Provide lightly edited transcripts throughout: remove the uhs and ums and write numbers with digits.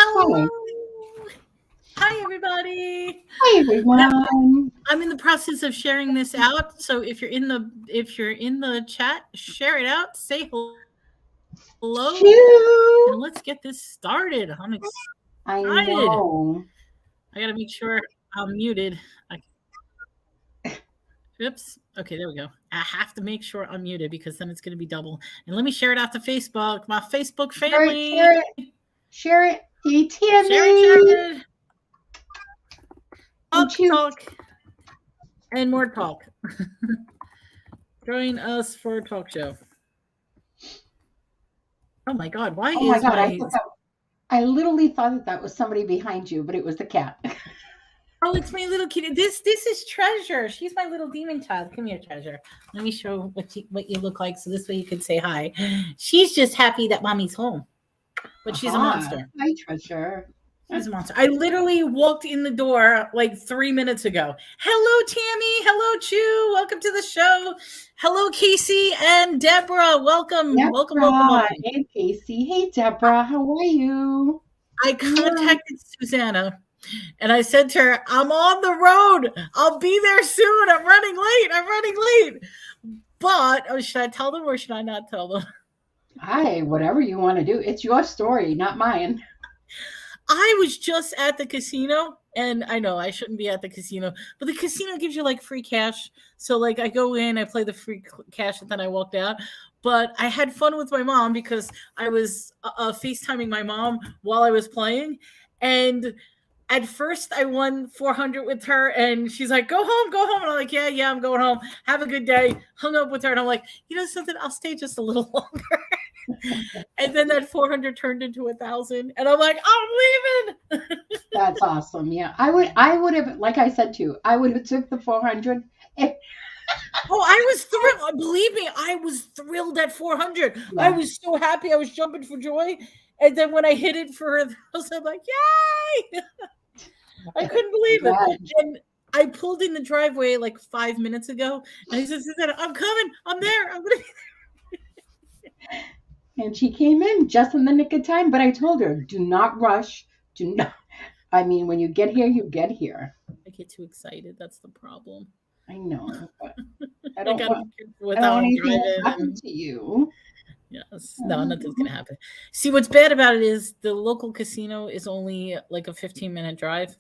Hello. Hi, everybody. Hi, everyone. I'm in the process of sharing this out. So if you're in the chat, share it out. Say hello, Shoo. and let's get this started. I'm I excited. know. I got to make sure I'm muted. Oops. Okay, there we go. I have to make sure I'm muted because then it's going to be double. And let me share it out to Facebook, my Facebook family. Share it. Hey, Share Tammy. it. Talk. And more talk. Join us for a talk show. Oh my God! Why oh my is God, my? I literally thought that was somebody behind you, but it was the cat. Oh, it's my little kitty. This is Treasure. She's my little demon child. Come here, Treasure. Let me show what you look like, so this way you can say hi. She's just happy that mommy's home, but she's a monster. Hi, Treasure. She's a monster. I literally walked in the door like 3 minutes ago. Hello, Tammy. Hello, Chu. Welcome to the show. Hello, Casey and Deborah. Welcome. Welcome. Hey, Casey. Hey, Deborah. How are you? I contacted Susanna and I said to her, I'm on the road. I'll be there soon. I'm running late. But should I tell them or should I not tell them? Hi, whatever you want to do. It's your story, not mine. I was just at the casino, and I know I shouldn't be at the casino, but the casino gives you like free cash. So like I go in, I play the free cash, and then I walked out. But I had fun with my mom because I was FaceTiming my mom while I was playing. And at first I won 400 with her, and she's like, go home. And I'm like, yeah, I'm going home. Have a good day. Hung up with her, and I'm like, you know something? I'll stay just a little longer. And then that 400 turned into 1,000, and I'm like, I'm leaving. That's awesome. Yeah, I would have, like I said to you, I would have took the 400. Oh, I was thrilled. Believe me, I was thrilled at 400. Yeah. I was so happy. I was jumping for joy. And then when I hit it for 1,000, I'm like, yay! I couldn't believe it. And I pulled in the driveway like 5 minutes ago, and he said, I'm coming. I'm there. I'm going to be there. And she came in just in the nick of time. But I told her, do not rush. Do not. I mean, when you get here, you get here. I get too excited. That's the problem. I know. But I don't want anything to happen to you. Yes. No, nothing's going to happen. See, what's bad about it is the local casino is only like a 15-minute drive,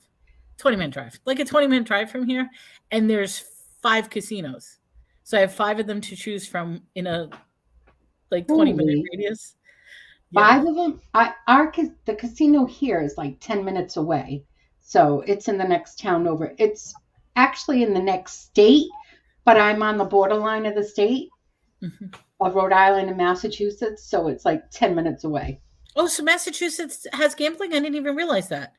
20-minute drive, like a 20-minute drive from here. And there's 5 casinos. So I have 5 of them to choose from in a 20-minute radius. 5 of them. The casino here is like 10 minutes away, so it's in the next town over. It's actually in the next state, but I'm on the borderline of the state of Rhode Island and Massachusetts, so it's like 10 minutes away. Oh, so Massachusetts has gambling? I didn't even realize that.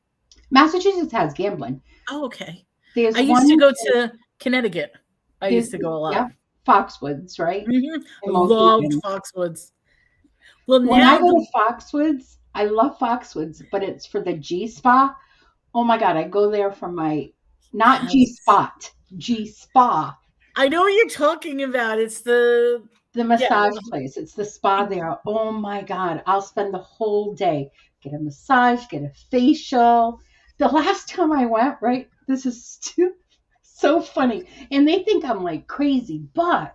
Massachusetts has gambling. Oh, okay. I used to go to Connecticut. I used to go a lot. Yeah. Foxwoods, right? Mm-hmm. Loved Foxwoods. Well, when I go to Foxwoods, I love Foxwoods, but it's for the G Spa. Oh my God, I go there for my G Spot, G Spa. I know what you're talking about. It's the massage place. It's the spa there. Oh my God, I'll spend the whole day, get a massage, get a facial. The last time I went, right? This is so funny. And they think I'm like crazy, but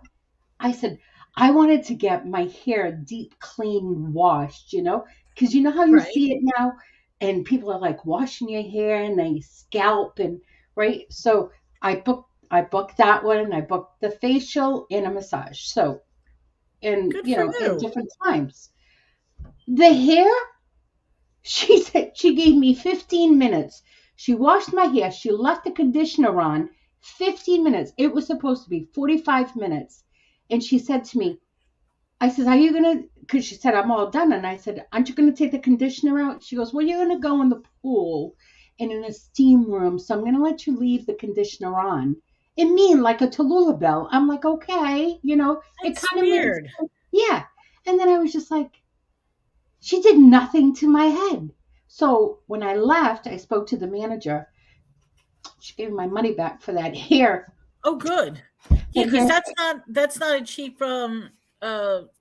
I said, I wanted to get my hair deep clean washed, because you know how you see it now and people are like washing your hair and they scalp and right. So I booked that one. I booked the facial and a massage. So, and at different times, the hair, she said she gave me 15 minutes. She washed my hair. She left the conditioner on 15 minutes. It was supposed to be 45 minutes. And she said to me, I said, are you going to, because she said, I'm all done. And I said, aren't you going to take the conditioner out? She goes, well, you're going to go in the pool and in a steam room. So I'm going to let you leave the conditioner on. It mean like a Tallulah bell. I'm like, okay, it's kind of weird. Yeah. And then I was just like, she did nothing to my head. So when I left, I spoke to the manager. She gave me my money back for that hair. Oh, good. Yeah, because that's not a cheap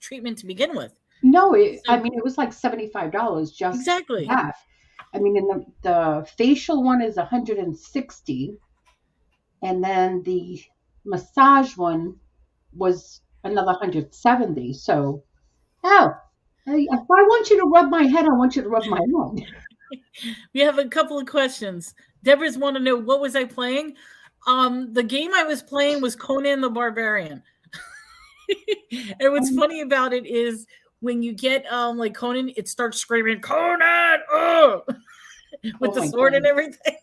treatment to begin with. No, it was like $75 just exactly that. I mean, in the facial one is 160, and then the massage one was another 170. So, oh, if I want you to rub my head, I want you to rub my head. We have a couple of questions. Deborah's want to know, what was I playing? The game I was playing was Conan the Barbarian. And what's funny about it is when you get like Conan, it starts screaming Conan, oh, with Oh the my sword and God. everything.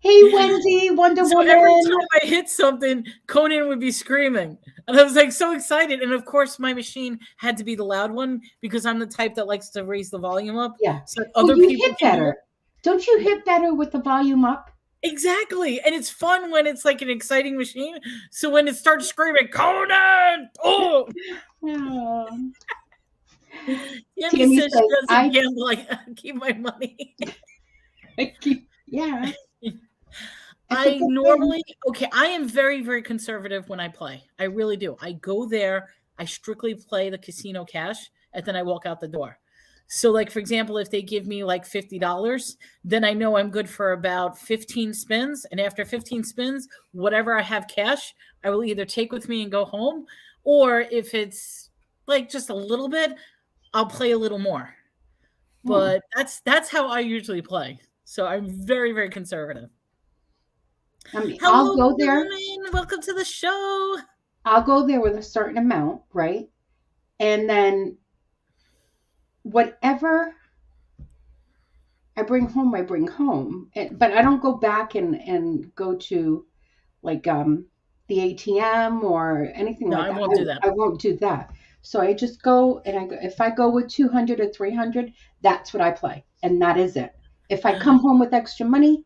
Hey, Wendy, Wonder So every Woman. time I hit something, Conan would be screaming. And I was like so excited. And of course, my machine had to be the loud one because I'm the type that likes to raise the volume up Yeah. so that Well, other you people hit can hear. better. Don't you hit better with the volume up? Exactly. And it's fun when it's like an exciting machine. So when it starts screaming, Conan, oh, Oh. Yemi Tammy says she says, doesn't gamble. I keep my money. yeah, it's a I good thing. normally, okay, I am very, very conservative when I play. I really do. I go there, I strictly play the casino cash, and then I walk out the door. So, like, for example, if they give me like $50, then I know I'm good for about 15 spins. And after 15 spins, whatever I have cash, I will either take with me and go home, or if it's like just a little bit, I'll play a little more. Hmm. But that's how I usually play. So I'm very, very conservative. I mean, Hello, Wonder Woman. Welcome to the show. I'll go there with a certain amount, right? And then whatever I bring home. But I don't go back and go to like the ATM or anything No, like I that. won't do that. I won't do that. So I just go and if I go with 200 or 300, that's what I play. And that is it. If I come home with extra money,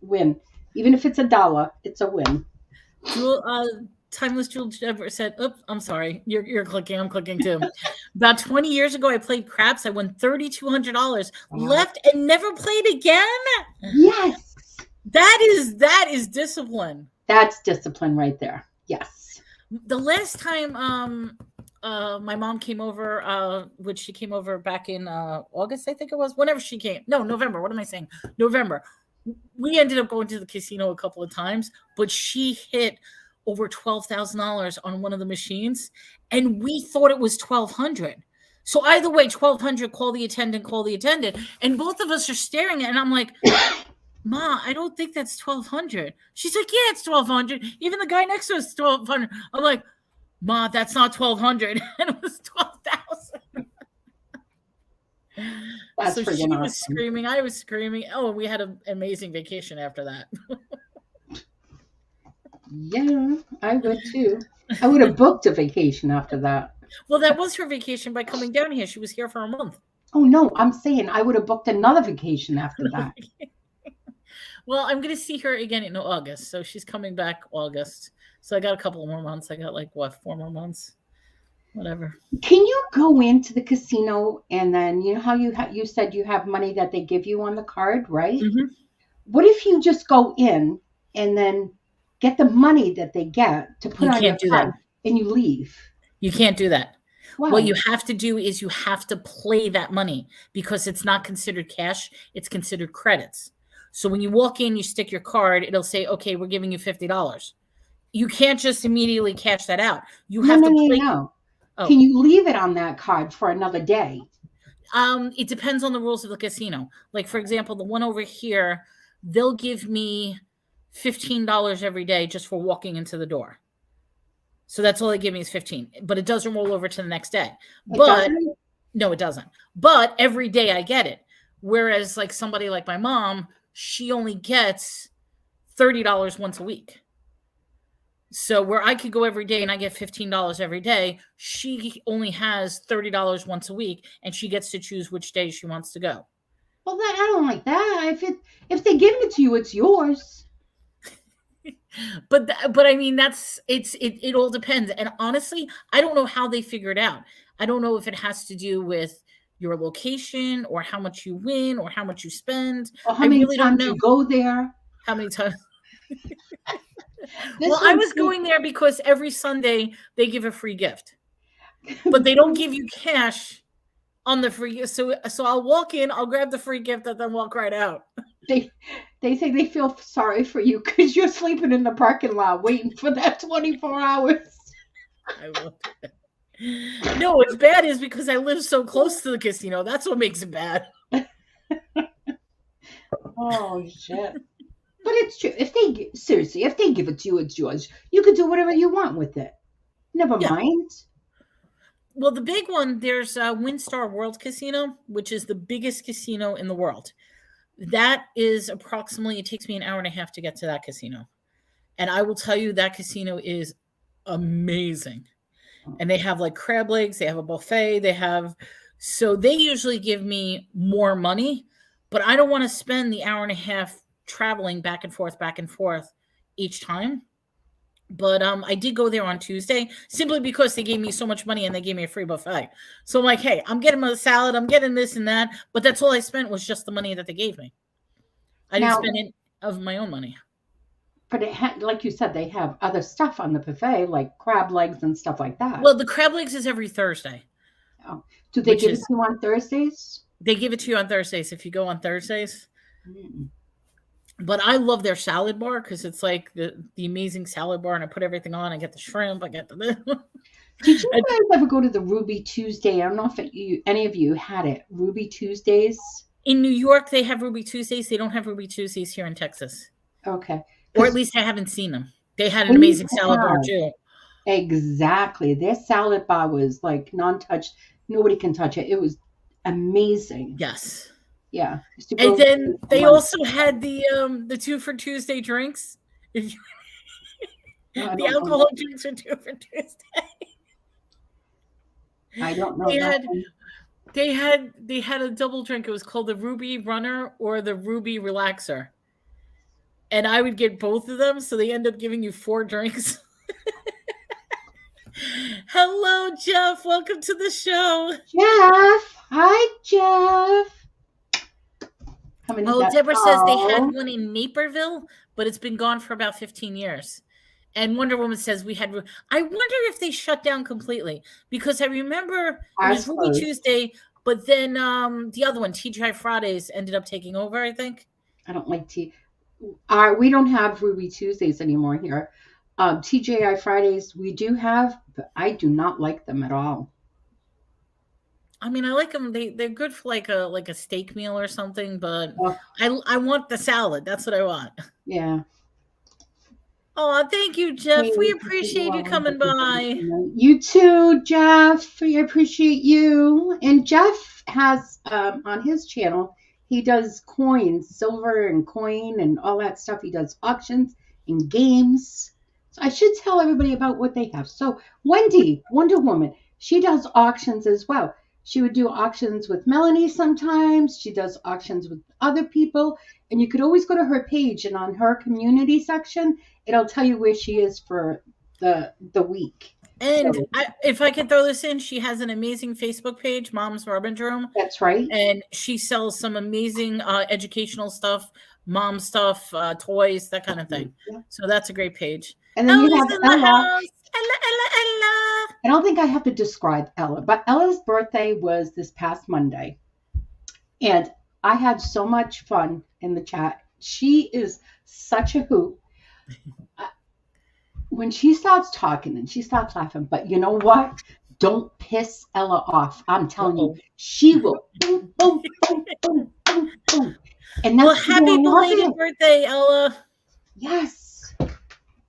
win. Even if it's $1, it's a win. Jewel, Timeless Jewel Deborah said, "Oops, I'm sorry. You're clicking. I'm clicking too." About 20 years ago, I played craps. I won $3,200, Wow. left and never played again. Yes. That is discipline. That's discipline right there. Yes. The last time my mom came over, which she came over back in August, I think it was, whenever she came. No, November. What am I saying? November. We ended up going to the casino a couple of times, but she hit over $12,000 on one of the machines, and we thought it was 1,200. So either way, 1,200. Call the attendant. Call the attendant. And both of us are staring at it, and I'm like, Ma, I don't think that's 1,200. She's like, yeah, it's 1,200. Even the guy next to us is 1,200. I'm like, Ma, that's not 1,200. And it was 12,000. That's So she freaking was awesome. screaming. I was screaming. Oh, and we had an amazing vacation after that. Yeah, I would too. I would have booked a vacation after that. Well, that was her vacation by coming down here. She was here for a month. Oh no, I'm saying I would have booked another vacation after that. Well, I'm going to see her again in August. So she's coming back August. So I got a couple more months. I got like, what, 4 more months? Whatever. Can you go into the casino and then you know how you said you have money that they give you on the card, right? Hmm. What if you just go in and then get the money that they get to put You on your can't do that. card and you leave? You can't do that. What Why? you have to do is you have to play that money because it's not considered cash, it's considered credits. So when you walk in, you stick your card, it'll say, okay, we're giving you $50. You can't just immediately cash that out. You No, have no, to no, play. no. Oh, Can you leave it on that card for another day? it depends on the rules of the casino. Like, for example, the one over here, they'll give me $15 every day just for walking into the door. So that's all they give me is 15, but it doesn't roll over to the next day. It But doesn't? no, it doesn't. But every day I get it. Whereas like somebody like my mom, she only gets $30 once a week. So where I could go every day and I get $15 every day, she only has $30 once a week and she gets to choose which day she wants to go. Well, that I don't like that. If they give it to you, it's yours. But I mean it all depends. And honestly, I don't know how they figure it out. I don't know if it has to do with your location or how much you win or how much you spend. Or how I many really don't times know you go there. how many times. Well, This I one's was going there because every Sunday they give a free gift, but they don't give you cash on the free. So I'll walk in, I'll grab the free gift, and then walk right out. They say they feel sorry for you because you're sleeping in the parking lot waiting for that 24 hours. I will. No, what's bad is because I live so close to the casino. That's what makes it bad. Oh shit! But it's true. If they give it to you, it's yours. You could do whatever you want with it. Never Yeah. mind. Well, the big one, there's WinStar World Casino, which is the biggest casino in the world. That is approximately, it takes me an hour and a half to get to that casino. And I will tell you, that casino is amazing. And they have like crab legs, they have a buffet, so they usually give me more money, but I don't want to spend the hour and a half traveling back and forth each time. But I did go there on Tuesday simply because they gave me so much money and they gave me a free buffet. So I'm like, hey, I'm getting a salad, I'm getting this and that, but that's all I spent was just the money that they gave me. I didn't spend it of my own money. But like you said, they have other stuff on the buffet, like crab legs and stuff like that. Well, the crab legs is every Thursday. Oh. Do they give it to you on Thursdays? They give it to you on Thursdays if you go on Thursdays. Mm. But I love their salad bar because it's like the amazing salad bar, and I put everything on. I get the shrimp. I get the. Did you guys ever go to the Ruby Tuesday? I don't know if any of you had it. Ruby Tuesdays? In New York, they have Ruby Tuesdays. They don't have Ruby Tuesdays here in Texas. Okay. Or at least I haven't seen them. They had an amazing salad bar too. Exactly. Their salad bar was like non-touched. Nobody can touch it. It was amazing. Yes. Yeah. And then they also had the 2 for Tuesday drinks. The alcohol drinks are 2 for Tuesday. I don't know. They had a double drink. It was called the Ruby Runner or the Ruby Relaxer. And I would get both of them, so they end up giving you 4 drinks. Hello, Jeff. Welcome to the show. Jeff. Hi, Jeff. Deborah says they had one in Naperville, but it's been gone for about 15 years. And Wonder Woman says I wonder if they shut down completely, because I remember it was Ruby Tuesday, but then the other one, TGI Fridays, ended up taking over, I think. I don't like we don't have Ruby Tuesdays anymore here. TGI Fridays we do have, but I do not like them at all. I mean, I like them. They're good for like a steak meal or something, but I want the salad. That's what I want. Yeah. Oh, thank you, Jeff. We appreciate you coming by. You too, Jeff. We appreciate you. And Jeff has on his channel, he does coins, silver and coin and all that stuff. He does auctions and games. So I should tell everybody about what they have. So Wendy, Wonder Woman, she does auctions as well. She would do auctions with Melanie sometimes. She does auctions with other people. And you could always go to her page, and on her community section, it'll tell you where she is for the week. And so, if I could throw this in, she has an amazing Facebook page, Mom's Rubber Room. That's right. And she sells some amazing educational stuff, mom stuff, toys, that kind of thing. Yeah. So that's a great page. And then you have Ella. Ella. I don't think I have to describe Ella, but Ella's birthday was this past Monday. And I had so much fun in the chat. She is such a hoot. When she starts talking and she starts laughing, but you know what? Don't piss Ella off. I'm telling you, she will. Boom, boom, boom, boom, boom, boom. And that's happy belated birthday, Ella. Yes.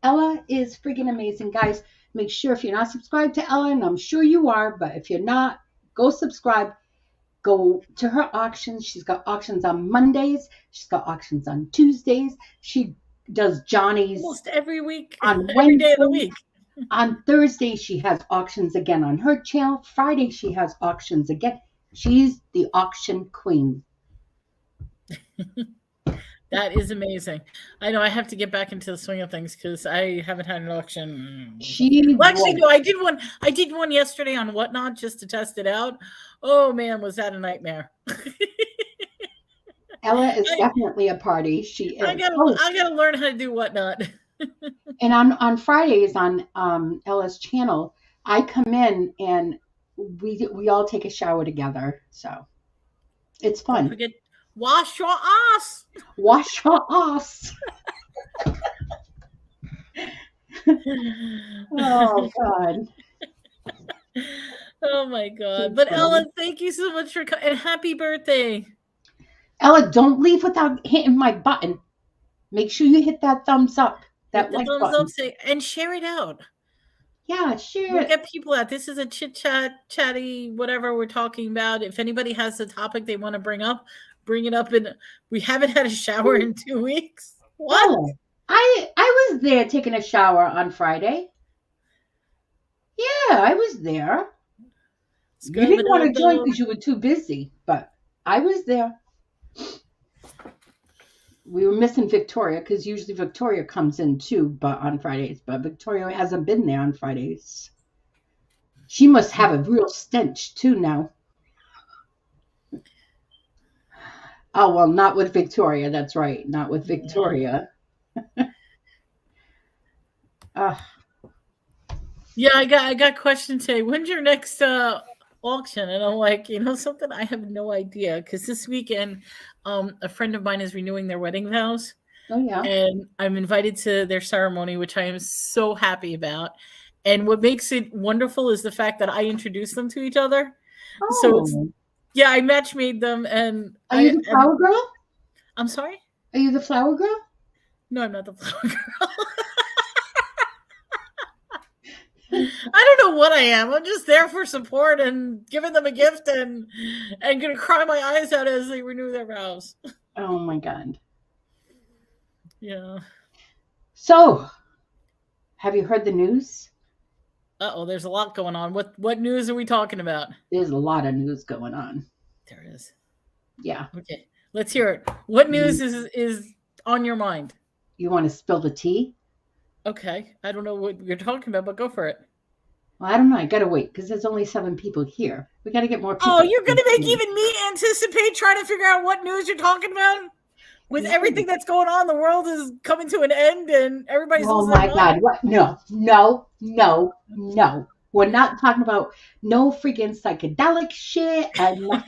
Ella is freaking amazing, guys. Make sure if you're not subscribed to Ella, and I'm sure you are, but if you're not, go subscribe. Go to her auctions. She's got auctions on Mondays. She's got auctions on Tuesdays. She does Johnny's almost every week, on every day of the week. On Thursday, she has auctions again on her channel. Friday, she has auctions again. She's the auction queen. That is amazing. I know I have to get back into the swing of things because I haven't had an auction. No, I did one yesterday on Whatnot just to test it out. Oh man, was that a nightmare? Ella is definitely a party. She is. I gotta learn how to do Whatnot. And on Fridays on Ella's channel, I come in and we all take a shower together, so it's Don't fun. forget, wash your ass. Wash your ass. Oh God, Oh my God. too But funny. Ellen, thank you so much for and happy birthday. Ella, don't leave without hitting my button. Make sure you hit that thumbs up, Hit that the like thumbs up button. say, and share it out. Yeah, share We'll it. get people out. This is a chit chat, chatty, whatever we're talking about. If anybody has a topic they want to bring up, bring it up. And we haven't had a shower in 2 weeks. What? Oh, I was there taking a shower on Friday. Yeah, I was there. It's You good, didn't want to join Manaldo. because you were too busy, but I was there. We were missing Victoria because usually Victoria comes in too, but on Fridays. But Victoria hasn't been there on Fridays. She must have a real stench too now. Oh well, not with Victoria. That's right, not with Victoria. Uh, Yeah, I got questions today. When's your next auction? And I'm like, something, I have no idea. Because this weekend, a friend of mine is renewing their wedding vows, oh yeah. and I'm invited to their ceremony, which I am so happy about. And what makes it wonderful is the fact that I introduced them to each other. So it's, Oh, yeah, I match made them, and are you the and flower girl? I'm sorry. Are you the flower girl? No, I'm not the flower girl. I don't know what I am. I'm just there for support and giving them a gift and gonna cry my eyes out as they renew their vows. Oh my God. Yeah. So, have you heard the news? Uh-oh, there's a lot going on. What news are we talking about? There's a lot of news going on. There is. Yeah. Okay. Let's hear it. What news You, is on your mind? you want to spill the tea? Okay. I don't know what you're talking about, but go for it. Well, I don't know. I gotta wait because there's only 7 people here. We gotta get more Oh, people. you're gonna make even me anticipate trying to figure out what news you're talking about? With everything that's going on, the world is coming to an end and everybody's Oh losing their my mind. God. What? No, no, no, no. We're not talking about no freaking psychedelic shit. And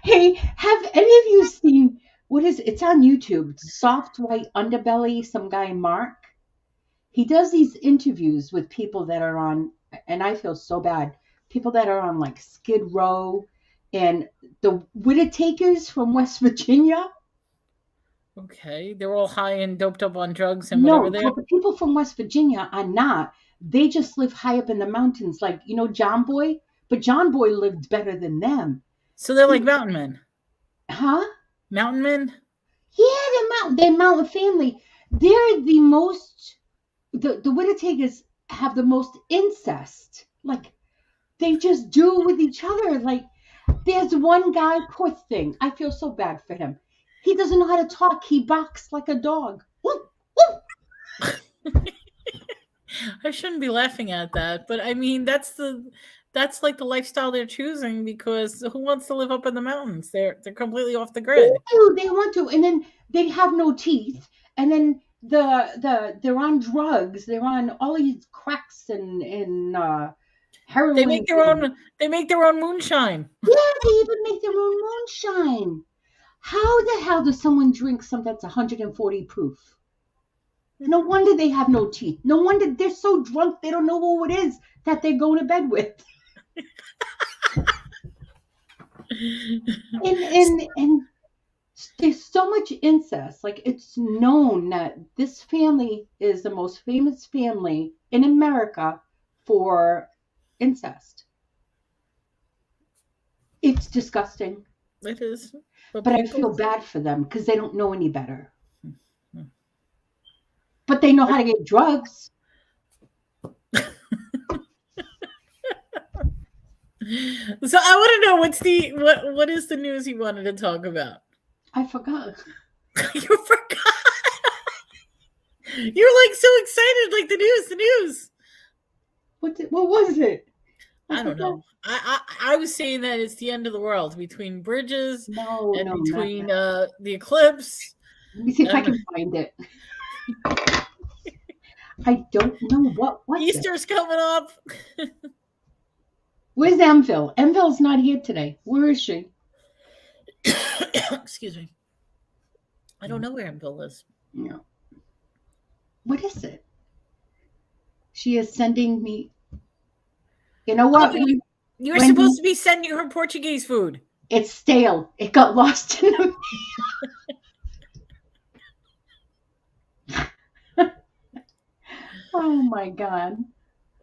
hey, have any of you seen what is it's on YouTube? Soft White Underbelly, some guy Mark. He does these interviews with people that are on, and I feel so bad, people that are on like Skid Row and the Whittakers from West Virginia. Okay, they're all high and doped up on drugs and whatever No, they are. but the people from West Virginia are not. They just live high up in the mountains, like John Boy. But John Boy lived better than them. So they're like mountain men. Huh? Mountain men? Yeah, they're mountain family. They're the most. The Whittakers have the most incest. Like they just do with each other. Like there's one guy, poor thing. I feel so bad for him. He doesn't know how to talk. He barks like a dog. Woof, woof. I shouldn't be laughing at that, but I mean that's like the lifestyle they're choosing because who wants to live up in the mountains? They're completely off the They grid. do. They want to, and then they have no teeth, and then they're on drugs. They're on all these cracks and They heroin. make their own they make their own moonshine. Yeah, they even make their own moonshine. How the hell does someone drink something that's 140 proof? No wonder they have no teeth. No wonder they're so drunk they don't know who it is that they're going to bed with. And there's so much incest. Like it's known that this family is the most famous family in America for incest. It's disgusting. It is. But But I people feel bad for them because they don't know any better. But they know how to get drugs. So I want to know what is the news you wanted to talk about? I forgot. You forgot. You're like so excited, like the news. What was it? I don't know. I was saying that it's the end of the world between bridges No, and no, not between that. the eclipse. Let me see if I And can find it. I don't know what was it. Easter's coming up. Where's Emville? Emville's not here today. Where is she? Excuse me. I don't know where Emville is. No. What is it? She is sending me. You know what? Oh, you're Wendy, supposed to be sending her Portuguese food. it's stale. It got lost in the Oh my God.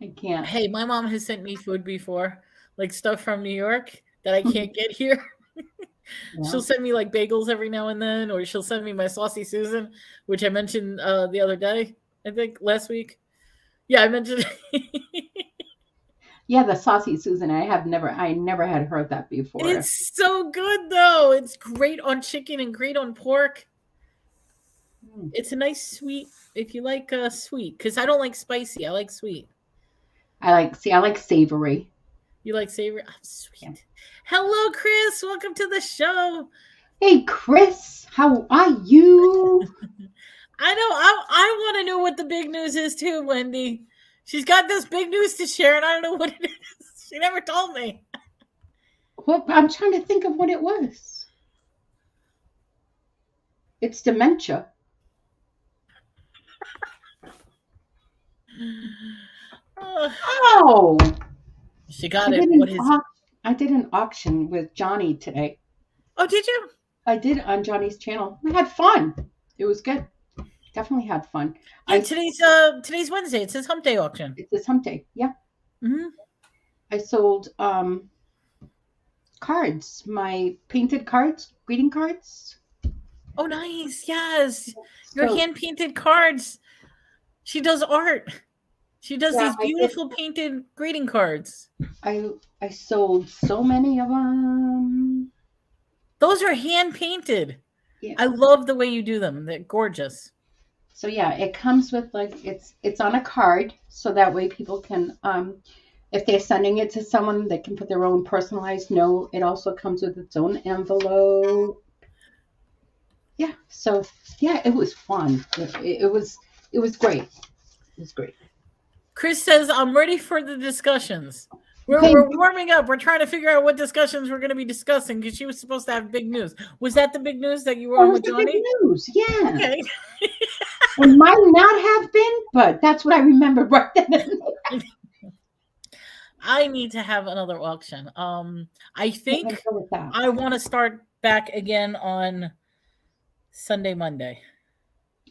I can't. Hey, my mom has sent me food before, like stuff from New York that I can't get here. Yeah. She'll send me like bagels every now and then, or she'll send me my saucy Susan, which I mentioned the other day, I think last week. Yeah, I mentioned. Yeah, the saucy Susan. I never had heard that before. It's so good though. It's great on chicken and great on pork. It's a nice sweet if you like sweet, because I don't like spicy. I like sweet. I like savory. You like savory? Oh, sweet. Yeah. Hello, Chris. Welcome to the show. Hey, Chris, how are you? I know. I want to know what the big news is too, Wendy. She's got this big news to share, and I don't know what it is. She never told me. Well, I'm trying to think of what it was. It's dementia. Oh, She got it. What is? I did an auction with Johnny today. Oh, did you? I did on Johnny's channel. We had fun. It was good. Definitely had fun. Yeah, today's Wednesday. It says Hump Day auction. It's this Hump Day. Yeah. Mm-hmm. I sold cards, my painted cards, greeting cards. Oh, nice. Yes. Your hand-painted cards. She does art. She does these beautiful painted greeting cards. I sold so many of them. Those are hand-painted. Yeah. I love the way you do them. They're gorgeous. So yeah, it comes with like it's on a card, so that way people can if they're sending it to someone, they can put their own personalized note. It also comes with its own envelope. Yeah. So yeah, it was fun. It was great. It was great. Chris says, I'm ready for the discussions. We're warming up. We're trying to figure out what discussions we're going to be discussing because she was supposed to have big news. Was that the big news that you were on with Johnny? Big news, yeah. Okay. It might not have been, but that's what I remember right then. I need to have another auction. I think I want to start back again on Sunday, Monday.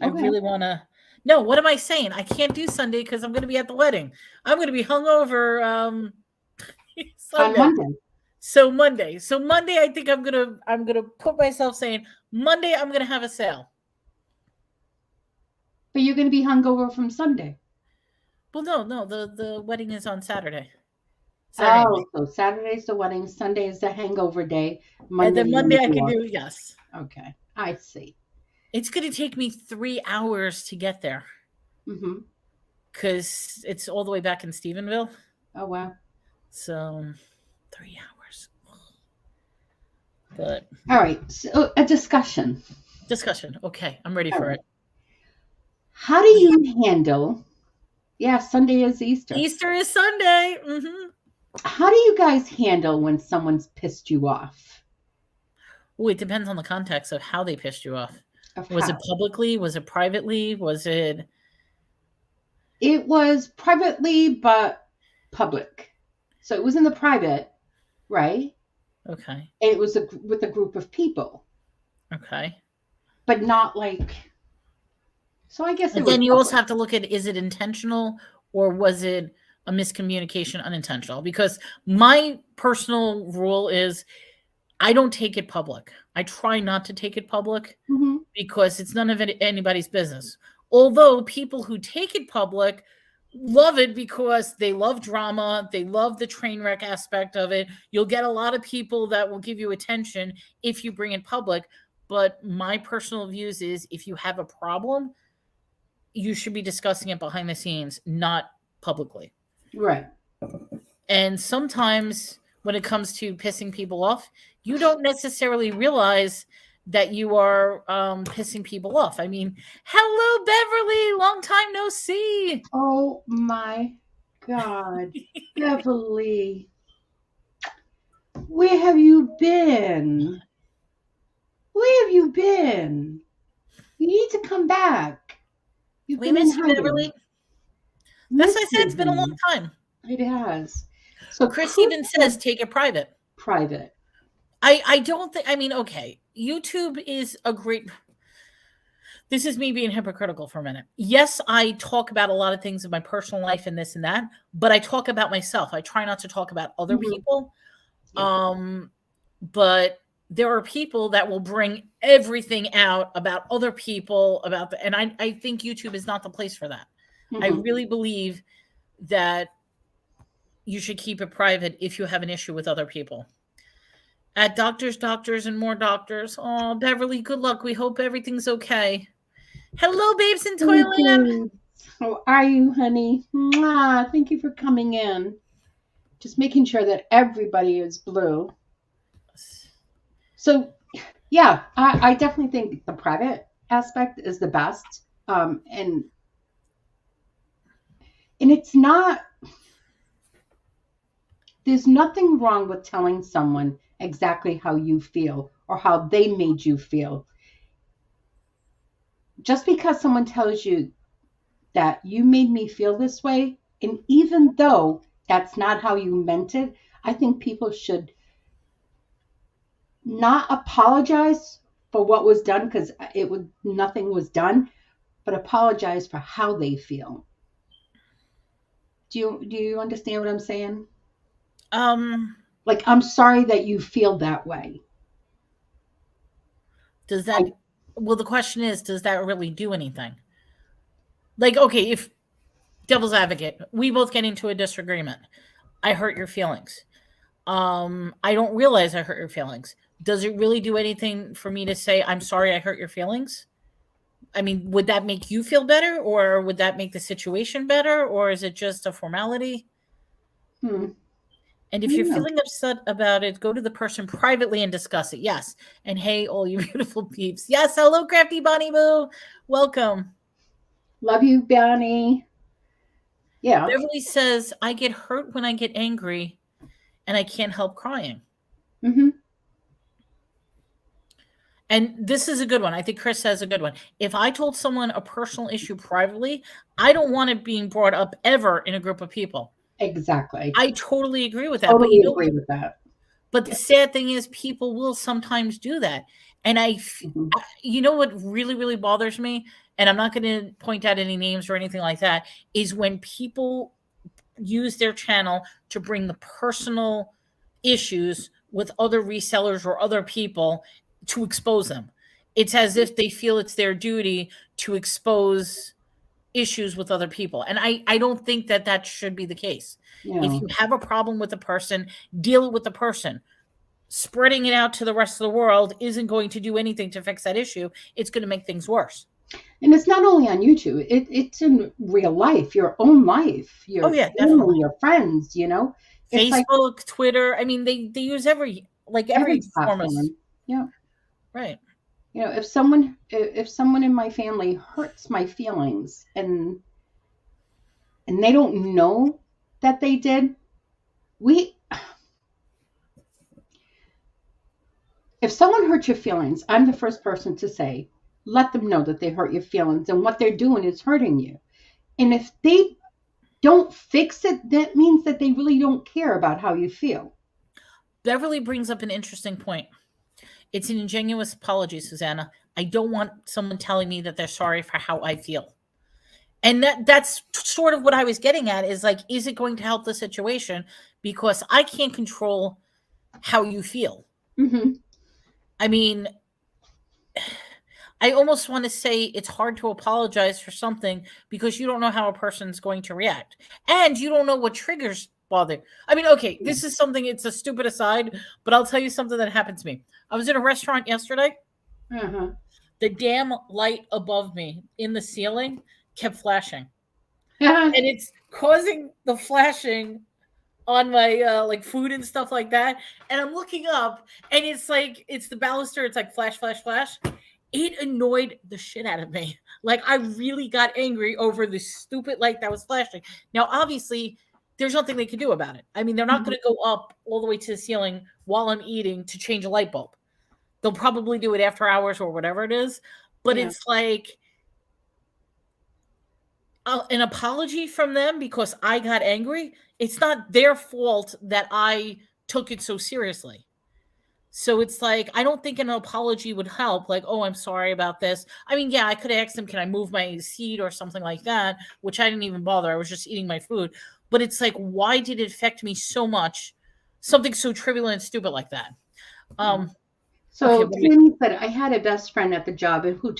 Okay. I really want to. No, what am I saying? I can't do Sunday because I'm going to be at the wedding. I'm going to be hungover Sunday. On Monday. So Monday, I think I'm gonna put myself saying Monday I'm gonna have a sale. But you're gonna be hungover from Sunday. Well, no, the wedding is on Saturday. Oh, so Saturday's the wedding, Sunday is the hangover day. Monday, and then Monday I can do yes. Okay, I see. It's gonna take me 3 hours to get there. Mm-hmm. Because it's all the way back in Stephenville. Oh wow. So 3 hours. But all right, so a discussion. Okay, I'm ready for it. How do you handle? Yeah, Sunday is Easter. Easter is Sunday. Mm-hmm. How do you guys handle when someone's pissed you off? Oh, it depends on the context of how they pissed you off. Was it publicly? Was it privately? Was it? It was privately, but public. So it was in the private, right? Okay. And it was with a group of people. Okay. But not like. So I guess. And then you also have to look at, is it intentional or was it a miscommunication unintentional? Because my personal rule is I don't take it public. I try not to take it public because it's none of anybody's business. Although people who take it public love it because they love drama. They love the train wreck aspect of it. You'll get a lot of people that will give you attention if you bring it public. But my personal views is if you have a problem, you should be discussing it behind the scenes, not publicly. Right. And sometimes when it comes to pissing people off, you don't necessarily realize that you are pissing people off. I mean, hello, Beverly. Long time no see. Oh my God. Beverly, where have you been? Where have you been? You need to come back. You've We been in miss you, hiding. Beverly. That's what I Miss said. you, It's been a long honey. time. It has. So Chris Chris even says said take it private. private. I don't think, I mean, okay, YouTube is a great, this is me being hypocritical for a minute. Yes, I talk about a lot of things in my personal life and this and that, but I talk about myself. I try not to talk about other Mhm. people. Yeah. But there are people that will bring everything out about other people about the, and I think YouTube is not the place for that. I Mhm. really believe that you should keep it private if you have an issue with other people. At doctors, and more doctors. Oh, Beverly, good luck. We hope everything's okay. Hello, babes in Hey, Toyland. babe. How are you, honey? Mwah. Thank you for coming in. Just making sure that everybody is blue. So, yeah, I definitely think the private aspect is the best. And it's not, there's nothing wrong with telling someone exactly how you feel or how they made you feel. Just because someone tells you that you made me feel this way, and even though that's not how you meant it, I think people should not apologize for what was done because it was nothing was done, but apologize for how they feel. Do you understand what I'm saying? Um, Like, I'm sorry that you feel that way. does I, that, well, the question is, does that really do anything? Like, okay, if devil's advocate, we both get into a disagreement. I hurt your feelings. I don't realize I hurt your feelings. Does it really do anything for me to say, I'm sorry I hurt your feelings? I mean, would that make you feel better or would that make the situation better or is it just a formality? hmm, And I if you're don't know. feeling upset about it, go to the person privately and discuss it. Yes. And hey, all you beautiful peeps. Yes. Hello, Crafty Bunny Boo. Welcome. Love you, Bonnie. Yeah. Beverly says, I get hurt when I get angry and I can't help crying. Hmm. And this is a good one. I think Chris has a good one. If I told someone a personal issue privately, I don't want it being brought up ever in a group of people. Exactly. I totally agree with that. But Totally you know, agree with that. but the Yeah. sad thing is people will sometimes do that. And Hmm. you know what really, really bothers me? And I'm not going to point out any names or anything like that, is when people use their channel to bring the personal issues with other resellers or other people to expose them. It's as if they feel it's their duty to expose issues with other people. And I don't think that that should be the case. If Yeah. you have a problem with a person, deal it with the person. Spreading it out to the rest of the world isn't going to do anything to fix that issue. It's going to make things worse. And it's not only on YouTube, it's in real life, your own life, Oh your yeah, definitely. family, your friends, you know? It's like Facebook, Twitter. I mean, they use every every form of, platform. Yeah. right. You know, if someone in my family hurts my feelings and they don't know that they did, we if someone hurts your feelings, I'm the first person to say, let them know that they hurt your feelings and what they're doing is hurting you. And if they don't fix it, that means that they really don't care about how you feel. Beverly brings up an interesting point. It's an ingenuous apology, Susanna. I don't want someone telling me that they're sorry for how I feel. And that's sort of what I was getting at is like, is it going to help the situation? Because I can't control how you feel. Hmm. I mean, I almost want to say it's hard to apologize for something because you don't know how a person's going to react. And you don't know what triggers bother. I mean, okay, Yeah. this is something, it's a stupid aside, but I'll tell you something that happened to me. I was in a restaurant yesterday. Uh-huh. The damn light above me in the ceiling kept flashing. Yeah. And it's causing the flashing on my like food and stuff like that, and I'm looking up, and it's like it's the baluster. It's like flash, flash, flash. It annoyed the shit out of me. Like I really got angry over the stupid light that was flashing. Now, obviously, there's nothing they can do about it. I mean, they're not Mhm. going to go up all the way to the ceiling while I'm eating to change a light bulb. They'll probably do it after hours or whatever it is. But Yeah. it's like an apology from them because I got angry. It's not their fault that I took it so seriously. So it's like I don't think an apology would help. Like, oh, I'm sorry about this. I mean, yeah, I could ask them, can I move my seat or something like that, which I didn't even bother. I was just eating my food. But it's like, why did it affect me so much? Something so trivial and stupid like that. Yeah. Um, okay, So what do we, Tammy said I had a best friend at the job and who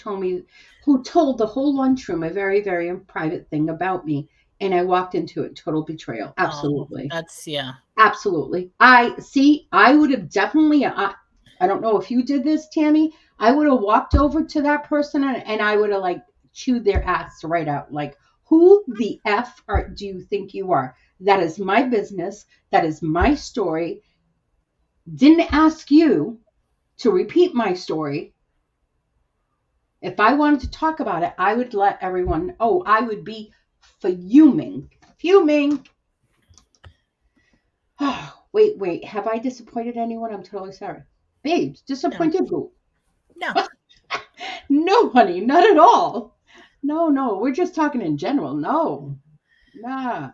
told the whole lunchroom a very, very private thing about me. And I walked into it, total betrayal. oh, Absolutely. that's yeah. Absolutely. I see. I would have definitely. I don't know if you did this, Tammy. I would have walked over to that person and I would have like chewed their ass right out. Like, who the f do you think you are? That is my business. That is my story. Didn't ask you to repeat my story. If I wanted to talk about it, I would let everyone. Oh, I would be fuming, fuming. Oh, wait, wait. Have I disappointed anyone? I'm totally sorry. Babes, No, disappointed who? no. No, honey, not at all. No, no. We're just talking in general. No. Nah.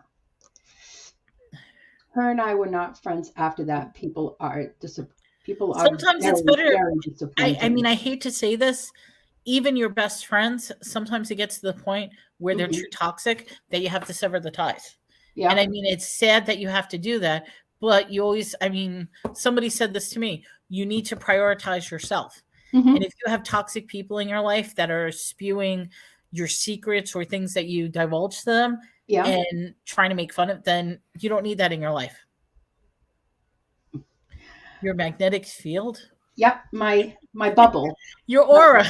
Her and I were not friends after that. People are Sometimes it's very, better. very I disappointed. mean, I hate to say this, even your best friends, sometimes it gets to the point where they're Hmm. too toxic that you have to sever the ties. And Yeah. I mean, it's sad that you have to do that, but you always, I mean, somebody said this to me, you need to prioritize yourself. And Hmm. if you have toxic people in your life that are spewing your secrets or things that you divulge to them Yeah. and trying to make fun of, then you don't need that in your life. Your magnetic field, Yep. My bubble. your My, aura.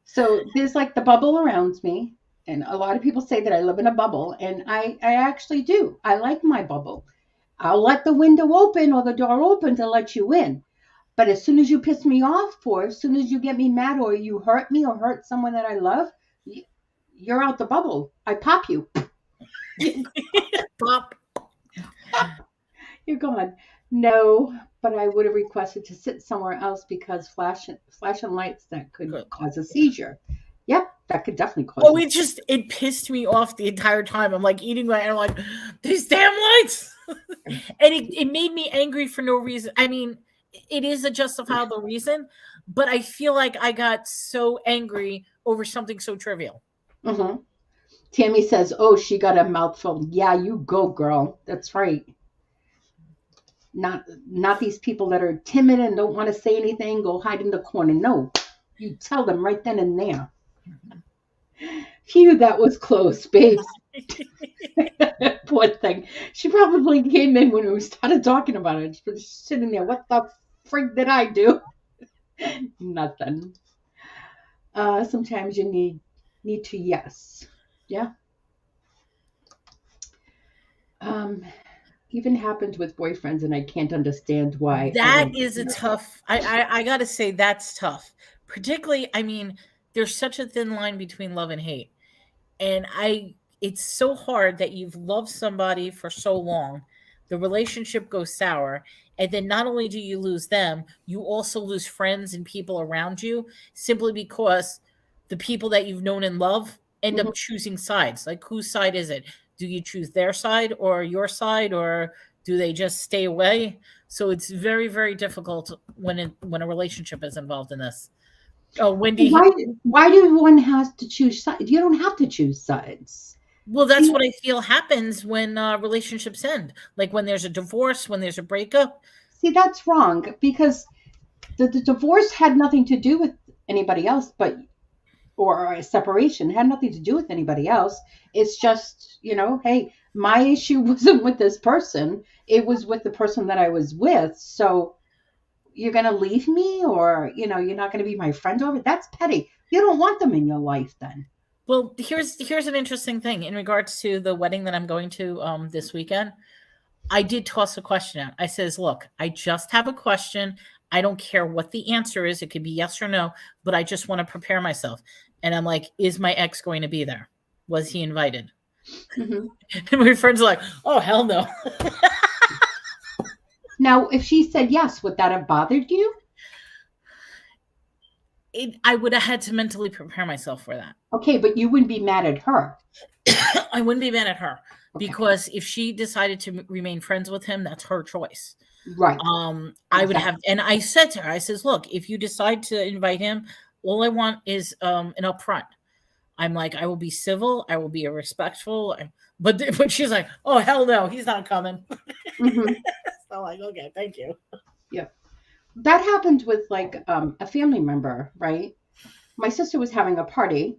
so there's like the bubble around me. And a lot of people say that I live in a bubble, and I actually do. I like my bubble. I'll let the window open or the door open to let you in. But as soon as you piss me off, or as soon as you get me mad, or you hurt me, or hurt someone that I love, you're out the bubble. I pop you. Pop. You're gone. No, but I would have requested to sit somewhere else because flashing lights that could Good. cause a seizure. Yep, that could definitely cause Oh, a it seizure. just it pissed me off the entire time. I'm like eating my and I'm like, these damn lights. And it made me angry for no reason. I mean, it is a justifiable reason, but I feel like I got so angry over something so trivial. Hmm. Tammy says, "Oh, she got a mouthful." Yeah, you go, girl. That's right. Not these people that are timid and don't want to say anything, go hide in the corner. No, you tell them right then and there. Phew, that was close, babes. Poor thing. She probably came in when we started talking about it. She was sitting there. What the frig did I do? Nothing. Sometimes you need to yes. Yeah. Um, even happens with boyfriends, and I can't understand why. I That don't. is a tough. I gotta say that's tough. Particularly, I mean, there's such a thin line between love and hate. And I it's so hard that you've loved somebody for so long, the relationship goes sour, and then not only do you lose them, you also lose friends and people around you simply because the people that you've known and love end Mhm. up choosing sides. Like whose side is it? Do you choose their side or your side, or do they just stay away? So it's very, very difficult when a relationship is involved in this. Oh, Wendy. Why? Why do one has to choose sides? You don't have to choose sides. Well, See, that's what I feel happens when relationships end. Like when there's a divorce, when there's a breakup. see, that's wrong because the divorce had nothing to do with anybody else, but or a separation had nothing to do with anybody else. It's just, hey, my issue wasn't with this person. It was with the person that I was with. So you're going to leave me or, you're not going to be my friend over. That's petty. You don't want them in your life then. Well, here's an interesting thing in regards to the wedding that I'm going to this weekend. I did toss a question out. I says, "Look, I just have a question. I don't care what the answer is. It could be yes or no, but I just want to prepare myself." And I'm like, "Is my ex going to be there? Was he invited?" Mhm. And my friends are like, "Oh, hell no." Now, if she said yes, would that have bothered you? I would have had to mentally prepare myself for that. Okay, but you wouldn't be mad at her. I wouldn't be mad at her Okay. because if she decided to remain friends with him, that's her choice. Right. I would have, Exactly. and I said to her, I says, "Look, if you decide to invite him, all I want is an upfront." I'm like, "I will be civil, I will be respectful," but she's like, "Oh hell no, he's not coming." Hmm. So I'm like, "Okay, thank you." Yeah. That happened with like a family member, right? My sister was having a party,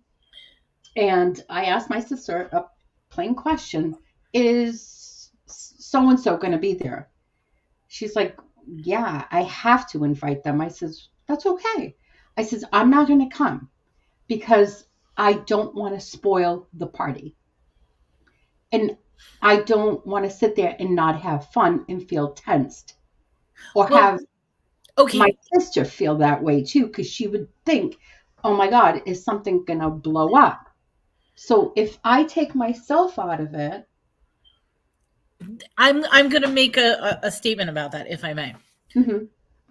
and I asked my sister a plain question: is so and so going to be there? She's like, yeah, I have to invite them. I says, that's okay. I says, I'm not going to come because I don't want to spoil the party. And I don't want to sit there and not have fun and feel tensed or Well, have my okay, sister feel that way too, because she would think, oh my God, is something going to blow up? So if I take myself out of it, I'm gonna make a statement about that, if I may. mhm,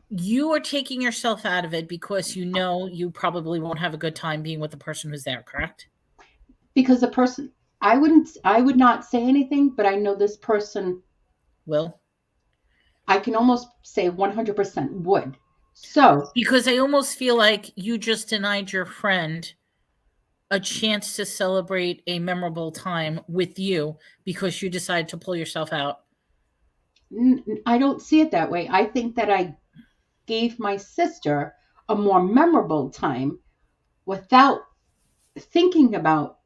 You are taking yourself out of it because you know you probably won't have a good time being with the person who's there, correct? because the person, I would not say anything, but I know this person, Will? I can almost say 100% would. So, Because I almost feel like you just denied your friend a chance to celebrate a memorable time with you because you decided to pull yourself out. I don't see it that way. I think that I gave my sister a more memorable time without thinking about,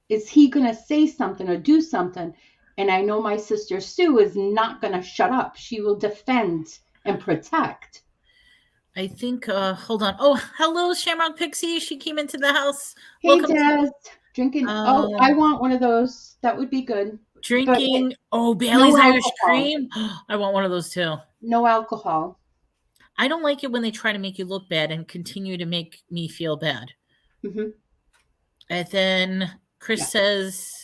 is he going to say something or do something? And I know my sister Sue is not going to shut up. She will defend and protect. I think, hold on. Oh, hello, Shamrock Pixie. She came into the house. Hey, Welcome to Des, drinking. Oh, I um, want one of those. That would be good. But drinking. Oh, no Bailey's Irish alcohol. Cream. I want one of those too. No alcohol. I don't like it when they try to make you look bad and continue to make me feel bad. Hmm. And then Chris Yeah. says,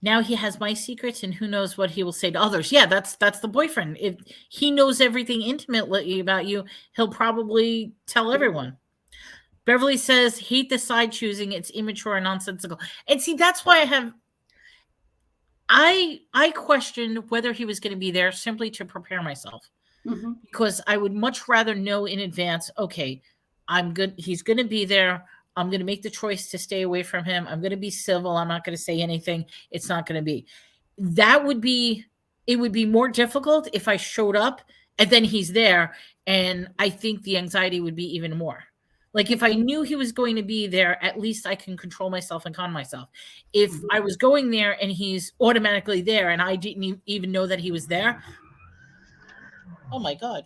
now he has my secrets and who knows what he will say to others. Yeah, that's the boyfriend. If he knows everything intimately about you, he'll probably tell everyone. Beverly says, hate the side choosing. It's immature and nonsensical. And see, that's why I questioned whether he was going to be there simply to prepare myself Hmm. because I would much rather know in advance, okay, I'm good. He's going to be there. I'm going to make the choice to stay away from him. I'm going to be civil. I'm not going to say anything. It's not going to be. That would be, it would be more difficult if I showed up and then he's there. And I think the anxiety would be even more. Like if I knew he was going to be there, at least I can control myself and calm myself. If Hmm. I was going there and he's automatically there and I didn't even know that he was there, oh my God.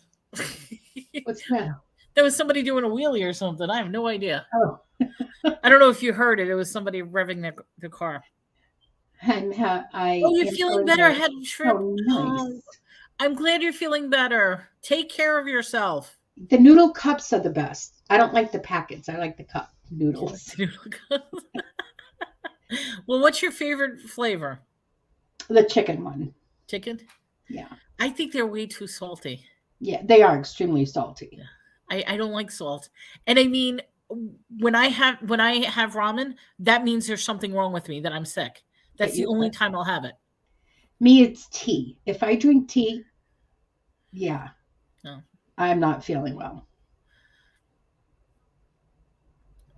What's the matter? There was somebody doing a wheelie or something. I have no idea. Oh, I don't know if you heard it. It was somebody revving the car. I Oh, you're am feeling feeling better. I better. had a trip. Oh, nice. Oh, I'm glad you're feeling better. Take care of yourself. The noodle cups are the best. I don't like the packets. I like the cup You like noodles. the noodle. Well, what's your favorite flavor? The chicken one. Chicken? Yeah. I think they're way too salty. Yeah, they are extremely salty. Yeah. I don't like salt. And I mean, when I have ramen, that means there's something wrong with me, that I'm sick. That That's the you only time I'll have it. Me, it's tea. If I drink tea, yeah, No. I'm not feeling well.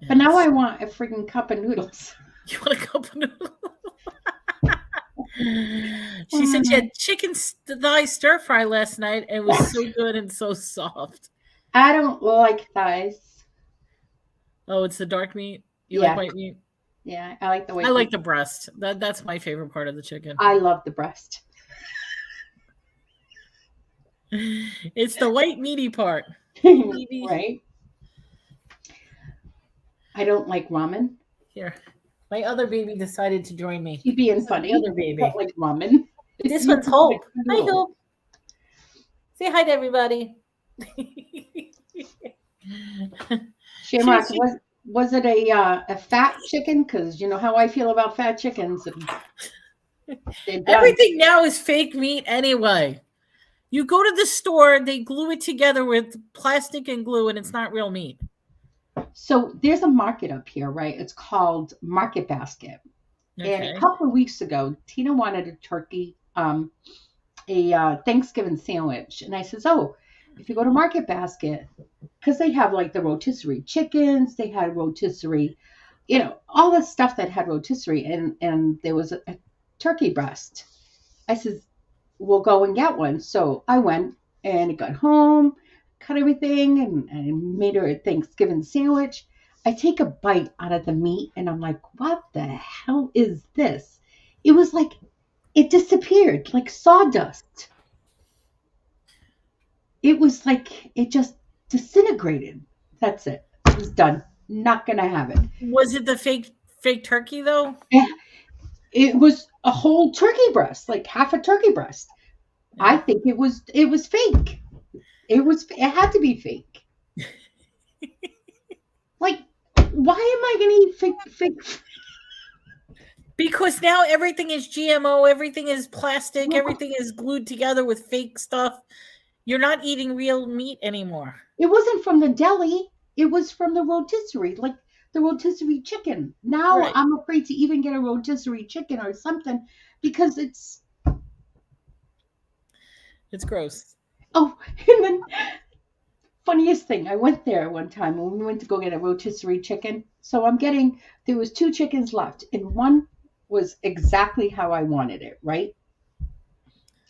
But Yeah, now I it's want a freaking cup of noodles. you want a cup of noodles? She said she Mm. had chicken thigh stir fry last night and it was so good and so soft. I don't like thighs. Oh, it's the dark meat? You like Yeah, white meat? yeah, I like the I white like meat. the breast. That's my favorite part of the chicken. I love the breast. It's the white meaty part. Hey, baby. Right? I don't like ramen. Here. My other baby decided to join me. You being This is my funny. other I don't baby. like ramen. This You one's can get Hope. a Hi, candle. Hope. Say hi to everybody. she, Shamrock, she, was it a fat chicken? Because you know how I feel about fat chickens, and they're done. everything now is fake meat anyway. You go to the store, they glue it together with plastic and glue, and it's not real meat. So there's a market up here, right? It's called Market Basket. And a Okay. couple of weeks ago, Tina wanted a turkey, a Thanksgiving sandwich, and I says, "Oh, if you go to Market Basket, because they have like the rotisserie chickens, they had rotisserie, all the stuff that had rotisserie, and there was a turkey breast." I says, "We'll go and get one." So I went and got home, cut everything, and made her a Thanksgiving sandwich. I take a bite out of the meat, and I'm like, "What the hell is this?" It was like it disappeared, like sawdust. It was like it just disintegrated. That's it. It was done. Not gonna have it. Was it the fake turkey though? Yeah, it was a whole turkey breast, like half a turkey breast. I Yeah. think it was fake. It had to be fake. Like, why am I gonna eat fake? Because now everything is GMO, everything is plastic, Well, everything is glued together with fake stuff. You're not eating real meat anymore. it wasn't from the deli. It was from the rotisserie, like the rotisserie chicken. Now Right. I'm afraid to even get a rotisserie chicken or something because it's It's gross. oh, and then funniest thing, I went there one time when we went to go get a rotisserie chicken. So there was two chickens left, and one was exactly how I wanted it, right?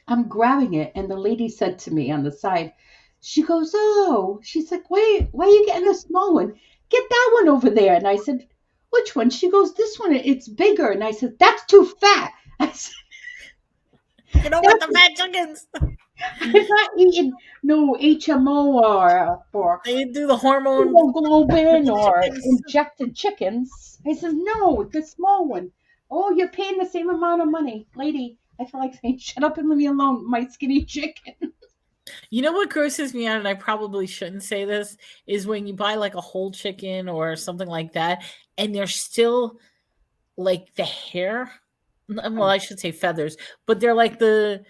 I'm grabbing it, and the lady said to me on the side, she goes, "Oh," she's like, why are you getting the small one? Get that one over there." And I said, "Which one?" She goes, "This one, it's bigger." And I said, "That's too fat." I said, You don't want "That's, the fat chickens. I'm not eating no HMO or They do the hormone hemoglobin or chickens. injected chickens." I said, "No, the small one." "Oh, you're paying the same amount of money." Lady, I feel like saying, "Shut up and leave me alone, my skinny chicken." You know what grosses me out, and I probably shouldn't say this, is when you buy like a whole chicken or something like that, and there's still like the hair. Well, I should say feathers, but they're like the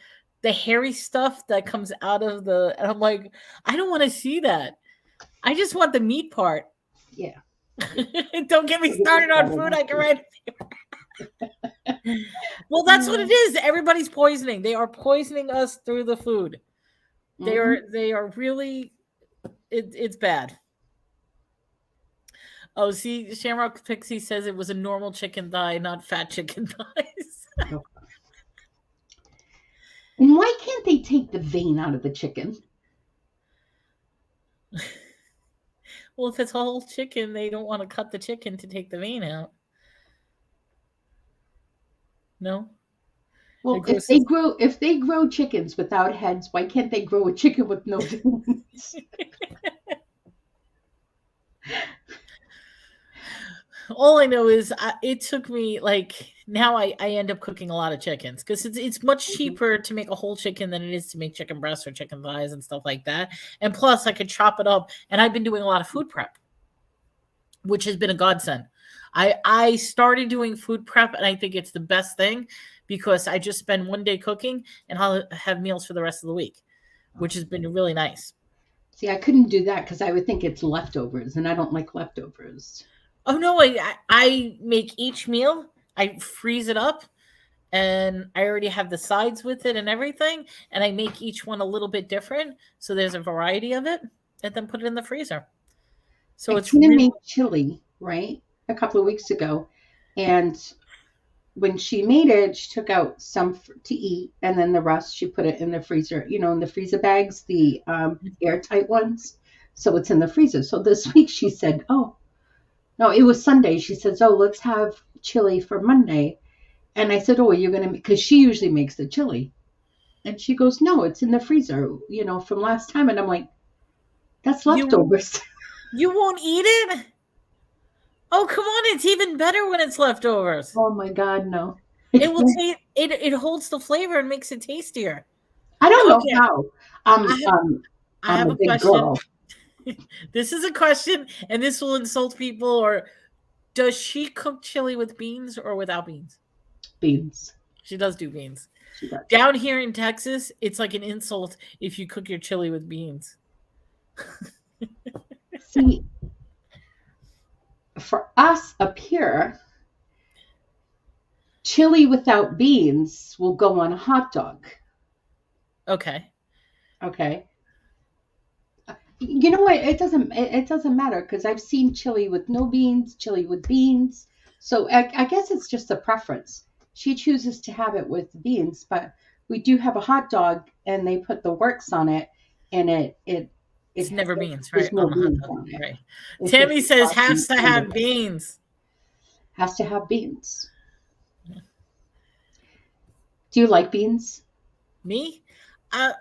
hairy stuff that comes out of the. And I'm like, I don't want to see that. I just want the meat part. Yeah. Don't get me started on food. I can write. Well, that's what it is. Everybody's poisoning. They are poisoning us through the food. Mm-hmm. They are really. It's bad. Oh, see, Shamrock Pixie says it was a normal chicken thigh, not fat chicken thighs. And why can't they take the vein out of the chicken? Well, if it's whole chicken, they don't want to cut the chicken to take the vein out. No, it Well, grosses. if they grow chickens without heads, why can't they grow a chicken with no veins? All I know is it took me like now I end up cooking a lot of chickens because it's much Mhm. cheaper to make a whole chicken than it is to make chicken breasts or chicken thighs and stuff like that. And plus, I could chop it up. And I've been doing a lot of food prep, which has been a godsend. I started doing food prep, and I think it's the best thing because I just spend one day cooking and I'll have meals for the rest of the week, which has been really nice. See, I couldn't do that because I would think it's leftovers, and I don't like leftovers. Oh no, I make each meal, I freeze it up, and I already have the sides with it and everything, and I make each one a little bit different, so there's a variety of it, and then put it in the freezer. So Like it's Tina real. made chili, right, a couple of weeks ago, and when she made it, she took out some to eat, and then the rest she put it in the freezer. In the freezer bags, the airtight ones. So it's in the freezer. So this week she said, "Oh no, it was Sunday." She says, "Oh, let's have chili for Monday." And I said, "Oh, you're gonna," because she usually makes the chili, and she goes, "No, it's in the freezer, from last time." And I'm like, "That's You leftovers." you won't eat it? Oh come on, it's even better when it's leftovers. Oh my God, no. It will taste it holds the flavor and makes it tastier. I don't know Okay, how. I I'm have um I I'm have a a big question. girl. This is a question, and this will insult people. Or does she cook chili with beans or without beans? Beans. She does do beans. She does. Down here in Texas, it's like an insult if you cook your chili with beans. See, for us up here, chili without beans will go on a hot dog. Okay. Okay. You know what? It doesn't matter because I've seen chili with no beans, chili with beans. So I guess it's just a preference. She chooses to have it with beans, but we do have a hot dog and they put the works on it, and It's it never beans, right? there's no On a hot beans dog. on it. Right. It's just Tammy the says sauce has and to have onion. beans. Has to have beans. Do you like beans? Me?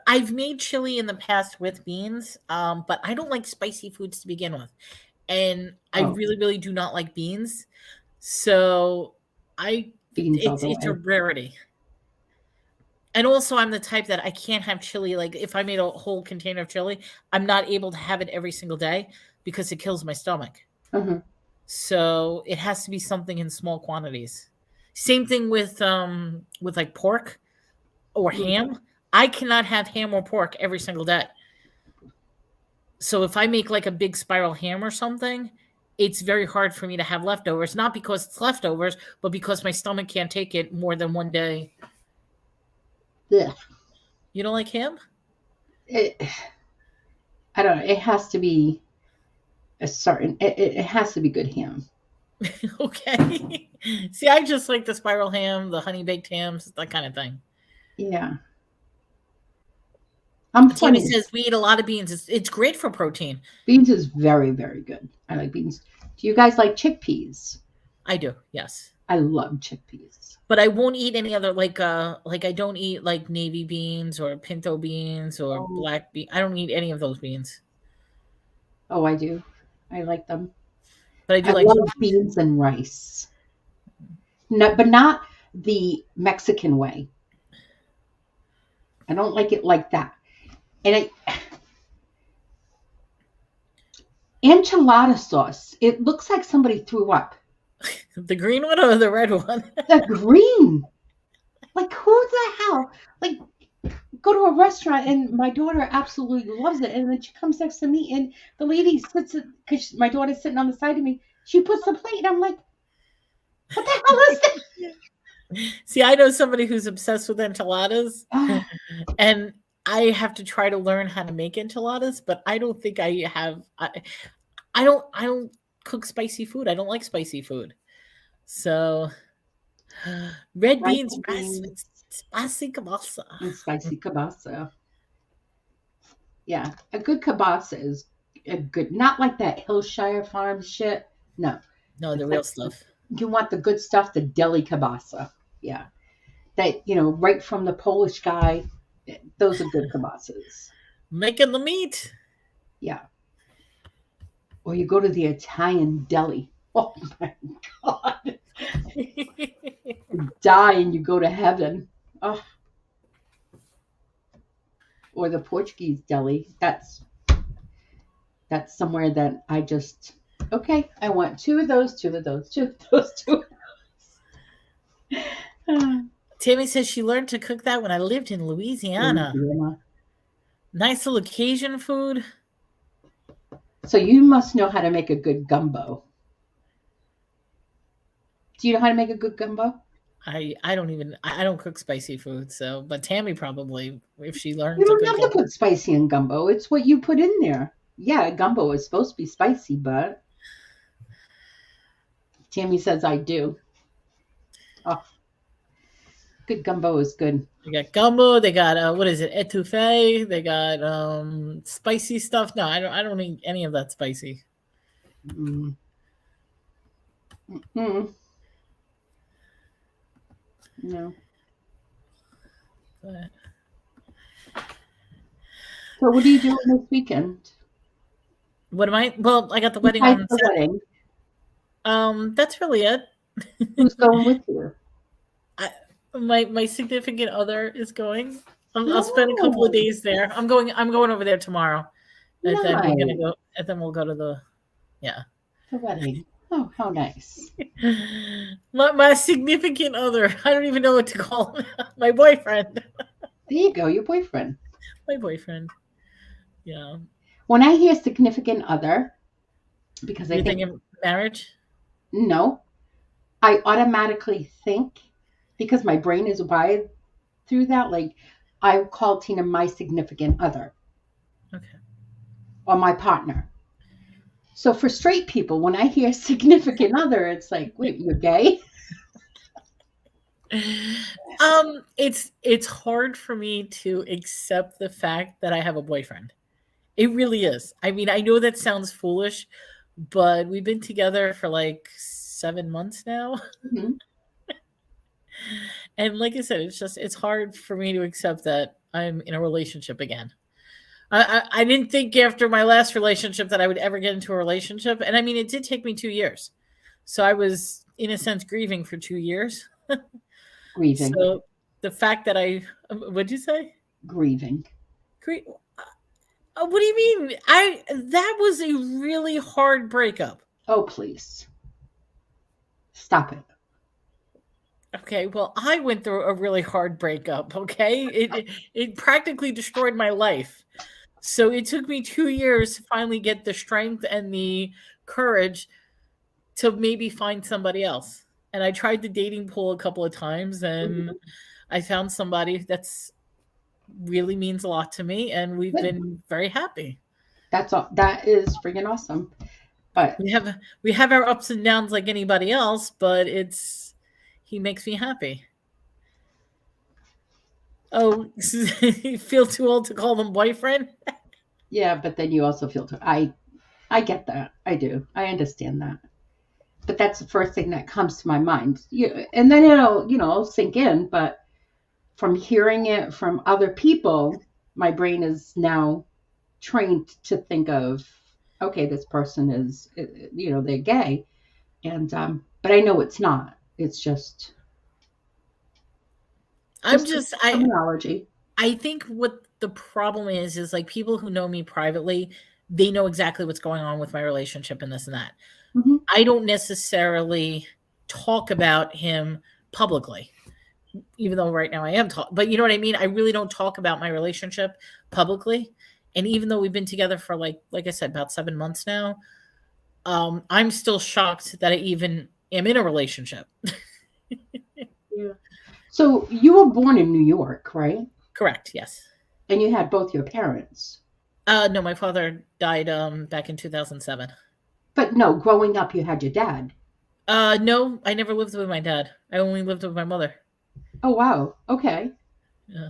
I've made chili in the past with beans, but I don't like spicy foods to begin with. And I Oh, really, really do not like beans. So I beans all the it's a way. rarity. And also I'm the type that I can't have chili. Like if I made a whole container of chili, I'm not able to have it every single day because it kills my stomach. Uh-huh. So it has to be something in small quantities. Same thing with like pork or Mm. ham. I cannot have ham or pork every single day. So if I make like a big spiral ham or something, it's very hard for me to have leftovers. Not because it's leftovers, but because my stomach can't take it more than one day. Ugh. You don't like ham? It, I don't know. It has to be a certain. It has to be good ham. Okay. See, I just like the spiral ham, the honey baked hams, that kind of thing. Yeah, I'm Tammy funny. says we eat a lot of beans. It's great for protein. Beans is very, very good. I like beans. Do you guys like chickpeas? I do, yes. I love chickpeas. But I won't eat any other like I don't eat like navy beans or pinto beans or Oh, black bean. I don't eat any of those beans. oh, I do. I like them. But I I do like love chickpeas. beans and rice. No, but not the Mexican way. I don't like it like that. And enchilada sauce. It looks like somebody threw up. The green one or the red one? The green. Like who the hell? Like go to a restaurant and my daughter absolutely loves it, and then she comes next to me and the lady sits because my daughter's sitting on the side of me. She puts the plate and I'm like, what the hell is that? See, I know somebody who's obsessed with enchiladas, Oh, and I have to try to learn how to make enchiladas, but I don't think I have. I don't cook spicy food. I don't like spicy food. So red rice beans, and rice beans with spicy kabasa. and spicy kielbasa. Yeah, a good kielbasa is a good, not like that Hillshire Farm shit. No, No, the it's real like stuff. you want the good stuff, the deli kielbasa. Yeah, that right from the Polish guy. Those are good kielbasas. Making the meat. Yeah, or you go to the Italian deli. Oh my god, you die and you go to heaven. Oh, or the Portuguese deli. That's somewhere that I just okay. I want two of those, two of those, two of those, two. Of those. Tammy says she learned to cook that when I lived in Louisiana. Louisiana. Nice little Cajun food. So you must know how to make a good gumbo. Do you know how to make a good gumbo? I don't cook spicy food, so but Tammy probably if she learned You to don't cook have it. to put spicy in gumbo. It's what you put in there. Yeah, gumbo is supposed to be spicy, but Tammy says I do. Oh, good gumbo is good. They got gumbo, they got what is it, etouffee, they got spicy stuff. No, I don't eat any of that spicy. Mm. Mm. No. But So what are you doing this weekend? what am I? Well, I got the wedding Besides on the Saturday. wedding, That's really it. who's going with you? my significant other is going. I'll spend a couple of Oh, days there. I'm going over there tomorrow, and then we're gonna nice. go. And then we'll go to the yeah. The wedding. Oh, how nice. My significant other. I don't even know what to call him. My boyfriend. There you go, your boyfriend. My boyfriend. Yeah. When I hear significant other, because I You think, think in marriage? no, I automatically think, because my brain is wired through that, like I call Tina my significant other Okay. or my partner. So for straight people, when I hear significant other, it's like, wait, you're gay? It's hard for me to accept the fact that I have a boyfriend. It really is. I mean, I know that sounds foolish, but we've been together for like 7 months now. Mhm. And like I said, it's hard for me to accept that I'm in a relationship again. I didn't think after my last relationship that I would ever get into a relationship. And I mean, it did take me 2 years. So I was, in a sense, grieving for 2 years. Grieving, So the fact that what'd you say? grieving. What do you mean? That was a really hard breakup. Oh, please stop it. Okay, well, I went through a really hard breakup. Okay, it practically destroyed my life. So it took me 2 years to finally get the strength and the courage to maybe find somebody else. And I tried the dating pool a couple of times, and Mhm. I found somebody that's really means a lot to me, and we've Good. been very happy. That's all. That is freaking awesome. But We have our ups and downs like anybody else, but it's he makes me happy. Oh, you feel too old to call them boyfriend? yeah, but then you also feel. I get that. I do. I understand that. But that's the first thing that comes to my mind. And then it'll, sink in. But from hearing it from other people, my brain is now trained to think of, okay, this person is, they're gay, and but I know it's not. It's I'm just just terminology. I think what the problem is like people who know me privately, they know exactly what's going on with my relationship and this and that. Hmm. I don't necessarily talk about him publicly, even though right now I am talking. But you know what I mean? I really don't talk about my relationship publicly. And even though we've been together for like I said, about 7 months now, I'm still shocked that I even am in a relationship. Yeah. So you were born in New York, right? Correct. Yes. And you had both your parents. No, my father died back in 2007. But no, growing up, you had your dad. No, I never lived with my dad. I only lived with my mother. Oh, wow. Okay. Yeah.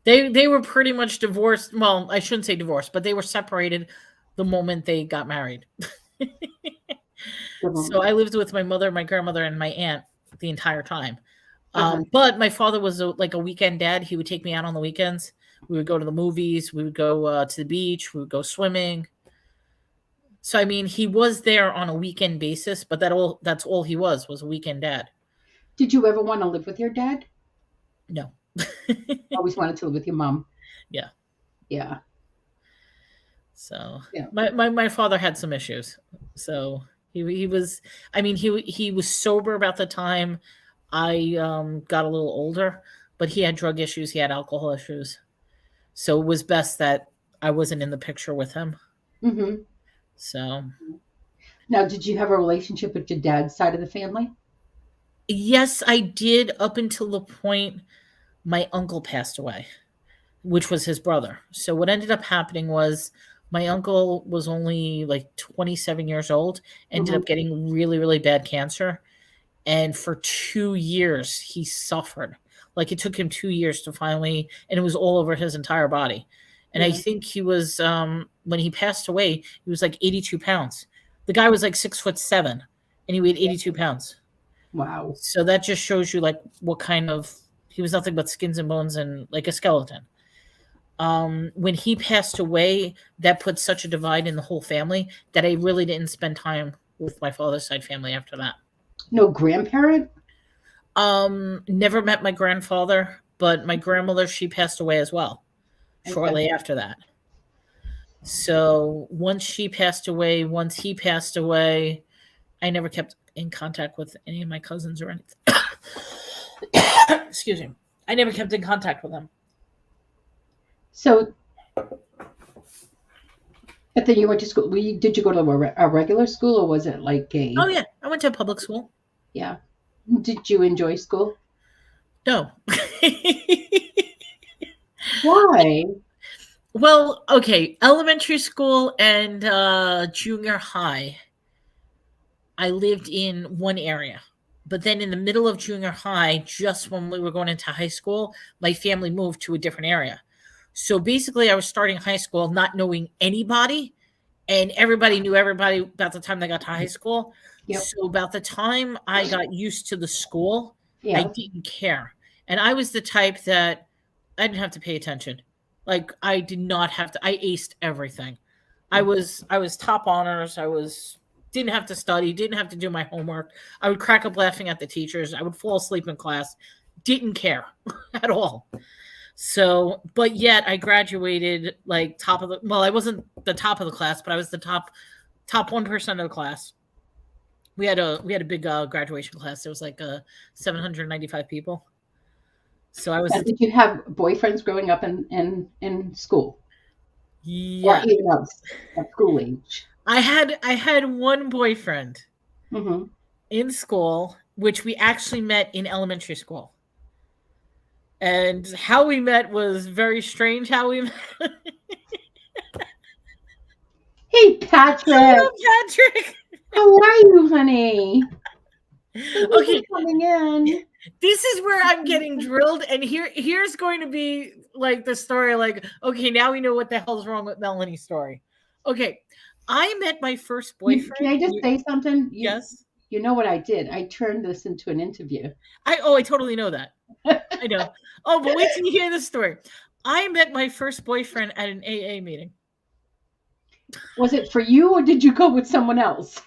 They were pretty much divorced. Well, I shouldn't say divorced, but they were separated the moment they got married. So I lived with my mother, my grandmother, and my aunt the entire time. Uh-huh. But my father was like a weekend dad. He would take me out on the weekends. We would go to the movies. We would go to the beach. We would go swimming. So I mean, he was there on a weekend basis, but that's all he was a weekend dad. Did you ever want to live with your dad? No. Always wanted to live with your mom. Yeah. Yeah. So Yeah. my father had some issues. So he was I mean he was sober about the time I got a little older, but he had drug issues, he had alcohol issues. So it was best that I wasn't in the picture with him. Hmm. So Now, did you have a relationship with your dad's side of the family? yes, I did up until the point my uncle passed away, which was his brother. So what ended up happening was my uncle was only like 27 years old, ended Hmm. up getting really, really bad cancer. And for 2 years, he suffered. Like it took him 2 years to finally, and it was all over his entire body. And I Yeah. think he was, when he passed away, he was like 82 pounds. The guy was like 6'7", and he weighed 82 pounds. Wow. So that just shows you like what kind of, he was nothing but skins and bones and like a skeleton. When he passed away, that put such a divide in the whole family that I really didn't spend time with my father's side family after that. No grandparent? Never met my grandfather, but my grandmother, she passed away as well Okay. shortly after that. So once she passed away, once he passed away, I never kept in contact with any of my cousins or anything. Excuse me. I never kept in contact with them. So, but then you went to school. Did you go to a regular school, or was it like Oh a? yeah, I went to public school. Yeah. Did you enjoy school? No. Why? Well, okay, elementary school and junior high, I lived in one area. But then in the middle of junior high, just when we were going into high school, my family moved to a different area. So basically, I was starting high school not knowing anybody, and everybody knew everybody about the time they got to high school. Yep. So about the time I got used to the school, I Yeah. didn't care. And I was the type that I didn't have to pay attention. Like I did not have to I aced everything. I was top honors. I was didn't have to study, didn't have to do my homework. I would crack up laughing at the teachers. I would fall asleep in class. Didn't care at all. So, but yet I graduated like top of the well, I wasn't the top of the class, but I was the top 1% of the class. We had a big graduation class. There was like 795 people. So I was Now, the did you have boyfriends growing up in school, or yeah. even at school age? I had one boyfriend Hmm. in school, which we actually met in elementary school. And how we met was very strange. How we met. Hey, Patrick. Hello, Patrick. How are you, honey? Thank you Okay, for coming in. this is where I'm getting drilled, and here's going to be like the story. Like, okay, now we know what the hell's wrong with Melanie's story. Okay, I met my first Can I boyfriend. just say something? Yes, You know what I did? I turned this into an interview. I totally know that. I know. Oh, but wait till you hear this story. I met my first boyfriend at an AA meeting. Was it for you, or did you go with someone else?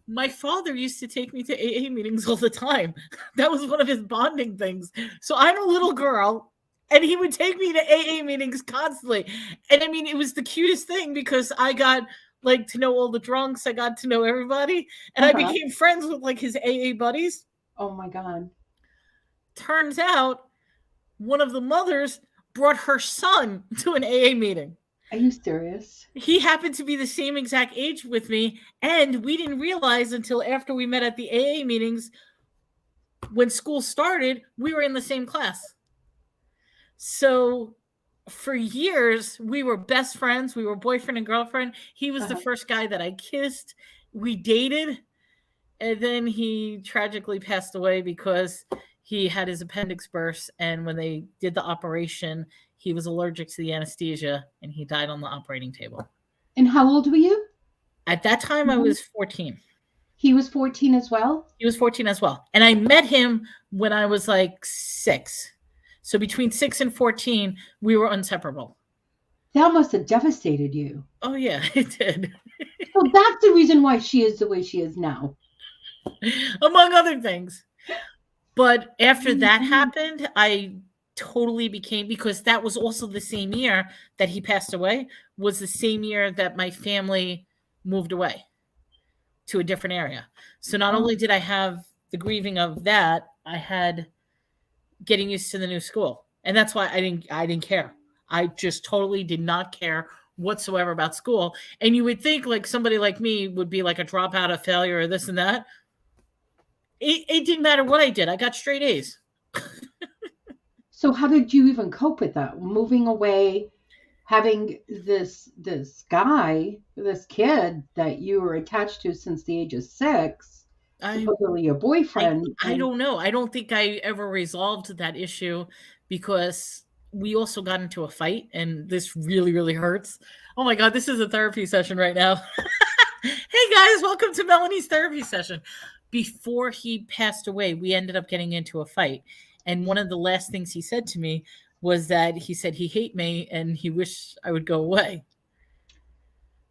My father used to take me to AA meetings all the time. That was one of his bonding things. So I'm a little girl, and he would take me to AA meetings constantly. And I mean, it was the cutest thing because I got like to know all the drunks, I got to know everybody, and I Uh-huh. became friends with like his AA buddies. Oh my God. Turns out one of the mothers brought her son to an AA meeting. Are you serious? He happened to be the same exact age with me, and we didn't realize until after we met at the AA meetings when school started, we were in the same class. So for years, we were best friends. We were boyfriend and girlfriend. He was the Uh-huh. first guy that I kissed. We dated, and then he tragically passed away because he had his appendix burst. And when they did the operation, he was allergic to the anesthesia and he died on the operating table. And how old were you? At that time, I Mhm. was 14. He was 14 as well? He was 14 as well. And I met him when I was like 6. So between 6 and 14, we were inseparable. That must have devastated you. Oh, yeah, it did. So that's the reason why she is the way she is now. Among other things. But after that Mhm. happened, I totally became because that was also the same year that he passed away, was the same year that my family moved away to a different area. So not Oh, only did I have the grieving of that, I had getting used to the new school. And that's why I didn't care. I just totally did not care whatsoever about school. And you would think like somebody like me would be like a dropout, a failure, or this and that. It didn't matter what I did. I got straight A's. so how did you even cope with that? Moving away, having this guy, this kid that you were attached to since the age of 6, I supposedly your I boyfriend, I and don't know. I don't think I ever resolved that issue because we also got into a fight and this really, really hurts. Oh my god, this is a therapy session right now. Hey guys, welcome to Melanie's therapy session. Before he passed away, we ended up getting into a fight. And one of the last things he said to me was that he said he hate me and he wished I would go away.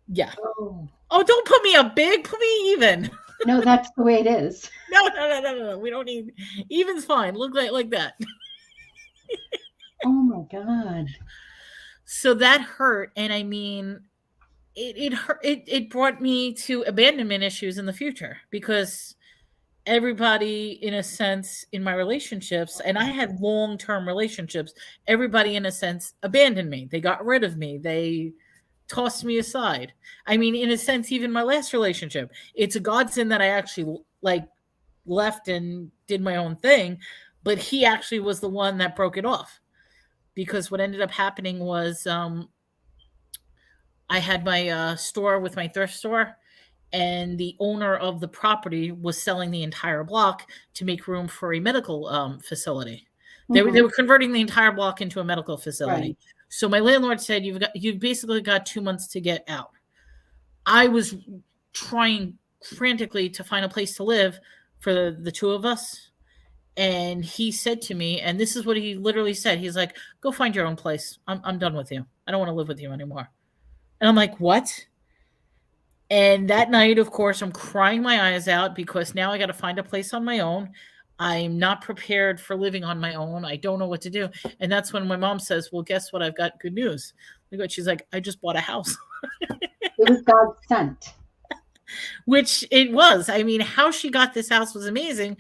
Yeah. oh, Oh, don't put me up big, put me even. No, that's the way it is. No, no, no, no, no, no. We don't need even's fine. Look like that. Oh my God. So that hurt, and I mean, it hurt. It brought me to abandonment issues in the future because everybody, in a sense, in my relationships, and I had long term relationships. Everybody, in a sense, abandoned me. They got rid of me. They tossed me aside. I mean, in a sense, even my last relationship, it's a godsend that I actually like left and did my own thing, but he actually was the one that broke it off because what ended up happening was I had my store with my thrift store, and the owner of the property was selling the entire block to make room for a medical facility. They Hmm. were converting the entire block into a medical facility. Right. So my landlord said, you've basically got 2 months to get out." I was trying frantically to find a place to live for the two of us. And he said to me, and this is what he literally said. He's like, "Go find your own place. I'm done with you. I don't want to live with you anymore." And I'm like, "What?" And that night, of course, I'm crying my eyes out because now I got to find a place on my own. I'm not prepared for living on my own. I don't know what to do. And that's when my mom says, "Well, guess what? I've got good news." Look what she's like, "I just bought a house." It was God sent. Which it was. I mean, how she got this house was amazing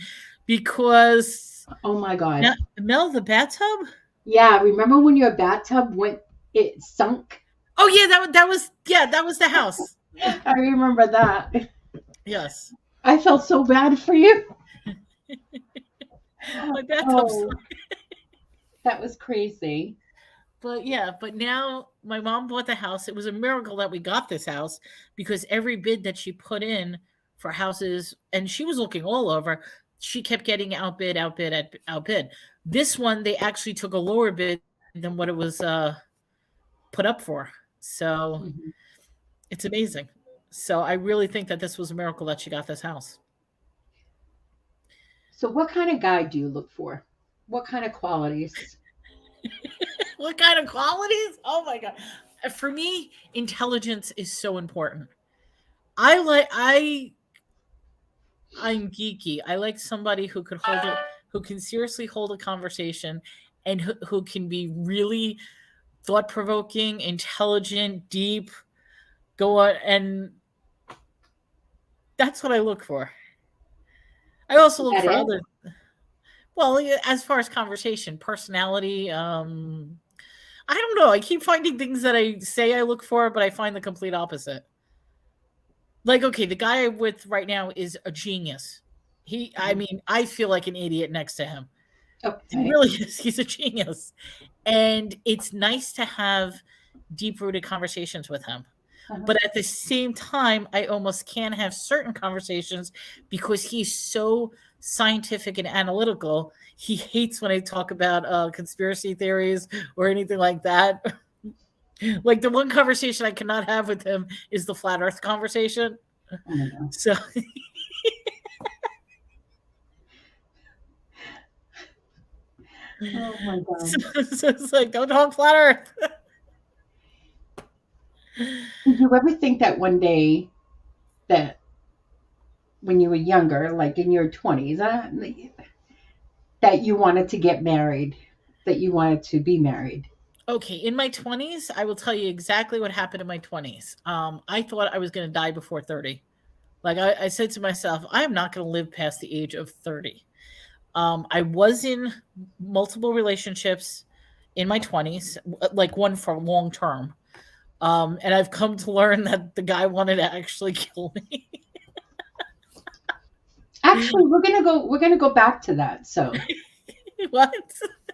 because Oh my God. Mel, the bathtub. Yeah. Remember when your bathtub went, it sunk? Oh yeah, that was the house. I remember that. Yes, I felt so bad for you. my bathtub's. Oh, that was crazy. But yeah, but now my mom bought the house. It was a miracle that we got this house because every bid that she put in for houses, and she was looking all over, she kept getting outbid, outbid, outbid. This one, they actually took a lower bid than what it was put up for. So Mhm. it's amazing. So I really think that this was a miracle that she got this house. So, what kind of guy do you look for? What kind of qualities? What kind of qualities? Oh my god. For me, intelligence is so important. I like I'm geeky. I like somebody who could hold it, who can seriously hold a conversation, and who can be really thought provoking, intelligent, deep. Go on, and that's what I look for. I also Is look that for it? other. Well, yeah, as far as conversation, personality. I don't know. I keep finding things that I say I look for, but I find the complete opposite. Like, okay, the guy I'm with right now is a genius. I Mhm. mean, I feel like an idiot next to him. He Okay. really is. He's a genius. And it's nice to have deep rooted conversations with him. Uh-huh. But at the same time, I almost can't have certain conversations because he's so scientific and analytical. He hates when I talk about conspiracy theories or anything like that. Like the one conversation I cannot have with him is the flat earth conversation. Oh my God. So, Oh my God. so it's like, don't talk flat earth. Did you ever think that one day that when you were younger, like in your 20s, that you wanted to get married, that you wanted to be married? Okay, in my 20s, I will tell you exactly what happened in my 20s. I thought I was going to die before 30. Like I said to myself, I am not going to live past the age of 30. I was in multiple relationships in my 20s, like one for long term. And I've come to learn that the guy wanted to actually kill me. Actually, we're gonna go back to that. So What?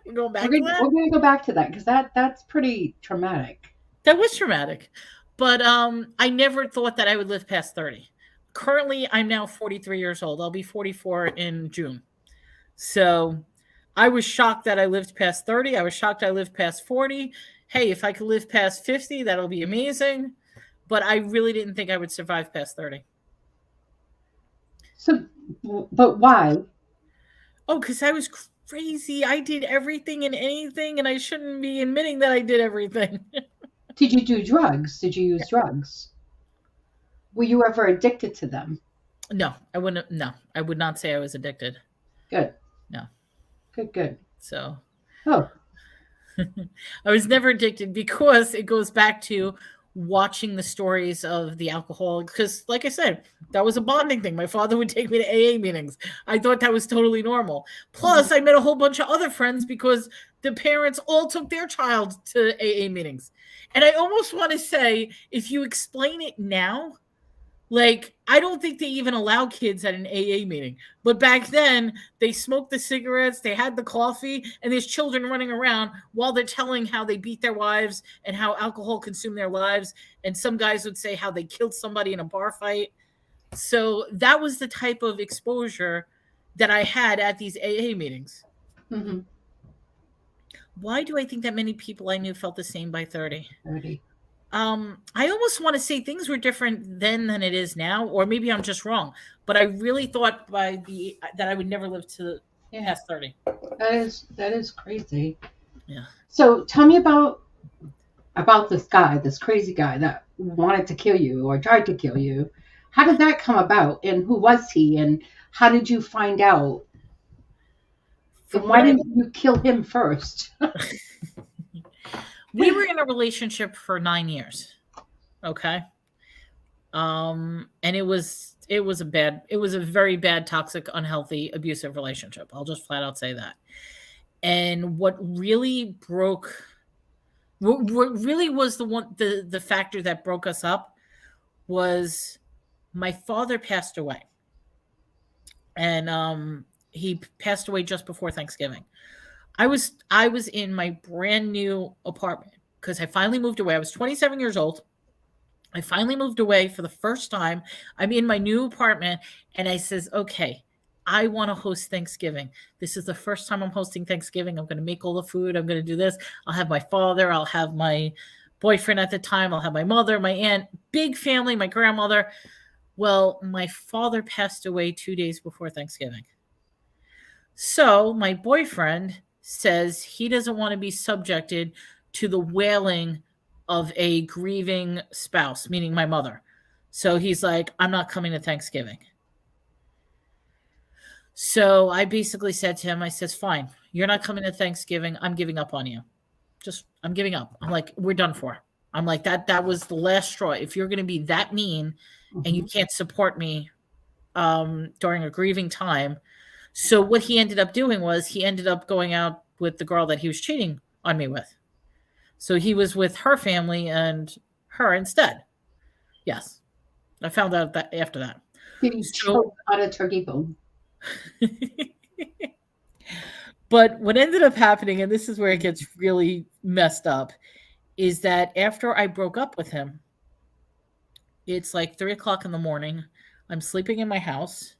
We're going we're back to gonna that? we're gonna go back to that because that's pretty traumatic. That was traumatic. But I never thought that I would live past 30. Currently, I'm now 43 years old. I'll be 44 in June. So I was shocked that I lived past 30. I was shocked I lived past 40. Hey, if I could live past 50, that'll be amazing. But I really didn't think I would survive past 30. So, but why? Oh, because I was crazy. I did everything and anything, and I shouldn't be admitting that I did everything. Did you do drugs? Did you use drugs? Were you ever addicted to them? No, I wouldn't. No, I would not say I was addicted. Good, No. good, good. So Oh, I was never addicted because it goes back to watching the stories of the alcoholics. Because, like I said, that was a bonding thing. My father would take me to AA meetings. I thought that was totally normal. mhm, Plus, I met a whole bunch of other friends because the parents all took their child to AA meetings. And I almost want to say, if you explain it now, like, I don't think they even allow kids at an AA meeting. But back then, they smoked the cigarettes, they had the coffee, and there's children running around while they're telling how they beat their wives and how alcohol consumed their lives. And some guys would say how they killed somebody in a bar fight. So that was the type of exposure that I had at these AA meetings. mhm. Why do I think that many people I knew felt the same by 30? 30. I almost want to say things were different then than it is now, or maybe I'm just wrong. But I really thought by the that I would never live to Yeah, past 30. that is crazy. Yeah. So tell me about this guy, this crazy guy that wanted to kill you or tried to kill you. How did that come about, and who was he, and how did you find out? And From why what I didn't you kill him first? We were in a relationship for 9 years. Okay? And it was a very bad, toxic, unhealthy, abusive relationship. I'll just flat out say that. And what really was the factor that broke us up was my father passed away, and he passed away just before Thanksgiving. I was in my brand new apartment because I finally moved away. I was 27 years old. I finally moved away for the first time. I'm in my new apartment, and I says, "Okay, I want to host Thanksgiving. This is the first time I'm hosting Thanksgiving. I'm going to make all the food. I'm going to do this. I'll have my father. I'll have my boyfriend at the time. I'll have my mother, my aunt, big family, my grandmother." Well, my father passed away 2 days before Thanksgiving. So my boyfriend says he doesn't want to be subjected to the wailing of a grieving spouse, meaning my mother. So he's like, I'm not coming to Thanksgiving. So I basically said to him, I says, fine, you're not coming to Thanksgiving. I'm giving up on you. I'm giving up. I'm like, we're done for. I'm like, that was the last straw. If you're going to be that mean and you Mhm. can't support me during a grieving time. So what he ended up doing was he ended up going out with the girl that he was cheating on me with. So he was with her family and her instead. Yes. I found out that after that. Did he So choke on a turkey bone? but what ended up happening, and this is where it gets really messed up, is that after I broke up with him, it's like 3 o'clock in the morning. I'm sleeping in my house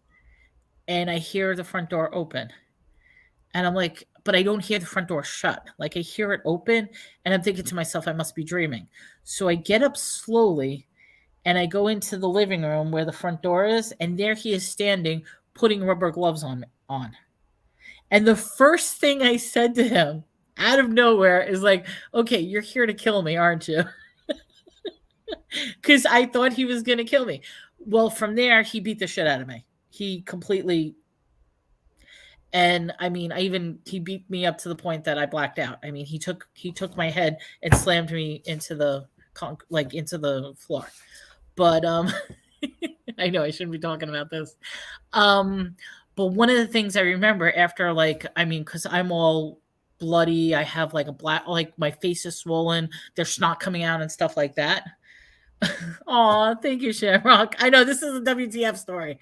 and I hear the front door open. And I'm like, but I don't hear the front door shut. Like I hear it open and I'm thinking to myself, I must be dreaming. So I get up slowly and I go into the living room where the front door is, and there he is standing, putting rubber gloves on. And the first thing I said to him out of nowhere is like, okay, you're here to kill me, aren't you? Because I thought he was gonna kill me. Well, from there, he beat the shit out of me. He completely And I mean, he beat me up to the point that I blacked out. I mean, he took my head and slammed me into the into the floor. But I know I shouldn't be talking about this. Um but one of the things I remember after, like, I mean, cuz I'm all bloody, I have like a black, like my face is swollen, there's snot coming out and stuff like that. Oh, thank you, Shamrock. I know this is a WTF story.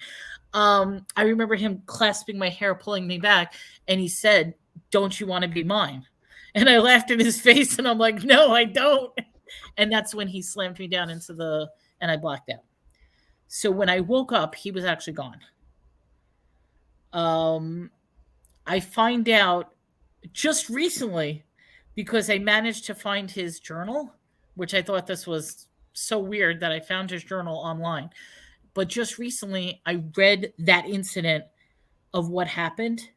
I remember him clasping my hair, pulling me back, and he said, "Don't you want to be mine?" And I laughed in his face, and I'm like, "No, I don't." And that's when he slammed me down and I blacked out. So when I woke up, he was actually gone. Um, I find out just recently because I managed to find his journal, which I thought this was so weird that I found his journal online. But just recently, I read that incident of what happened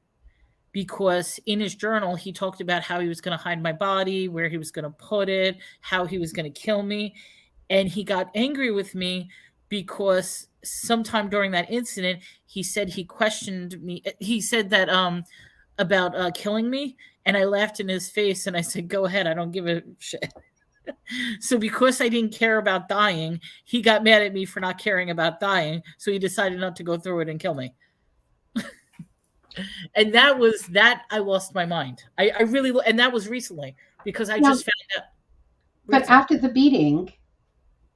because in his journal, he talked about how he was going to hide my body, where he was going to put it, how he was going to kill me. And he got angry with me because sometime during that incident, he said he questioned me. He said that about killing me, and I laughed in his face and I said, "Go ahead, I don't give a shit." So because I didn't care about dying, he got mad at me for not caring about dying. So he decided not to go through it and kill me. And that was that I lost my mind. I really, and that was recently because I Now, just found out but recently. after the beating,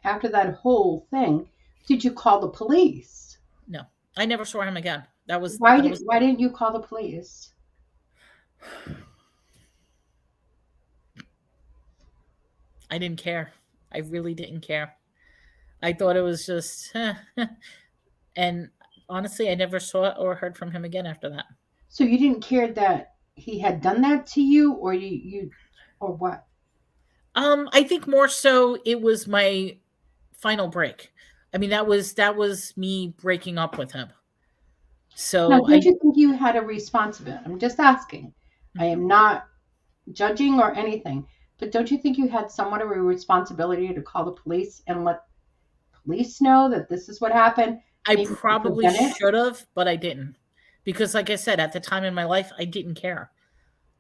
after that whole thing, did you call the police? No, I never saw him again. That was Why that did was. why didn't you call the police? I didn't care. I really didn't care. I thought it was just, and honestly, I never saw or heard from him again after that. So you didn't care that he had done that to you, or you or what? I think more so it was my final break. I mean, that was me breaking up with him. Now, So don't I, you think you had a responsibility? I'm just asking. I am not judging or anything, but don't you think you had somewhat of a responsibility to call the police and let police know that this is what happened, I maybe to probably prevent it? should have, but I didn't because, like I said, at the time in my life, I didn't care.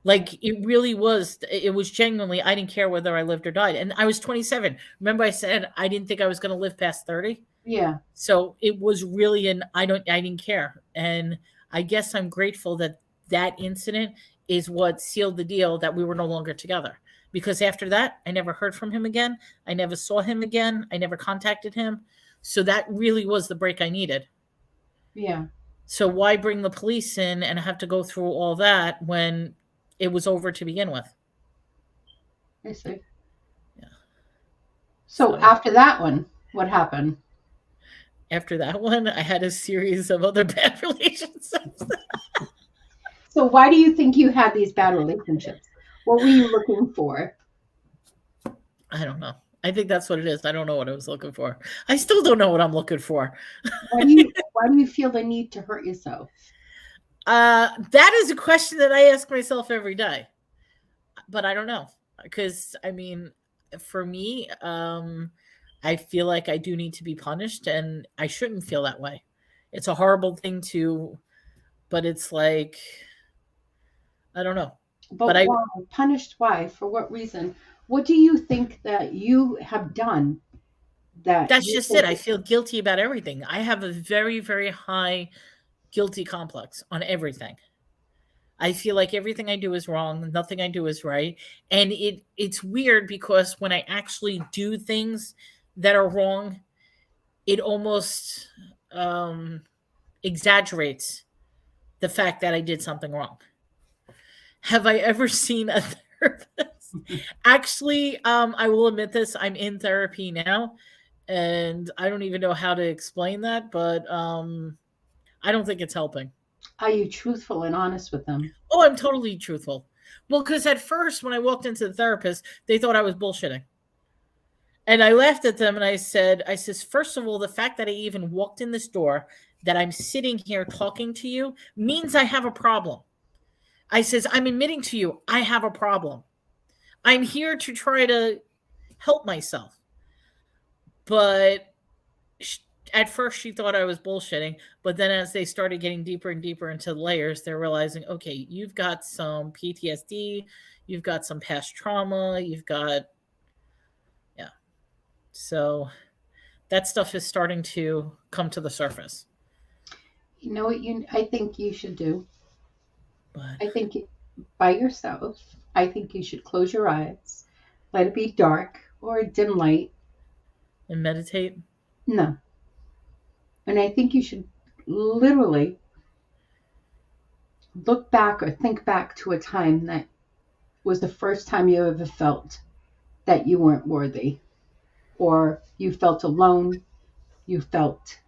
Like it really was. It was genuinely. I didn't care whether I lived or died, and I was 27. Remember, I said I didn't think I was going to live past 30. Yeah, So it was really an I didn't care. And I guess I'm grateful that that incident is what sealed the deal that we were no longer together. Because after that, I never heard from him again. I never saw him again. I never contacted him. So that really was the break I needed. yeah, So why bring the police in and have to go through all that when it was over to begin with? I see. Yeah. So So after that one, what happened? after that one, I had a series of other bad relationships. So why do you think you had these bad relationships? What were you looking for? I don't know. I think that's what it is. I don't know what I was looking for. I still don't know what I'm looking for. Why do you feel the need to hurt yourself? That is a question that I ask myself every day, but I don't know because I mean, for me, I feel like I do need to be punished, and I shouldn't feel that way. It's a horrible thing to, but it's like I don't know. But But why? Punished why? For what reason? What do you think that you have done that that's you just it. think I feel guilty about everything. I have a very, very high guilty complex on everything. I feel like everything I do is wrong, nothing I do is right. And it's weird because when I actually do things that are wrong, it almost um exaggerates the fact that I did something wrong. Have I ever seen a therapist? Actually, I will admit this, I'm in therapy now, and I don't even know how to explain that, but I don't think it's helping. are you truthful and honest with them? Oh, I'm totally truthful. Well, because at first, when I walked into the therapist, they thought I was bullshitting. And I laughed at them and I says, first of all, the fact that I even walked in this door, that I'm sitting here talking to you, means I have a problem. I says, I'm admitting to you, I have a problem. I'm here to try to help myself. But sh at first, she thought I was bullshitting. But then as they started getting deeper and deeper into the layers, they're realizing, okay, you've got some PTSD, you've got some past trauma, you've got, yeah. So that stuff is starting to come to the surface. You know what I think you should do? But I think by yourself, I think you should close your eyes, let it be dark or a dim light. and meditate. No. And I think you should literally look back or think back to a time that was the first time you ever felt that you weren't worthy, or you felt alone, you felt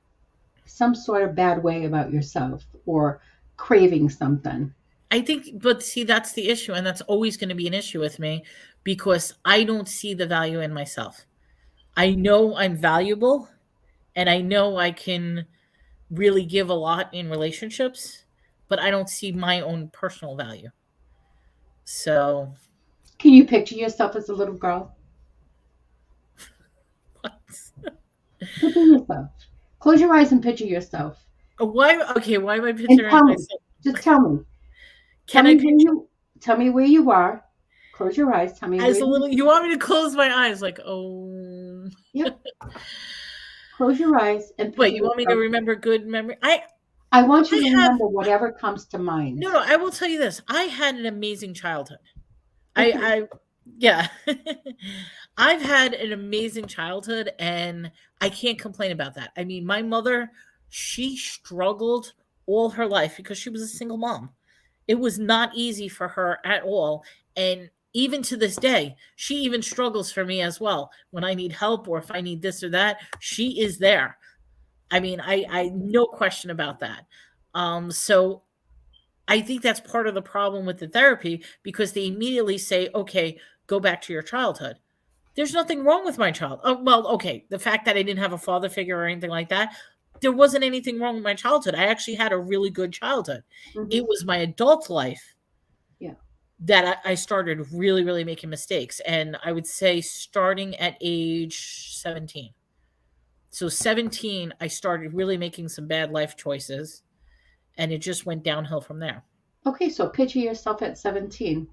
some sort of bad way about yourself, or craving something. I think, but see, that's the issue, and that's always going to be an issue with me because I don't see the value in myself. I know I'm valuable, and I know I can really give a lot in relationships, but I don't see my own personal value. So, Can you picture yourself as a little girl? Picture yourself. Close your eyes and picture yourself. Why? Okay, why am I And picturing tell me. myself? Just tell me. Tell Can I me where picture you tell me where you are. Close your eyes. Tell me as where a you little? You want me to close my eyes? Like, oh, Yep. Close your eyes and wait. picture You want me to yourself. remember good memory? I want you I to have remember whatever comes to mind. no. I will tell you this. I had an amazing childhood. Okay. I yeah. I've had an amazing childhood and I can't complain about that. I mean, my mother, she struggled all her life because she was a single mom. It was not easy for her at all. And even to this day, she even struggles for me as well. When I need help or if I need this or that, she is there. I mean, I no question about that. So I think that's part of the problem with the therapy because they immediately say, okay, go back to your childhood. There's nothing wrong with my child. Oh, well, okay. The fact that I didn't have a father figure or anything like that, there wasn't anything wrong with my childhood. I actually had a really good childhood. Hmm. It was my adult life Yeah. that I started really, really making mistakes. And I would say starting at age 17. So 17, I started really making some bad life choices and it just went downhill from there. Okay, so picture yourself at 17.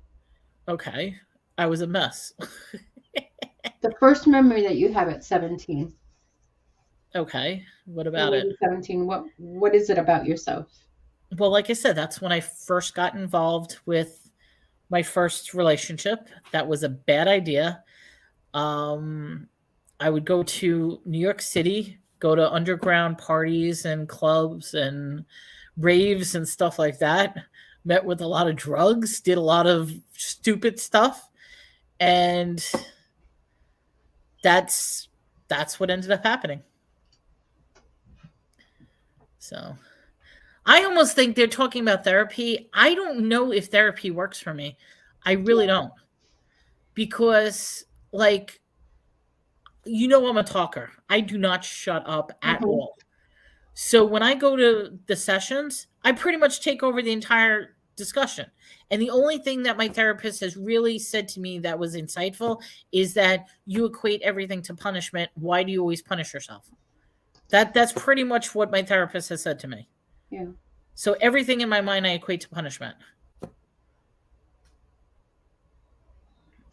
Okay. I was a mess. The first memory that you have at 17. Okay. What When about you it? were 17, what is it about yourself? Well, like I said, that's when I first got involved with my first relationship. That was a bad idea. Um, I would go to New York City, go to underground parties and clubs and raves and stuff like that. Met with a lot of drugs, did a lot of stupid stuff, and that's that's what ended up happening. So I almost think they're talking about therapy. I don't know if therapy works for me. I really Yeah. don't because like I'm a talker. I do not shut up at Hmm. all. So when I go to the sessions, I pretty much take over the entire discussion. And the only thing that my therapist has really said to me that was insightful is that you equate everything to punishment. Why do you always punish yourself? That's pretty much what my therapist has said to me. Yeah. So everything in my mind I equate to punishment.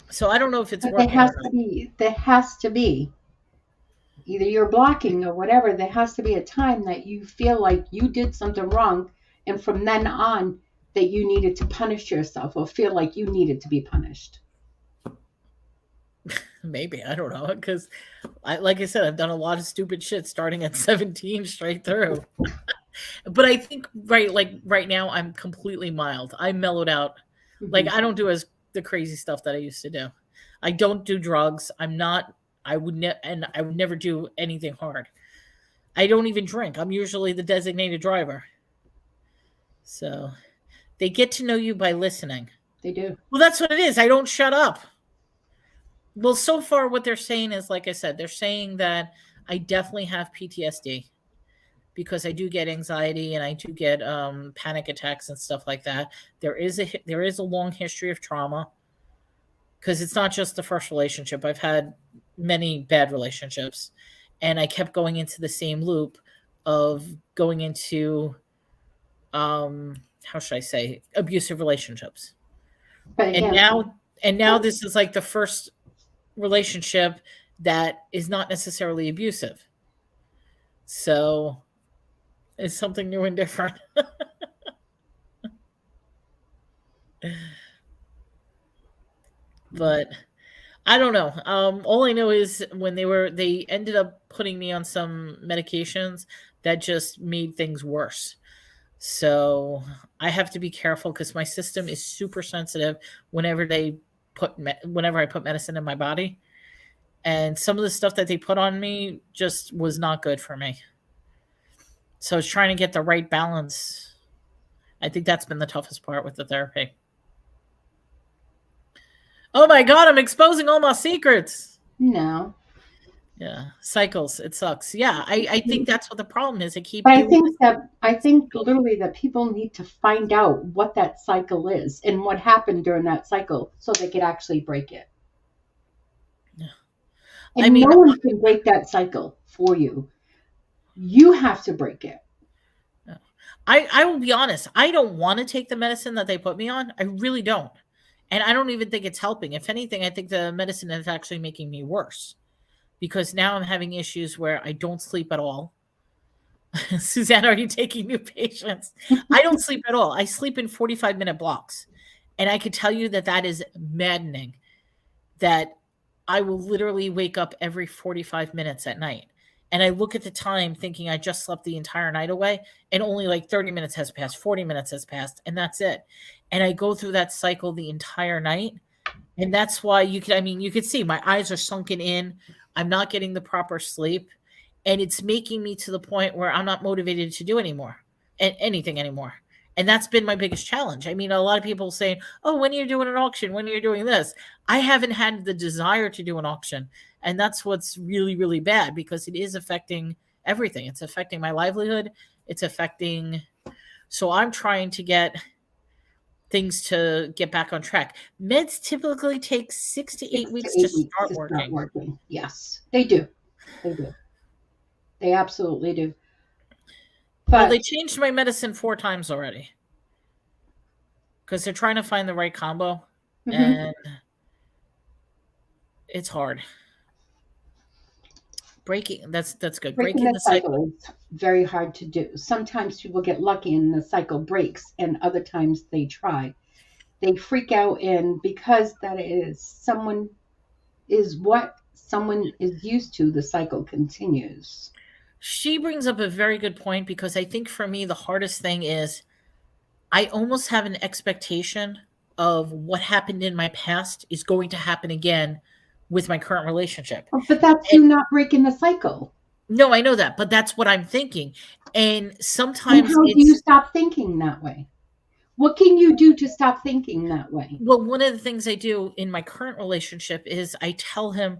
So I don't know if it's But there working has or to not. be, there has to be, either you're blocking or whatever, there has to be a time that you feel like you did something wrong. And from then on, that you needed to punish yourself or feel like you needed to be punished. Maybe I don't know because like I said, I've done a lot of stupid shit starting at 17 straight through. But I think right now I'm completely mild. I mellowed out. Like Hmm. I don't do as the crazy stuff that I used to do. I don't do drugs. I'm not. I would never do anything hard. I don't even drink. I'm usually the designated driver. So they get to know you by listening. They do. Well, that's what it is. I don't shut up. Well, so far, what they're saying is, like I said, they're saying that I definitely have PTSD because I do get anxiety and I do get panic attacks and stuff like that. There is a long history of trauma because it's not just the first relationship. I've had many bad relationships, and I kept going into the same loop of going into how should I say abusive relationships. But And again, now this is like the first relationship that is not necessarily abusive. So it's something new and different. But I don't know. All I know is when they ended up putting me on some medications that just made things worse. So I have to be careful because my system is super sensitive whenever whenever I put medicine in my body. And some of the stuff that they put on me just was not good for me. So it's trying to get the right balance. I think that's been the toughest part with the therapy. Oh my god, I'm exposing all my secrets. no. Yeah, cycles. It sucks. Yeah, I think that's what the problem is. I keep But I doing think this that I think cycle. literally that people need to find out what that cycle is and what happened during that cycle so they could actually break it. Yeah. I And no mean, one can break that cycle. for you. You have to break it. I will be honest, I don't want to take the medicine that they put me on. I really don't. And I don't even think it's helping. If anything, I think the medicine is actually making me worse because now I'm having issues where I don't sleep at all. Suzanne, are you taking new patients? I don't sleep at all. I sleep in 45-minute blocks. And I could tell you that that is maddening, that I will literally wake up every 45 minutes at night. And I look at the time thinking I just slept the entire night away, and only like 30 minutes has passed, 40 minutes has passed, and that's it. And I go through that cycle the entire night. And that's why you could see my eyes are sunken in. I'm not getting the proper sleep. And it's making me to the point where I'm not motivated to do anything anymore. And that's been my biggest challenge. I mean, a lot of people saying, oh, when you're doing an auction, when you're doing this, I haven't had the desire to do an auction. And that's what's really, really bad because it is affecting everything. It's affecting my livelihood. It's affecting. So I'm trying to get things to get back on track. Meds typically take 6 to 8 weeks to start working. Yes, they do. They do. They absolutely do. Well, they changed my medicine 4 times already because they're trying to find the right combo, and it's hard. That's good. Breaking the cycle is very hard to do. Sometimes people get lucky and the cycle breaks, and other times they try. They freak out, and because that is what someone is used to, the cycle continues. She brings up a very good point because I think for me the hardest thing is I almost have an expectation of what happened in my past is going to happen again with my current relationship. But that's you not breaking the cycle. No, I know that, but that's what I'm thinking. And sometimes how do you stop thinking that way? What can you do to stop thinking that way? Well, one of the things I do in my current relationship is I tell him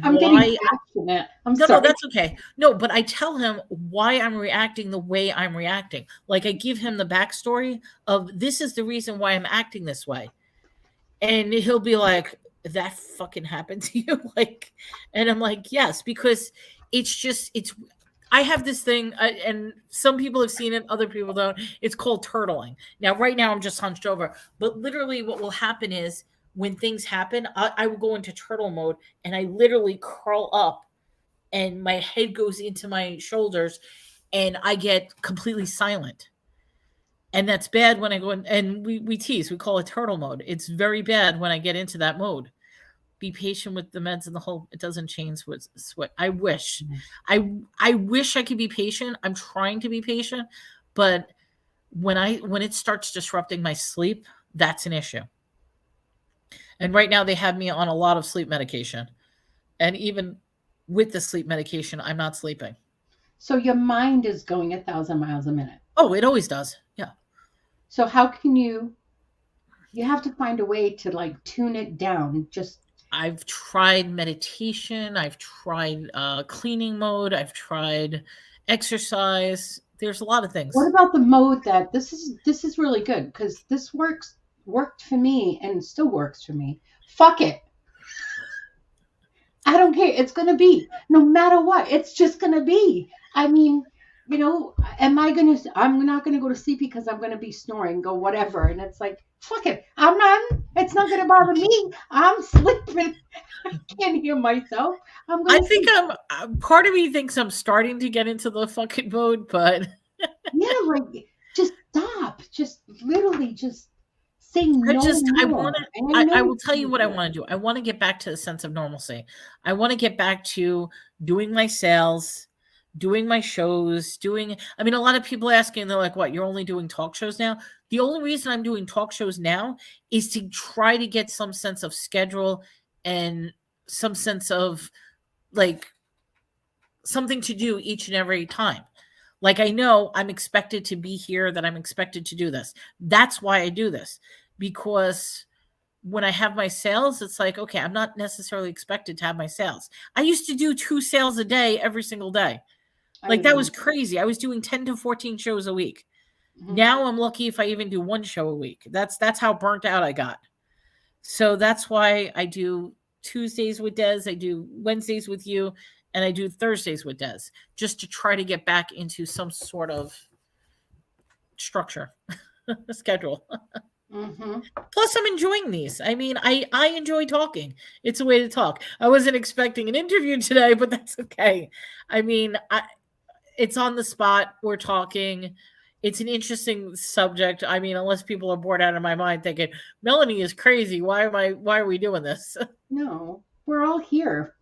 I'm getting passionate. Sorry. No, that's okay. No, but I tell him why I'm reacting the way I'm reacting. Like I give him the backstory of this is the reason why I'm acting this way. And he'll be like, that fucking happened to you? Like, and I'm like, yes, because I have this thing, and some people have seen it, other people don't. It's called turtling. Now, right now, I'm just hunched over. But literally, what will happen is when things happen, I will go into turtle mode, and I literally curl up, and my head goes into my shoulders, and I get completely silent. And that's bad when I go in, and we tease. We call it turtle mode. It's very bad when I get into that mode. Be patient with the meds and the whole. It doesn't change what I wish. I wish I could be patient. I'm trying to be patient, but when it starts disrupting my sleep, that's an issue. And right now they have me on a lot of sleep medication, and even with the sleep medication, I'm not sleeping. So your mind is going 1,000 miles a minute. Oh, it always does. Yeah. So how can you have to find a way to like tune it down. I've tried meditation. I've tried cleaning mode. I've tried exercise. There's a lot of things. What about the mode that this is really good because this worked for me and still works for me. Fuck it. I don't care. It's going to be no matter what. It's just going to be. I mean, I'm not going to go to sleep because I'm going to be snoring, go whatever. And it's like, fuck it. It's not going to bother me. I'm sleeping. I can't hear myself. Part of me thinks I'm starting to get into the fucking mode, but. Yeah, like, just stop. Just literally just say no. I will tell you what I want to do. I want to get back to a sense of normalcy. I want to get back to doing my sales, doing my shows, a lot of people asking, they're like, what, you're only doing talk shows now? The only reason I'm doing talk shows now is to try to get some sense of schedule and some sense of like something to do each and every time. Like I know I'm expected to be here, that I'm expected to do this. That's why I do this, because when I have my sales, it's like, okay, I'm not necessarily expected to have my sales. I used to do 2 sales a day every single day. Like that was crazy. I was doing 10 to 14 shows a week. Mm-hmm. Now I'm lucky if I even do 1 show a week. That's how burnt out I got. So that's why I do Tuesdays with Des. I do Wednesdays with you. and I do Thursdays with Des, just to try to get back into some sort of structure, schedule. Mm-hmm. Plus, I'm enjoying these. I mean, I enjoy talking. It's a way to talk. I wasn't expecting an interview today, but that's okay. I mean, it's on the spot. We're talking. It's an interesting subject. I mean, unless people are bored out of my mind thinking Melanie is crazy. Why are we doing this? No, we're all here.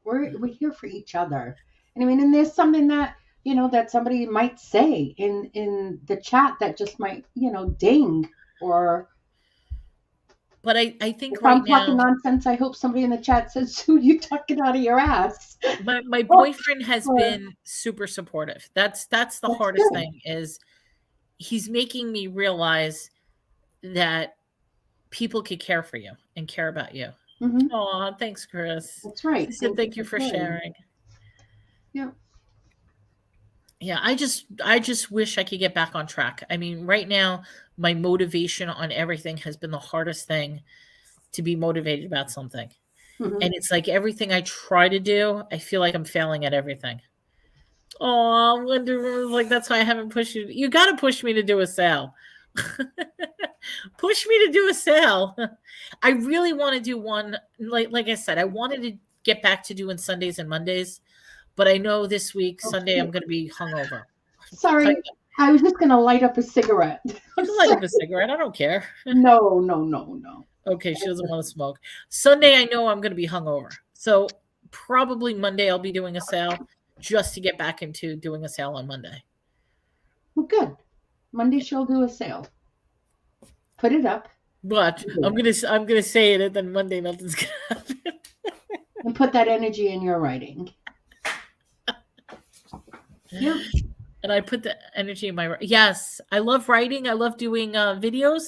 We're here for each other. And I mean, and there's something that that somebody might say in the chat that just might ding. Or But I think if right I'm talking now nonsense, I hope somebody in the chat says, "Who you talking out of your ass?" my Or, boyfriend has or been super supportive. That's the that's hardest good. thing is he's making me realize that people could care for you and care about you. Hmm. Oh, thanks, Chris. That's She right. said Thank you thank you for for sharing. sharing. Yeah. Yeah, I just wish I could get back on track. I mean, right now my motivation on everything has been the hardest thing to be motivated about something. Hmm. And it's like everything I try to do, I feel like I'm failing at everything. Oh, wonder like that's why I haven't pushed you. You got to push me to do a sale. Push me to do a sale. I really want to do one. Like I said, I wanted to get back to doing Sundays and Mondays, but I know this week Sunday I'm Okay. going to be hungover. Tell Sorry, you, I was just gonna light up a cigarette. you can light up a cigarette. I don't care. No, no, no, no. Okay, she doesn't want to smoke. Sunday, I know I'm going to be hungover, so probably Monday I'll be doing a sale just to get back into doing a sale on Monday. Well, good. Monday she'll do a sale. Put it up But and do it. I'm gonna say it, and then Monday nothing's gonna happen. And put that energy in your writing. Yeah. And I put the energy in my yes. I love writing. I love doing videos.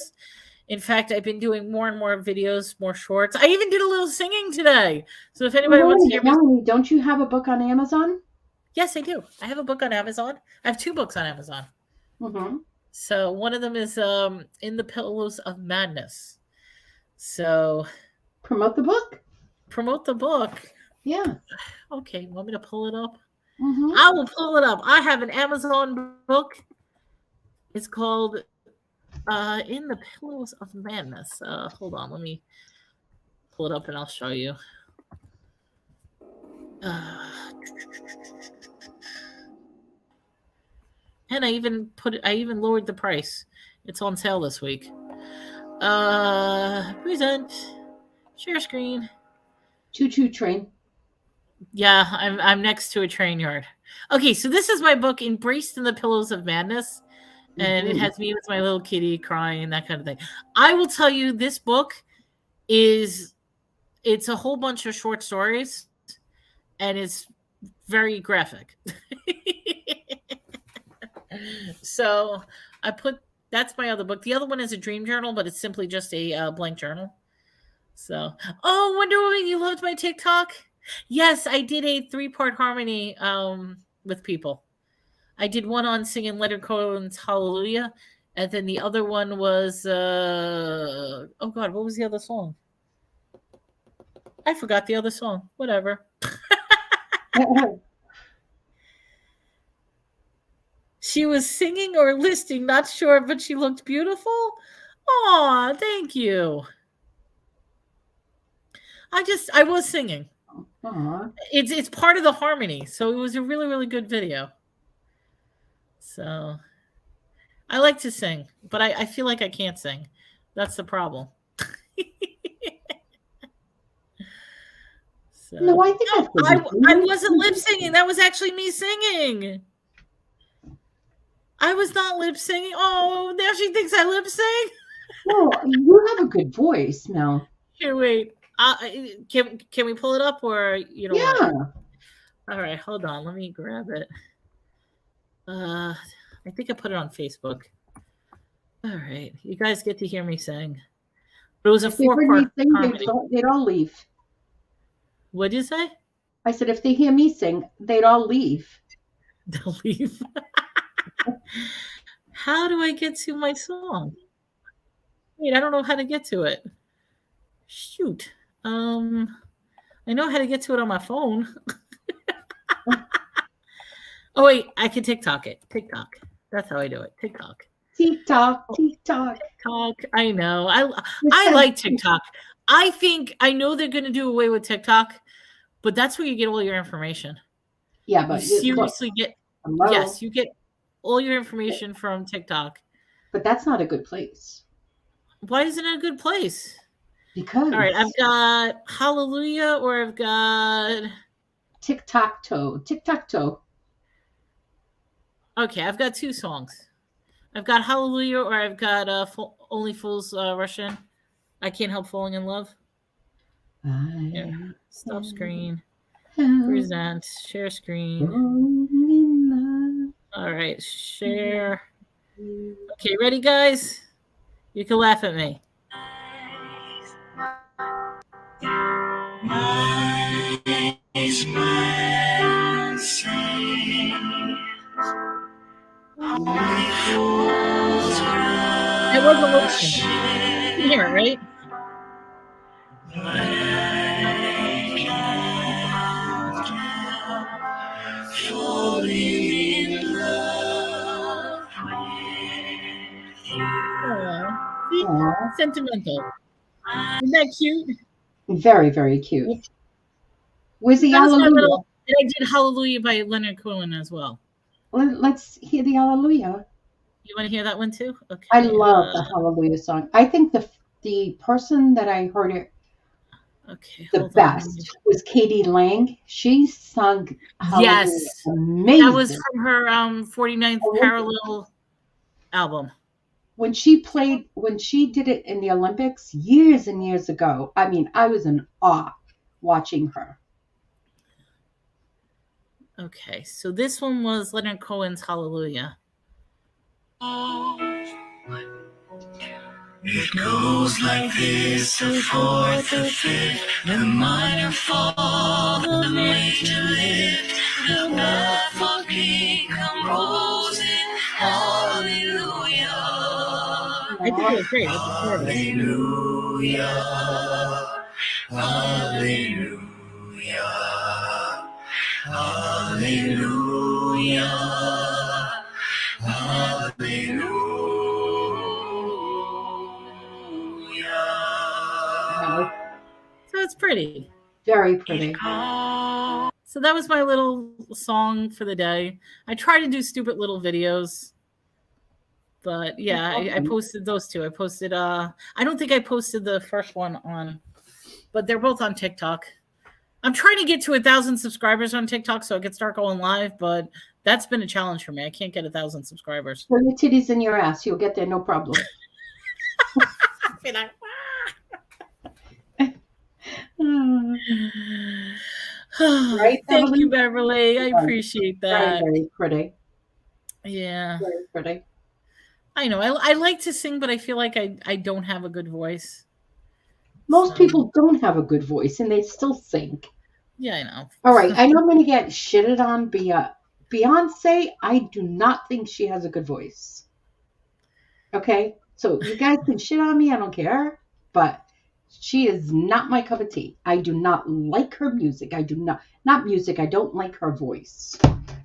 In fact, I've been doing more and more videos, more shorts. I even did a little singing today. So if Well, anybody wants to Melanie, hear me, Melanie, don't you have a book on Amazon? yes, I do. I have a book on Amazon. I have two books on Amazon. Mm-hmm. So one of them is In the Pillows of Madness. So Promote the book. promote the book. Yeah. Okay, want me to pull it up? Mm-hmm. I will pull it up. I have an Amazon book. It's called In the Pillows of Madness. Hold on, let me pull it up and I'll show you. Uh, and I even lowered the price. It's on sale this week. Present. Share screen. Choo choo train. Yeah, I'm next to a train yard. Okay, so this is my book, Embraced in the Pillows of Madness, and it Mm-hmm. has me with my little kitty crying and that kind of thing. I will tell you, this book is it's a whole bunch of short stories, and it's very graphic. So I put that's my other book. The other one is a dream journal, but it's simply just a blank journal. So, oh, Wonder Woman, you loved my TikTok? Yes, I did a 3-part harmony with people. I did one on singing Leonard Cohen's Hallelujah, and then the other one was oh god, what was the other song? I forgot the other song. Whatever. She was singing or listing, not sure, but she looked beautiful. Aw, thank you. I was singing. Aw. It's part of the harmony, so it was a really really good video. So I like to sing, but I feel like I can't sing. That's the problem. So No, I think no, that's good. I wasn't lip singing. That was actually me singing. I was not lip singing. Oh, now she thinks I lip sing. No, you have a good voice, Mel. Here, wait. Can we pull it up or you don't want? Yeah. All right, hold on. Let me grab it. I think I put it on Facebook. All right, you guys get to hear me sing. But it was a If they heard me 4-part sing, harmony. they'd all leave. What did you say? I said, if they hear me sing, they'd all leave. They'll leave. How do I get to my song? Wait, I don't know how to get to it. Shoot. I know how to get to it on my phone. Oh wait, I can TikTok it. TikTok. That's how I do it. TikTok. TikTok, Oh, TikTok. TikTok. I know. It I says, like TikTok. I know they're gonna do away with TikTok, but that's where you get all your information. yeah, You but look, seriously get hello, yes, you get all your information from TikTok. but that's not a good place Why isn't it a good place? All right, I've because got Hallelujah or I've got tic-tac-toe, tic-tac-toe. okay, I've got two songs. I've got Hallelujah or I've got Only Fools Russian. I can't help falling in love. Yeah. I Stop can't screen. help Present. Share screen. falling in All right. love Share. with you. Okay, ready, guys? You can laugh at me. It was a little. You can hear it, right? Oh, see, Aw, sentimental. Isn't that cute? very, very cute. Where's the That was my hallelujah? little. And I did Hallelujah by Leonard Cohen as well. Let's hear the hallelujah. You want to hear that one too? I Okay. love the hallelujah song. I think the person that I heard it Okay. the Hold on. best was Katie Lang. She sung hallelujah Yes, that was amazing. from her 49th Parallel album. When she did it in the Olympics years and years ago, I mean, I was in awe watching her. Okay, so this one was Leonard Cohen's Hallelujah. It goes like this, the fourth, the fifth, the minor fall, the major lift, the motherfucking composing, hallelujah. I think it was great. Hallelujah, hallelujah, hallelujah, hallelujah. So it's pretty. Very pretty. So that was my little song for the day. I try to do stupid little videos, but yeah, I Awesome. posted those two. I posted I don't think I posted the first one on, but they're both on TikTok. I'm trying to get to 1,000 subscribers on TikTok so I can start going live, but that's been a challenge for me. I can't get 1,000 subscribers. Throw your titties in your ass. You'll get there, no problem. Right, Thank you, Beverly? Beverly. I Very, appreciate very, that. very pretty. Yeah. Very pretty. I know. I like to sing, but I feel like I don't have a good voice. Most So, people don't have a good voice and they still sing. yeah, I know. All right, I know I'm going to get shitted on Beyonce. I do not think she has a good voice. Okay? So you guys can shit on me. I don't care. But she is not my cup of tea. I do not like her music. I do not music. I don't like her voice.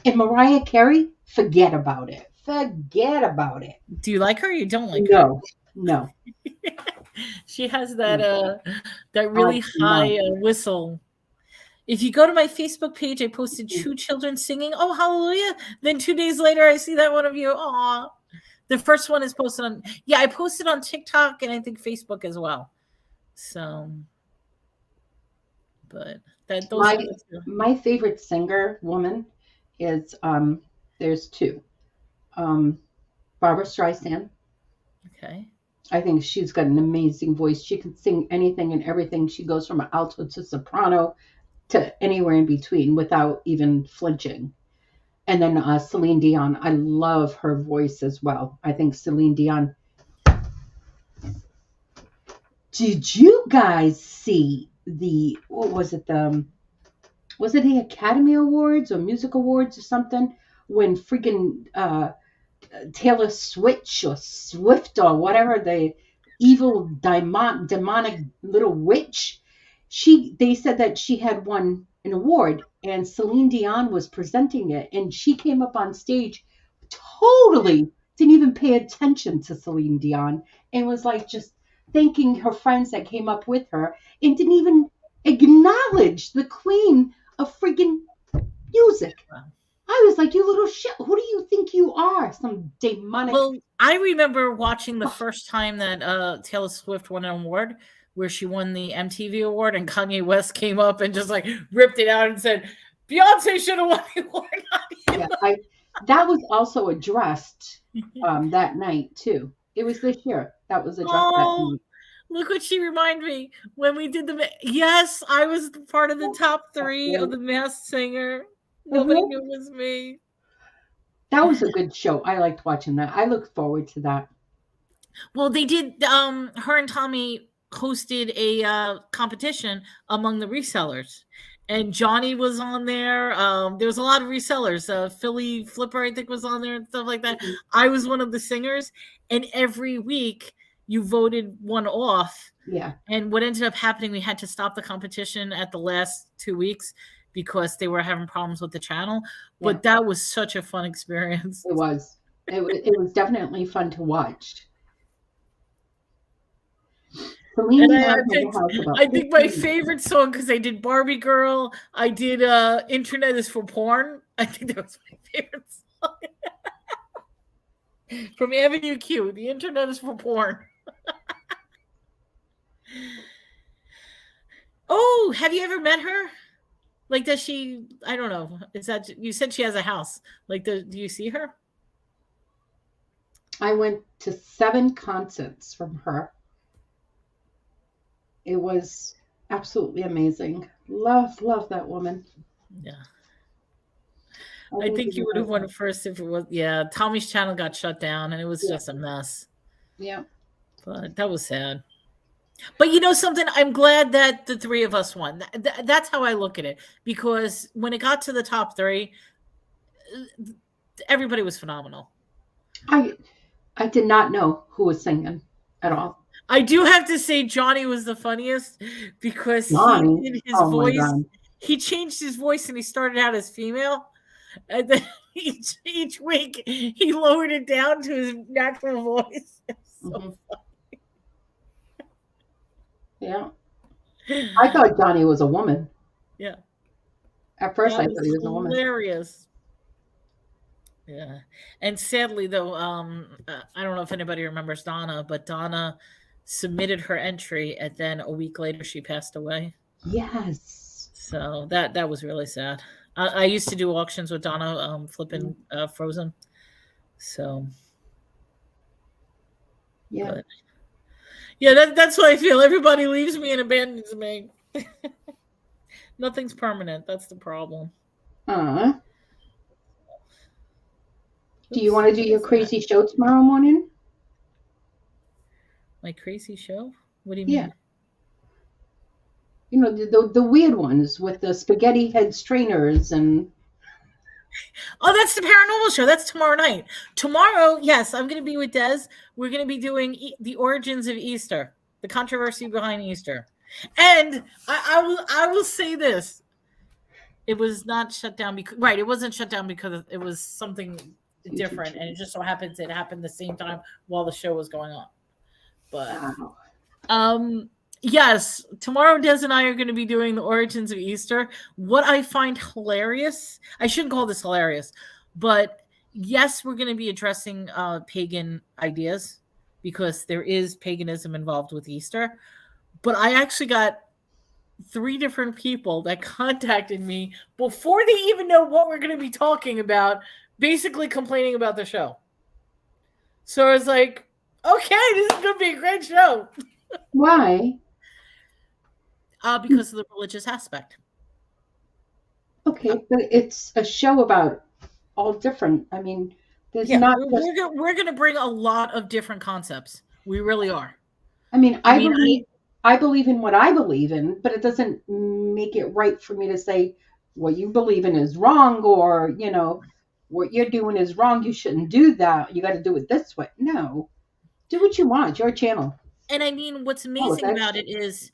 And Mariah Carey, forget about it. Forget about it. Do you like her or you don't like her? No, no. She has that that I really do not. high whistle. If you go to my Facebook page, I posted two children singing "Oh Hallelujah." Then 2 days later, I see that one of you. Aw, the first one is posted on. Yeah, I posted on TikTok and I think Facebook as well. So, but that those My are the two. my favorite singer woman is there's two. Um Barbara Streisand. Okay. I think she's got an amazing voice. She can sing anything and everything. She goes from alto to soprano to anywhere in between without even flinching. And then Celine Dion. I love her voice as well. I think Celine Dion. Did you guys see what was it, the Academy Awards or Music Awards or something when freaking Taylor Switch or Swift or whatever, the evil demonic little witch, they said that she had won an award and Celine Dion was presenting it, and she came up on stage, totally didn't even pay attention to Celine Dion, and was like just thanking her friends that came up with her, and didn't even acknowledge the queen of freaking music. I was like, you little shit, who do you think you are? Some demonic. Well, I remember watching the first time that Taylor Swift won an award, where she won the MTV award, and Kanye West came up and just like ripped it out and said, "Beyonce should have won the award." Yeah, that was also addressed that night too. It was this year that was addressed that Oh, night. look what she reminded me when we did the. Yes, I was part of the top 3 of the Masked Singer. Nobody Mhm. knew it was me. That was a good show. I liked watching that. I look forward to that. Well, they did. Her and Tommy hosted a competition among the resellers, and Johnny was on there. There was a lot of resellers. Philly Flipper, I think, was on there and stuff like that. Mhm. I was one of the singers, and every week you voted one off. Yeah, And what ended up happening, we had to stop the competition at the last 2 weeks because they were having problems with the channel. yeah, But that was such a fun experience. it was. It was definitely fun to watch. And Celine I Dion had picked, a house about I think my 15. favorite song, because I did Barbie Girl, I did Internet is for Porn. I think that was my favorite song. From Avenue Q, The Internet is for Porn. Oh, have you ever met her? Like, does she, I don't know. Is that, you said she has a house. Like, do you see her? I went to 7 concerts from her. It was absolutely amazing. Love that woman. Yeah. I I think think you're you would have right. won first if it was, yeah. Tommy's channel got shut down and it was Yeah, just a mess. yeah. But that was sad. But you know something? I'm glad that the 3 of us won. That's how I look at it. Because when it got to the top 3, everybody was phenomenal. I I did not know who was singing at Yeah. all. I do have to say Johnny was the funniest because he Johnny. did his Oh my voice. god. He changed his voice and he started out as female. And then each week he lowered it down to his natural voice. Hmm. So Yeah. I thought Johnny was a woman. yeah, At first, that I thought was he was a woman. hilarious. Yeah. And sadly though, I don't know if anybody remembers Donna, but Donna submitted her entry and then a week later she passed away. Yes. So that was really sad. I used to do auctions with Donna, Mm. flipping Frozen. So, Yeah. but yeah, that's what I feel. Everybody leaves me and abandons me. Nothing's permanent. That's the problem. Uh, do you Oops, want to do what your is that? crazy show tomorrow morning? My crazy show? What do you Yeah. mean? You know, the weird ones with the spaghetti head strainers and. Oh, that's the paranormal show. That's tomorrow night. Tomorrow, yes, I'm going to be with Des. We're going to be doing the origins of Easter, the controversy behind Easter. And I will say this: it was not shut down because right, it wasn't shut down because it was something different, and it just so happens it happened the same time while the show was going on. But Wow. um, yes, tomorrow Des and I are going to be doing the origins of Easter. What I find hilarious, I shouldn't call this hilarious, but yes, we're going to be addressing pagan ideas because there is paganism involved with Easter. But I actually got 3 different people that contacted me before they even know what we're going to be talking about, basically complaining about the show. So I was like, okay, this is going to be a great show. Why? Because of the religious aspect. Okay, but it's a show about all different. I mean, there's Yeah, not we're, just. we're, we're going to bring a lot of different concepts. We really are. I mean, I I mean, believe I believe in what I believe in, but it doesn't make it right for me to say what you believe in is wrong, or what you're doing is wrong. You shouldn't do that. You got to do it this way. No, do what you want. It's your channel. and I mean, what's Oh, amazing that's about it is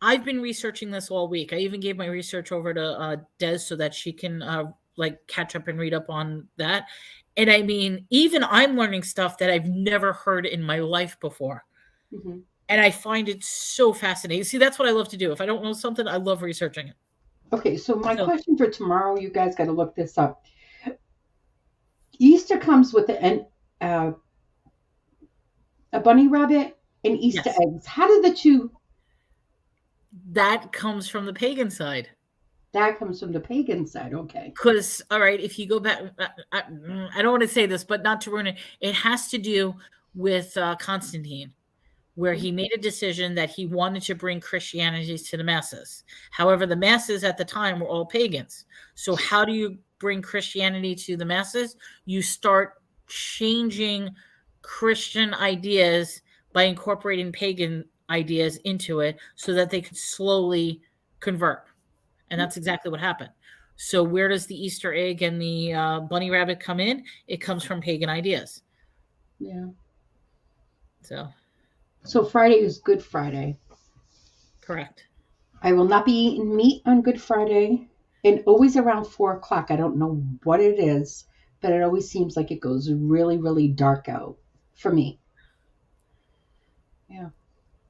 I've been researching this all week. I even gave my research over to Des so that she can like catch up and read up on that. And I mean, even I'm learning stuff that I've never heard in my life before. Hmm. And I find it so fascinating. See, that's what I love to do. If I don't know something, I love researching it. Okay, so my So, question for tomorrow, you guys got to look this up. Easter comes with uh, a bunny rabbit and Easter yes, eggs. How did the two? that comes from the pagan side. That comes from the pagan side. Okay. Because, all right, if you go back, I don't want to say this, but not to ruin it, it has to do with Constantine, where he made a decision that he wanted to bring Christianity to the masses. However, the masses at the time were all pagans. So, how do you bring Christianity to the masses? You start changing Christian ideas by incorporating pagan ideas into it so that they could slowly convert. And that's exactly what happened. So, where does the Easter egg and the bunny rabbit come in? It comes from pagan ideas. Yeah. So, So Friday is Good Friday. correct. I will not be eating meat on Good Friday, and always around 4 o'clock. I don't know what it is, but it always seems like it goes really, really dark out for me. Yeah.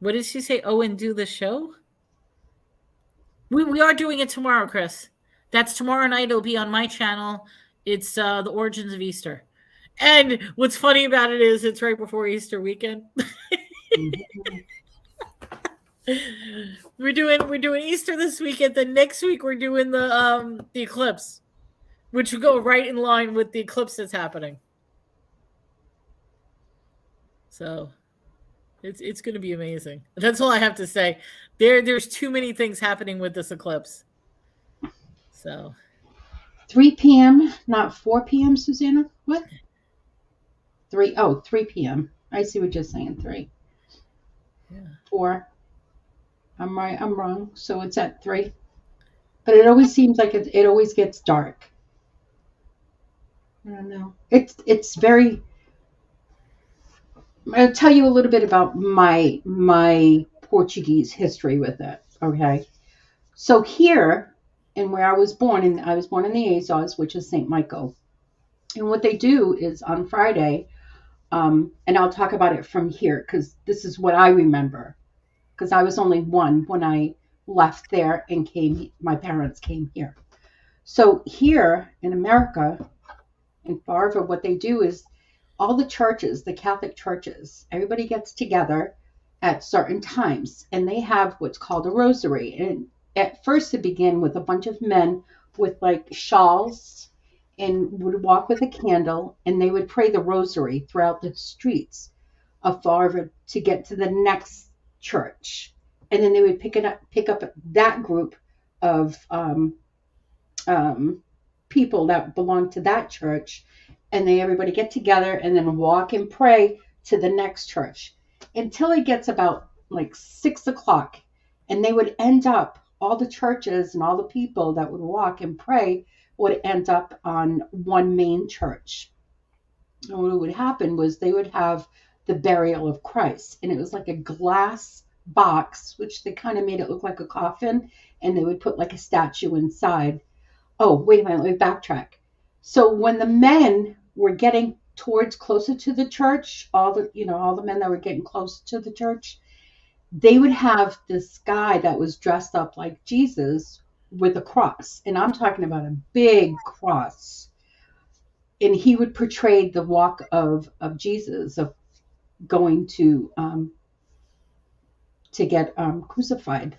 What did she say? Oh, and do the show? We are doing it tomorrow, Chris. That's tomorrow night. It'll be on my channel. It's the origins of Easter. And what's funny about it is it's right before Easter weekend. Mhm. We're doing Easter this weekend. Then next week we're doing the eclipse, which will go right in line with the eclipse that's happening. So it's going to be amazing. That's all I have to say. There's too many things happening with this eclipse. So 3 p.m., not 4 p.m., Susanna? What? 3? Oh, 3 p.m. I see what you're saying. 3. yeah. 4. I'm right. I'm wrong. So it's at 3. But it always seems like it always gets dark. I don't know. It's very. I'll tell you a little bit about my Portuguese history with it. Okay. So here, and where I was born in the Azores, which is St. Michael. And what they do is on Friday, and I'll talk about it from here because this is what I remember. Because I was only 1 when I left there and came. My parents came here. So here in America, in Farva, what they do is all the churches, the Catholic churches, everybody gets together at certain times and they have what's called a rosary. And at first it began with a bunch of men with like shawls and would walk with a candle and they would pray the rosary throughout the streets of Farva to get to the next church. And then they would pick up that group of um, people that belong to that church, and they everybody get together and then walk and pray to the next church until it gets about like 6 o'clock, and they would end up all the churches and all the people that would walk and pray would end up on one main church. And what would happen was they would have the burial of Christ, and it was like a glass box, which they kind of made it look like a coffin, and they would put like a statue inside. Oh, wait a minute, let me backtrack. So when the men were getting towards closer to the church, all the men that were getting closer to the church, they would have this guy that was dressed up like Jesus with a cross. And I'm talking about a big cross. And he would portray the walk of Jesus, of going to get crucified.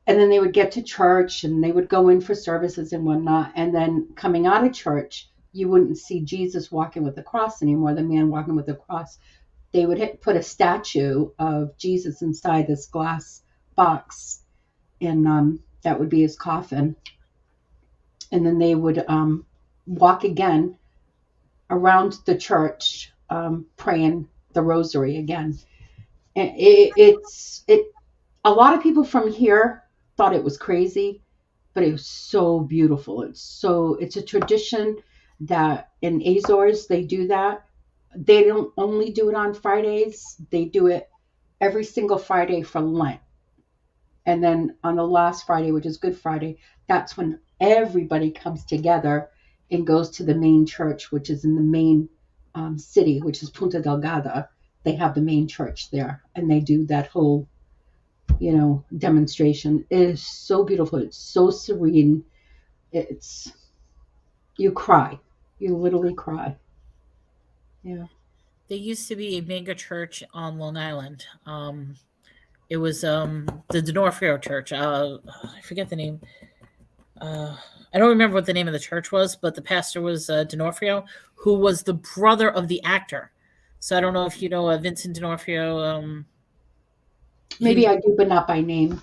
And then they would get to church and they would go in for services and whatnot. And then coming out of church, you wouldn't see Jesus walking with the cross anymore, the man walking with the cross. They would put a statue of Jesus inside this glass box, and that would be his coffin. And then they would walk again around the church, praying the rosary again. And a lot of people from here thought it was crazy, but it was so beautiful. It's a tradition that in Azores they do that. They don't only do it on Fridays, they do it every single Friday for Lent. And then on the last Friday, which is Good Friday, that's when everybody comes together and goes to the main church, which is in the main city, which is Punta Delgada. They have the main church there, and they do that whole, demonstration. It is so beautiful. It's so serene. It's you cry. You literally cry. Yeah. There used to be a mega church on Long Island. It was the D'Onofrio Church. I forget the name. Uh, I don't remember what the name of the church was, but the pastor was D'Onofrio, who was the brother of the actor. So I don't know if you know Vincent D'Onofrio. Maybe He I do, but not by name.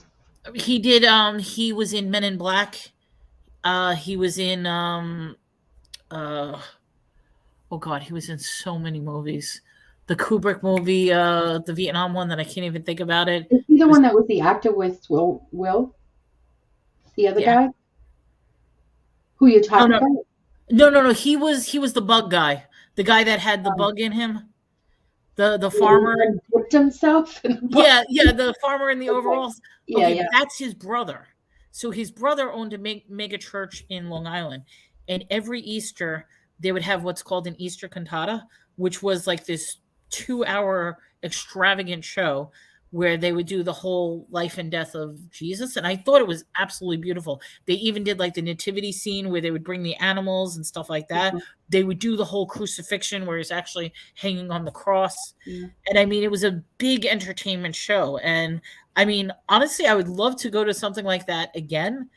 he did. He was in Men in Black. He was in. Uh, oh God, he was in so many movies. The Kubrick movie, the Vietnam one that I can't even think about it. Is he the It was one that was the actor with Will, the other the guy? Who you no, talking no, about? no. He was the bug guy, the guy that had the Um, bug in him, the who farmer. dipped himself in the book. Yeah, yeah, the farmer in the Okay. overalls. Yeah, Okay, yeah. that's his brother. So his brother owned a mega church in Long Island, and every Easter they would have what's called an Easter cantata, which was like this 2 hour extravagant show where they would do the whole life and death of Jesus. And I thought it was absolutely beautiful. They even did like the nativity scene where they would bring the animals and stuff like that. Mhm. They would do the whole crucifixion where he's actually hanging on the cross. Yeah. And I mean, it was a big entertainment show. And I mean, honestly, I would love to go to something like that again.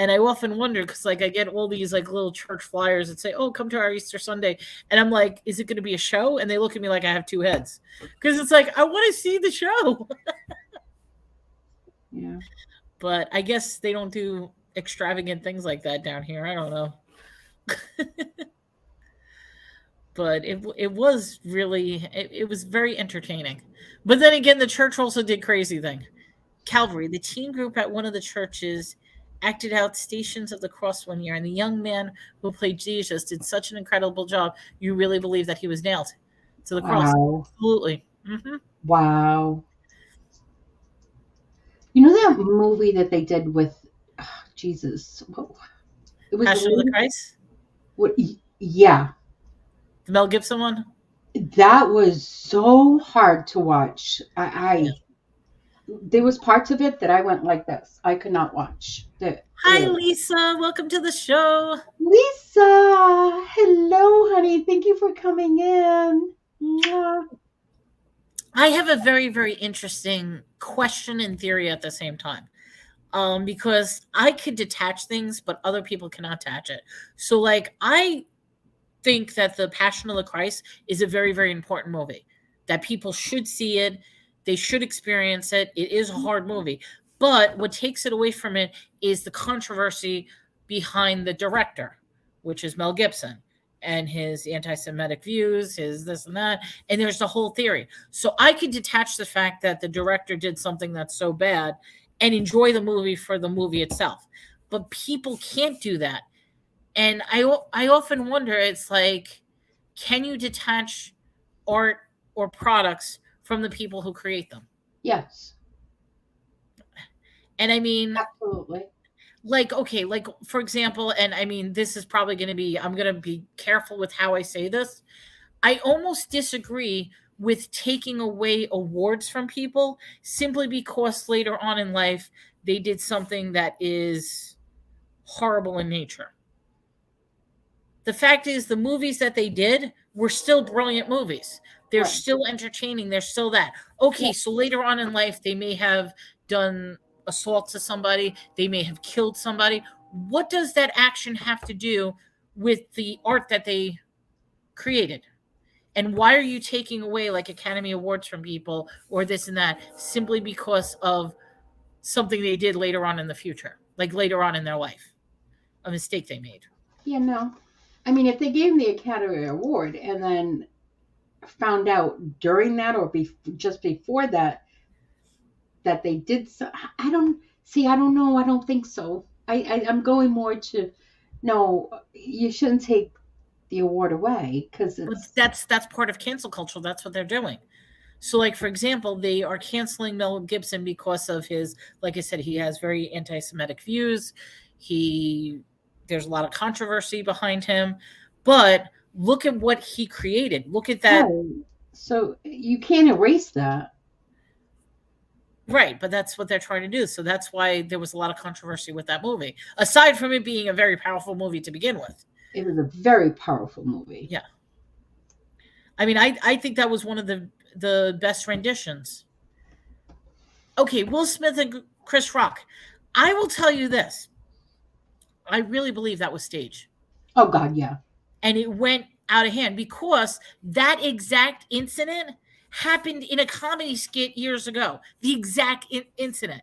And I often wonder because, like, I get all these like little church flyers that say, "Oh, come to our Easter Sunday," and I'm like, "Is it going to be a show?" And they look at me like I have two heads because it's like I want to see the show, Yeah. but I guess they don't do extravagant things like that down here. I don't know, but it was really it was very entertaining. But then again, the church also did crazy thing. Calvary, the teen group at one of the churches, acted out Stations of the Cross one year, and the young man who played Jesus did such an incredible job. You really believe that he was nailed to the cross? Wow. Absolutely. Hmm. Wow. You know that movie that they did with Jesus? It was Passion of the really Christ, what? Yeah, the Mel Gibson one. that was so hard to watch. Yeah. There was parts of it that I went like this. I could not watch. Hi, Lisa. Welcome to the show. Lisa, hello, honey. Thank you for coming in. Mwah. I have a very, very interesting question and theory at the same time. Because I could detach things, but other people cannot attach it. So, like, I think that the Passion of the Christ is a very, very important movie. That people should see it. They should experience it. It is a hard movie. But what takes it away from it is the controversy behind the director, which is Mel Gibson and his anti-Semitic views, his this and that. And there's the whole theory. So I could detach the fact that the director did something that's so bad and enjoy the movie for the movie itself. But people can't do that, and I often wonder, it's like, can you detach art or products from the people who create them? Yes, And I mean, absolutely. like, okay, like, for example, and I mean, this is probably going to be, I'm going to be careful with how I say this. I almost disagree with taking away awards from people simply because later on in life they did something that is horrible in nature. The fact is, the movies that they did were still brilliant movies. They're Right. still entertaining. They're still that. Yeah. Okay, so later on in life, they may have done assault to somebody, they may have killed somebody. What does that action have to do with the art that they created? And why are you taking away like Academy Awards from people or this and that simply because of something they did later on in the future, like later on in their life, a mistake they made? Yeah, no. I mean, if they gave him the Academy Award and then found out during that or just before that that they did so, I don't see. I don't know. I don't think so. I'm going more to no. You shouldn't take the award away because But it's that's part of cancel culture. That's what they're doing. So, like, for example, they are canceling Mel Gibson because of his, like I said, he has very anti-Semitic views. He, there's a lot of controversy behind him, but look at what he created. Look at that. Right. So you can't erase that. Right, but that's what they're trying to do. So that's why there was a lot of controversy with that movie, aside from it being a very powerful movie to begin with. It was a very powerful movie. Yeah. I mean, I think that was one of the best renditions. Okay, Will Smith and Chris Rock. I will tell you this. I really believe that was staged. Oh God, yeah. And it went out of hand because that exact incident happened in a comedy skit years ago. The exact incident.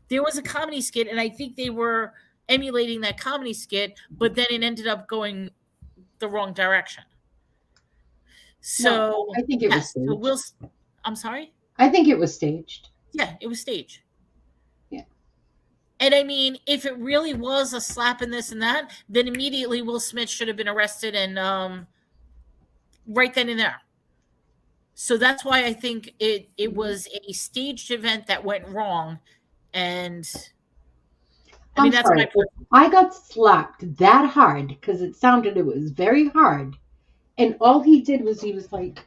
There was a comedy skit, and I think they were emulating that comedy skit, but then it ended up going the wrong direction. No, So, I think it was yes. So staged. I'm sorry? I think it was staged. Yeah, it was staged. Yeah. And I mean, if it really was a slap in this and that, then immediately Will Smith should have been arrested and right then and there. So that's why I think it was a staged event that went wrong, and I mean I'm that's sorry. my If I got slapped that hard because it sounded it was very hard, and all he did was he was like,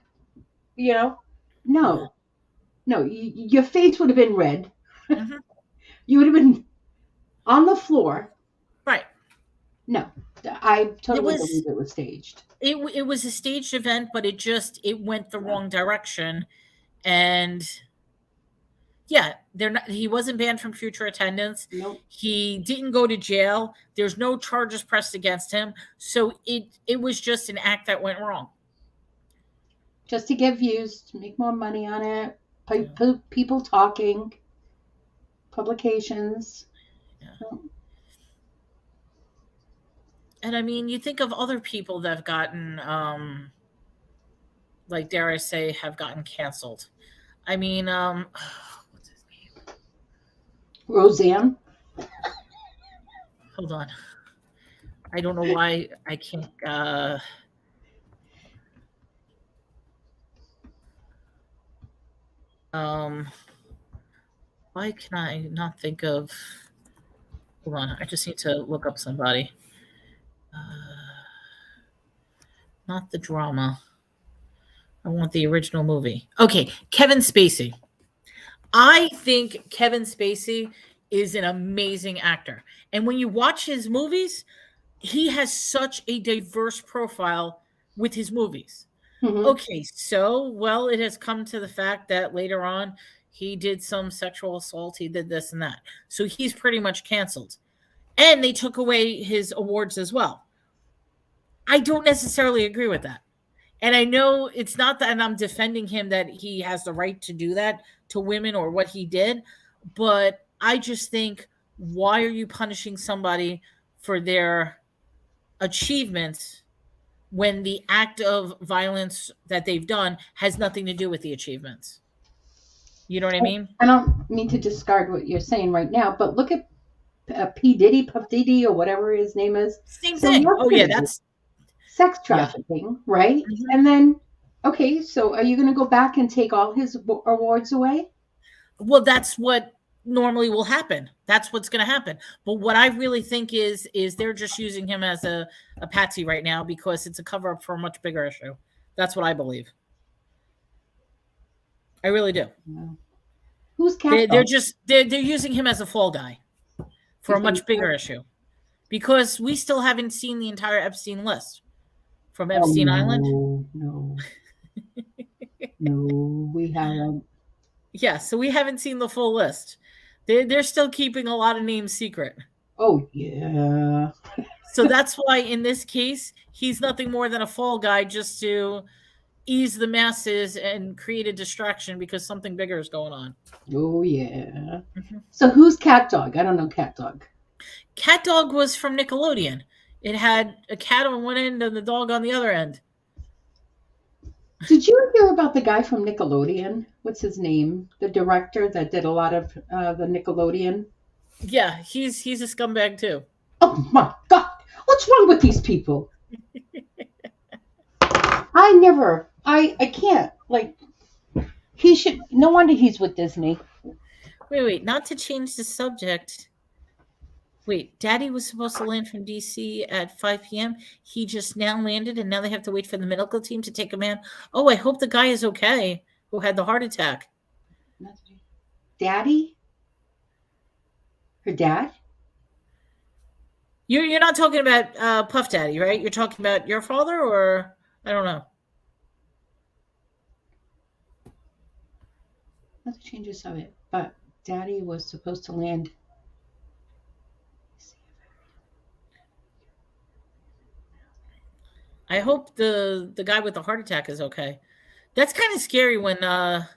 no, no, your face would have been red. Mhm. You would have been on the floor. Right. No, I It totally was believe it was staged. it was a staged event, but it went the wrong direction, and yeah, they're not. He wasn't banned from future attendance. Nope. He didn't go to jail. There's no charges pressed against him. So it was just an act that went wrong. Just to get views, to make more money on it, people talking, publications. Yeah. And I mean, you think of other people that have gotten, like, dare I say, have gotten canceled. I mean, what's his name? Roseanne. Hold on. I don't know why I can't. Why can I not think of? Hold on. I just need to look up somebody. Not the drama. I want the original movie. Okay, Kevin Spacey. I think Kevin Spacey is an amazing actor. And when you watch his movies, he has such a diverse profile with his movies. Mm-hmm. Okay, so, well, it has come to the fact that later on he did some sexual assault, he did this and that. So he's pretty much canceled. And they took away his awards as well. I don't necessarily agree with that. And I know it's not that I'm defending him that he has the right to do that to women or what he did, but I just think, why are you punishing somebody for their achievements when the act of violence that they've done has nothing to do with the achievements? You know what I mean? I don't mean to discard what you're saying right now, but look at P. Diddy, Puff Diddy, or whatever his name is. Same thing. Oh, yeah, that's sex trafficking, right? Mhm. And then, okay, so are you going to go back and take all his awards away? Well, that's what normally will happen. That's what's going to happen. But what I really think is they're just using him as a patsy right now because it's a cover up for a much bigger issue. That's what I believe. I really do. No. Who's Cat? They're using him as a fall guy for a much bigger issue because we still haven't seen the entire Epstein list from Epstein Island. No, no, we haven't. Yeah, so we haven't seen the full list. They're still keeping a lot of names secret. Oh yeah. So that's why in this case, he's nothing more than a fall guy just to ease the masses and create a distraction because something bigger is going on. Oh yeah. Mm-hmm. So who's Cat Dog? I don't know Cat Dog. Cat Dog was from Nickelodeon. It had a cat on one end and the dog on the other end. Did you hear about the guy from Nickelodeon? What's his name? The director that did a lot of the Nickelodeon. Yeah, he's a scumbag too. Oh my God! What's wrong with these people? I can't. Like, He should. No wonder he's with Disney. Wait. Not to change the subject. Wait, Daddy was supposed to land from DC at 5 p.m. He just now landed, and now they have to wait for the medical team to take him in. Oh, I hope the guy is okay who had the heart attack. Daddy? Her dad? You're not talking about Puff Daddy, right? You're talking about your father, or I don't know. Not to change the subject, but Daddy was supposed to land. I hope the guy with the heart attack is okay. That's kind of scary when her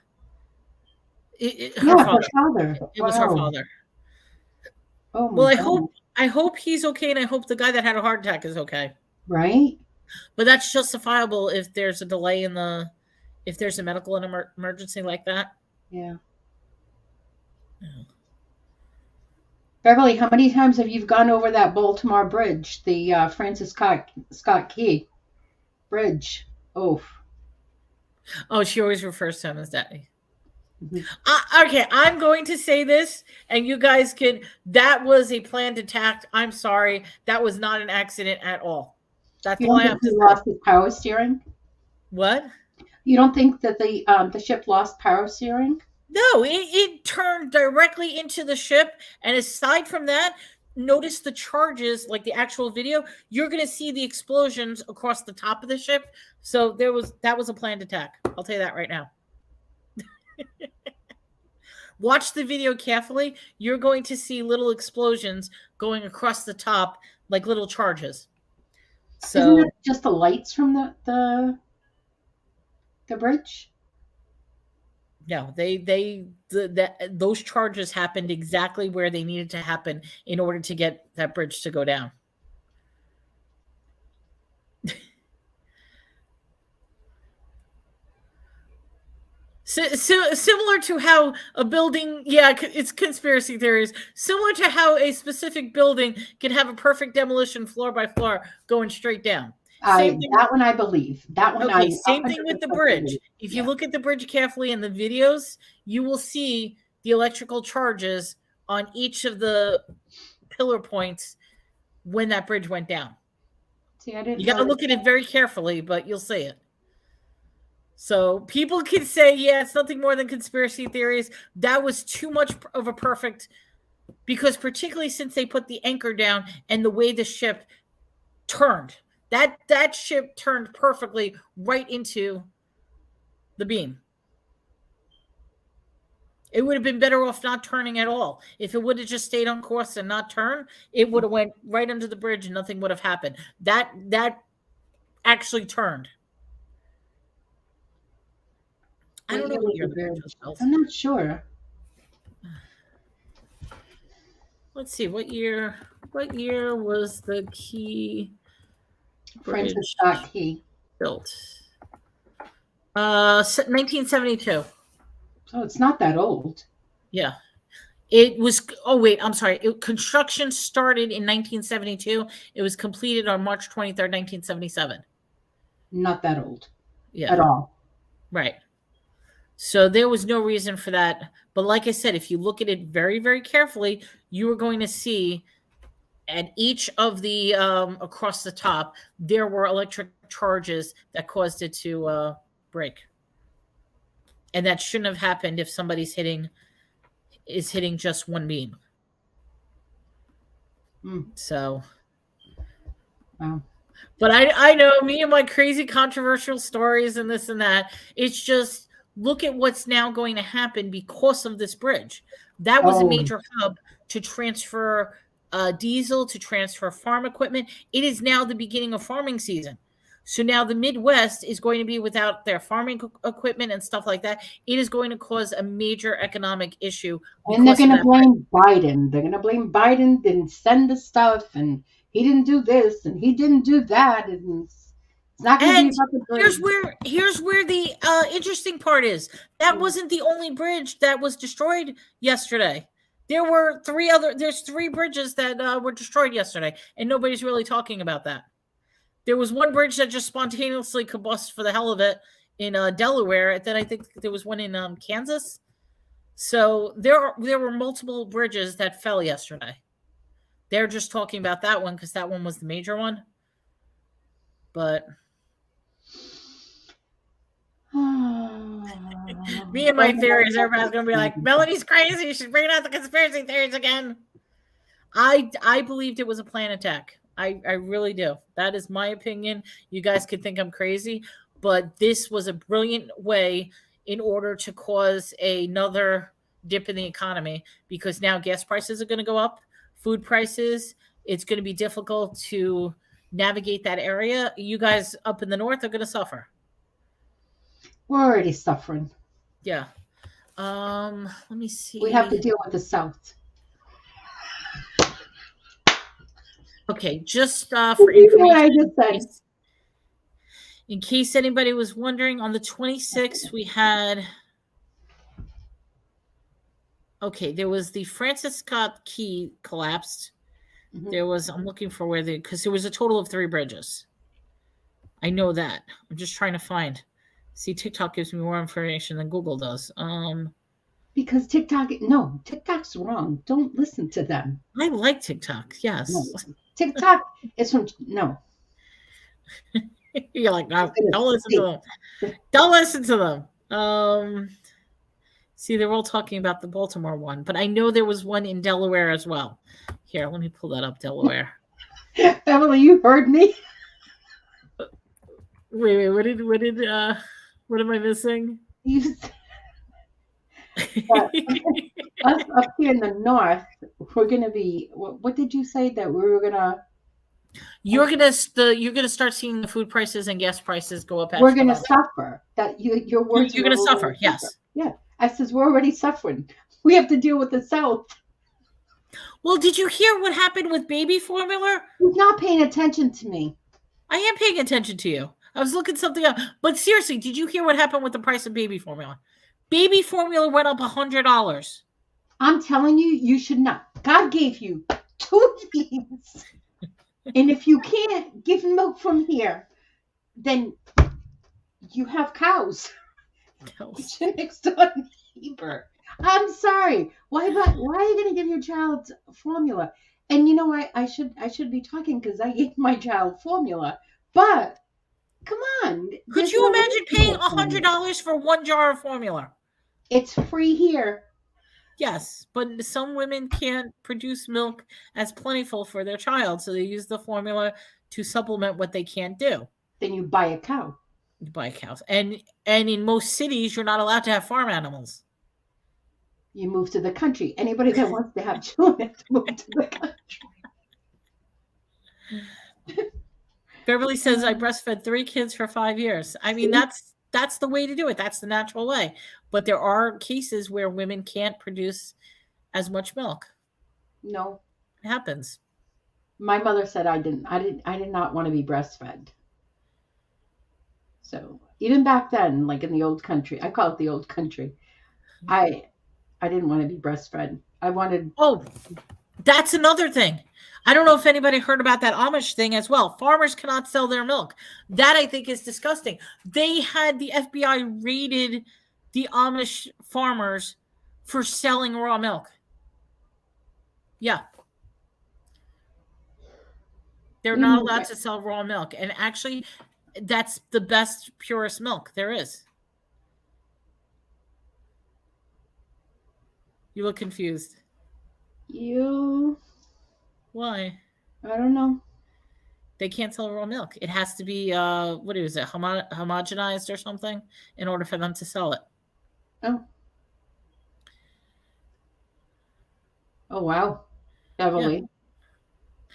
father. Her father. It was her father. Oh Well, my God. I hope he's okay, and I hope the guy that had a heart attack is okay. Right? But that's justifiable if there's a delay if there's a medical emergency like that. Yeah. Beverly, how many times have you gone over that Baltimore Bridge, the Francis Scott Key Bridge? Oh. Oh, she always refers to him as Daddy. Mm-hmm. Okay, I'm going to say this, and you guys can. That was a planned attack. I'm sorry, that was not an accident at all. That's You all don't I think have to he say. lost his power steering? What? You don't think that the ship lost power steering? No, it turned directly into the ship, and aside from that, notice the charges, like the actual video. You're going to see the explosions across the top of the ship. So that was a planned attack. I'll tell you that right now. Watch the video carefully. You're going to see little explosions going across the top, like little charges. So isn't that just the lights from the bridge? No, those charges happened exactly where they needed to happen in order to get that bridge to go down. So, similar to how a building, it's conspiracy theories. Similar to how a specific building can have a perfect demolition floor by floor going straight down. That one I believe. That one okay, same thing with the bridge. Believe. If you look at the bridge carefully in the videos, you will see the electrical charges on each of the pillar points when that bridge went down. See, I didn't. You got to look at it very carefully, but you'll see it. So people can say, yeah, it's nothing more than conspiracy theories. That was too much of a perfect, because particularly since they put the anchor down and the way the ship turned, that ship turned perfectly right into the beam. It would have been better off not turning at all. If it would have just stayed on course and not turned, it would have went right under the bridge and nothing would have happened. That actually turned. I don't know what year the bridge was built. I'm not sure. Let's see, what year was the Key Bridge Francis Scott Key built? 1972. So it's not that old. Yeah. It was, I'm sorry. Construction started in 1972. It was completed on March 23rd, 1977. Not that old. Yeah. At all. Right. So there was no reason for that. But like I said, if you look at it very, very carefully, you are going to see at each of the, across the top, there were electric charges that caused it to break. And that shouldn't have happened if somebody's hitting just one beam. So, wow. But I know me and my crazy controversial stories and this and that. It's just, look at what's now going to happen because of this bridge. That was a major hub to transfer diesel, to transfer farm equipment. It is now the beginning of farming season. So now the Midwest is going to be without their farming equipment and stuff like that. It is going to cause a major economic issue. And they're going to blame Biden. They're going to blame Biden didn't send the stuff, and he didn't do this, and he didn't do that. And it's not going to be about the bridge. Here's where the interesting part is. That wasn't the only bridge that was destroyed yesterday. There's three bridges that were destroyed yesterday, and nobody's really talking about that. There was one bridge that just spontaneously combusted for the hell of it in Delaware. And then I think there was one in Kansas. So there were multiple bridges that fell yesterday. They're just talking about that one because that one was the major one. But me and my theories, everybody's gonna be like, Melody's crazy. She's bringing out the conspiracy theories again. I believed it was a plane attack. I really do. That is my opinion. You guys could think I'm crazy, but this was a brilliant way in order to cause another dip in the economy because now gas prices are going to go up, food prices. It's going to be difficult to navigate that area. You guys up in the north are going to suffer. We're already suffering. Yeah. Let me see. We have to deal with the South. Okay, just for information, in case anybody was wondering, on the 26th, we had, there was the Francis Scott Key collapsed. Mm-hmm. There was, I'm looking for because there was a total of 3 bridges. I know that. I'm just trying to find. See, TikTok gives me more information than Google does. Because TikTok's wrong. Don't listen to them. I like TikTok, yes. No. TikTok is from, no. You're like, no, don't listen to them. Don't listen to them. See, they're all talking about the Baltimore one, but I know there was one in Delaware as well. Here, let me pull that up, Delaware. Emily, you heard me. Wait, what am I missing? Us up here in the north, we're going to be, what did you say that we were going to? You're gonna start seeing the food prices and gas prices go up. We're gonna suffer. That your words. You're gonna suffer. Yes. Yeah. I says we're already suffering. We have to deal with the South. Well, did you hear what happened with baby formula? He's not paying attention to me. I am paying attention to you. I was looking something up. But seriously, did you hear what happened with the price of baby formula? Baby formula went up $100. I'm telling you, you should not. God gave you 2 beans. And if you can't give milk from here, then you have cows. It's your next door neighbor. I'm sorry. Why are you going to give your child formula? And you know, I should be talking because I gave my child formula. But come on. Could you imagine paying $100 for 1 jar of formula? It's free here. Yes, but some women can't produce milk as plentiful for their child, so they use the formula to supplement what they can't do. Then you buy a cow. You buy cows. And in most cities, you're not allowed to have farm animals. You move to the country. Anybody that wants to have children has to move to the country. Beverly says, I breastfed 3 kids for 5 years. I mean, that's the way to do it. That's the natural way. But there are cases where women can't produce as much milk. No. It happens. My mother said I did not want to be breastfed. So even back then, like in the old country, I call it the old country. I didn't want to be breastfed. I wanted. Oh, that's another thing. I don't know if anybody heard about that Amish thing as well. Farmers cannot sell their milk. That I think is disgusting. They had the FBI raided the Amish farmers for selling raw milk. Yeah. They're not allowed to sell raw milk. And actually, that's the best, purest milk there is. You look confused. Why? I don't know. They can't sell raw milk. It has to be, homogenized or something in order for them to sell it. Oh. Oh, wow. Beverly. Yeah.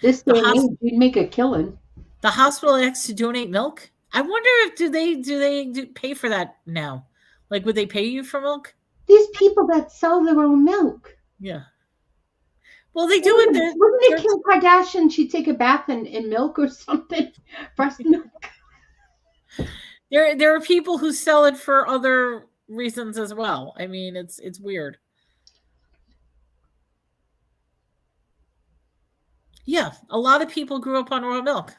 This day you'd make a killing. The hospital asks to donate milk. I wonder if do they pay for that now? Like, would they pay you for milk? These people that sell their own milk. Yeah. Well, they do it. Wasn't it Kim Kardashian? She'd take a bath in milk or something, breast milk. There are people who sell it for other reasons as well. I mean, it's weird. Yeah, a lot of people grew up on raw milk.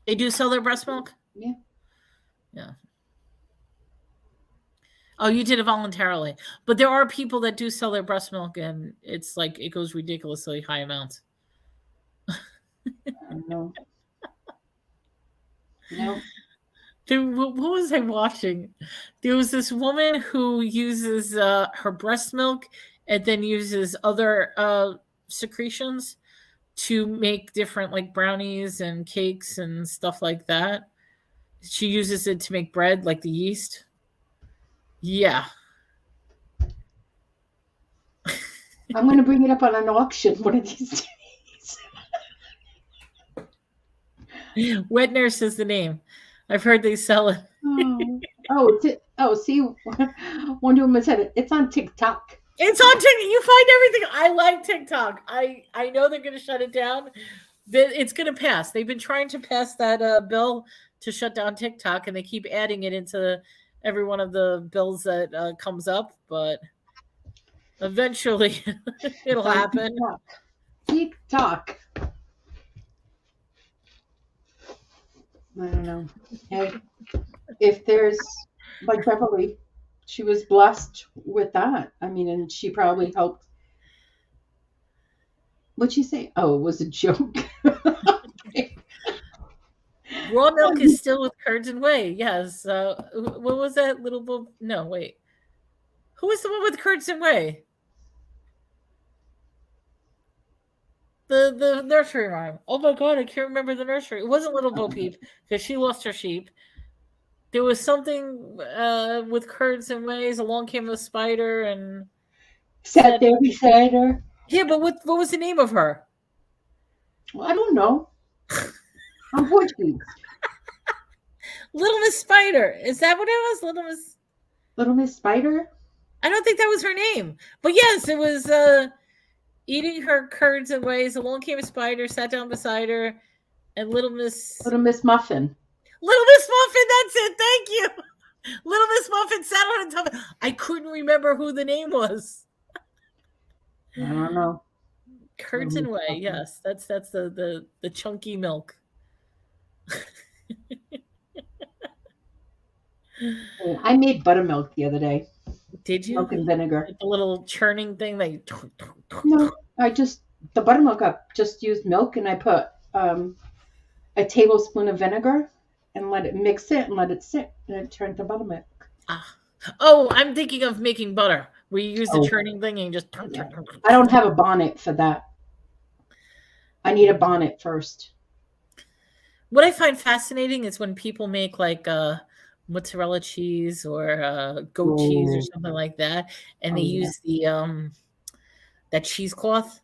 They do sell their breast milk. Yeah. Yeah. Oh, you did it voluntarily. But there are people that do sell their breast milk and it's like it goes ridiculously high amounts. I don't know. No. Dude, what was I watching? There was this woman who uses her breast milk and then uses other secretions to make different like brownies and cakes and stuff like that. She uses it to make bread, like the yeast. Yeah. I'm going to bring it up on an auction one of these days. Wet Nurse is the name. I've heard they sell it. Oh, oh, see, one woman said it. It's on TikTok. It's on TikTok. You find everything. I like TikTok. I know they're going to shut it down. It's going to pass. They've been trying to pass that bill to shut down TikTok, and they keep adding it into every one of the bills that comes up. But eventually, It's it'll on happen. TikTok. TikTok. I don't know. Hey, if there's like Beverly, she was blessed with that. I mean, and she probably helped. What'd she say? Oh, it was a joke. Raw milk is still with curds and whey. Yes. What was that little? No, wait. Who was the one with curds and whey? The nursery rhyme. Oh my god, I can't remember the nursery. It wasn't Little Bo Peep because she lost her sheep. There was something with curds and ways. Along came a spider and Sat said, there beside her. "Yeah, but what was the name of her?" Well, I don't know. I'm Portuguese. Little Miss Spider. Is that what it was? Little Miss. Little Miss Spider. I don't think that was her name, but yes, it was. Eating her curds and ways. Along came a spider, sat down beside her, and Little Miss Muffin. Little Miss Muffin. That's it. Thank you. Little Miss Muffin sat on top. I couldn't remember who the name was. I don't know. Curds and whey. Yes, that's the chunky milk. I made buttermilk the other day. Did you? Milk and vinegar. The little churning thing that you. No, the buttermilk. I just used milk and I put a tablespoon of vinegar and let it mix it and let it sit and it turned to buttermilk. Ah. Oh, I'm thinking of making butter. We use the Oh. churning thing and you just. I don't have a bonnet for that. I need a bonnet first. What I find fascinating is when people make like mozzarella cheese or goat cheese or something like that, and they use the that cheesecloth.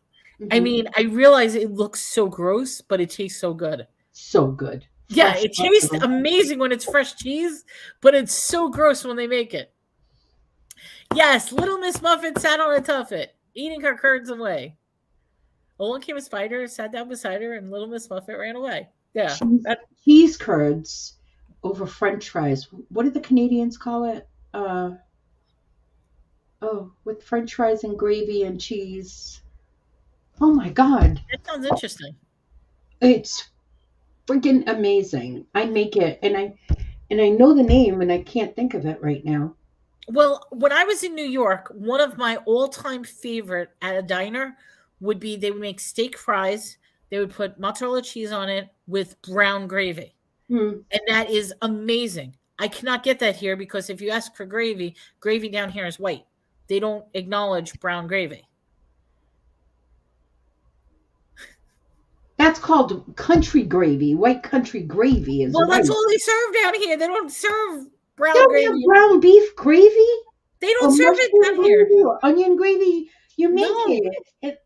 I mean, I realize it looks so gross, but it tastes so good. So good. Yeah, Fresh it tastes amazing when it's fresh cheese, but it's so gross when they make it. Yes, Little Miss Muffin sat on a tuffet, eating her curds away. Along came a spider, sat down beside her, and Little Miss Muffet ran away. Yeah. Cheese curds over French fries. What do the Canadians call it? With French fries and gravy and cheese. Oh my God. That sounds interesting. It's freaking amazing. I make it and I know the name and I can't think of it right now. Well, when I was in New York, one of my all-time favorite at a diner would be they would make steak fries. They would put mozzarella cheese on it with brown gravy. And that is amazing. I cannot get that here because if you ask for gravy, gravy down here is white. They don't acknowledge brown gravy. That's called country gravy. White country gravy is Well, white. that's all they serve down here. They don't serve brown They don't gravy. have brown beef gravy? They don't serve it down here. Onion gravy. You make it.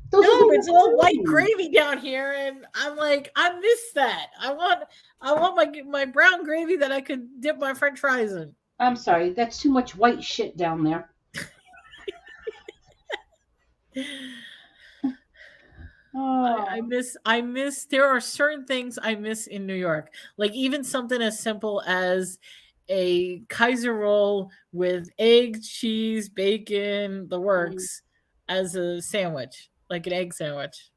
Those No, it's all white gravy down here, and I'm like, I miss that. I want my brown gravy that I could dip my French fries in. I'm sorry, that's too much white shit down there. I miss there are certain things I miss in New York. Like even something as simple as a Kaiser roll with egg, cheese, bacon, the works as a sandwich, like an egg sandwich.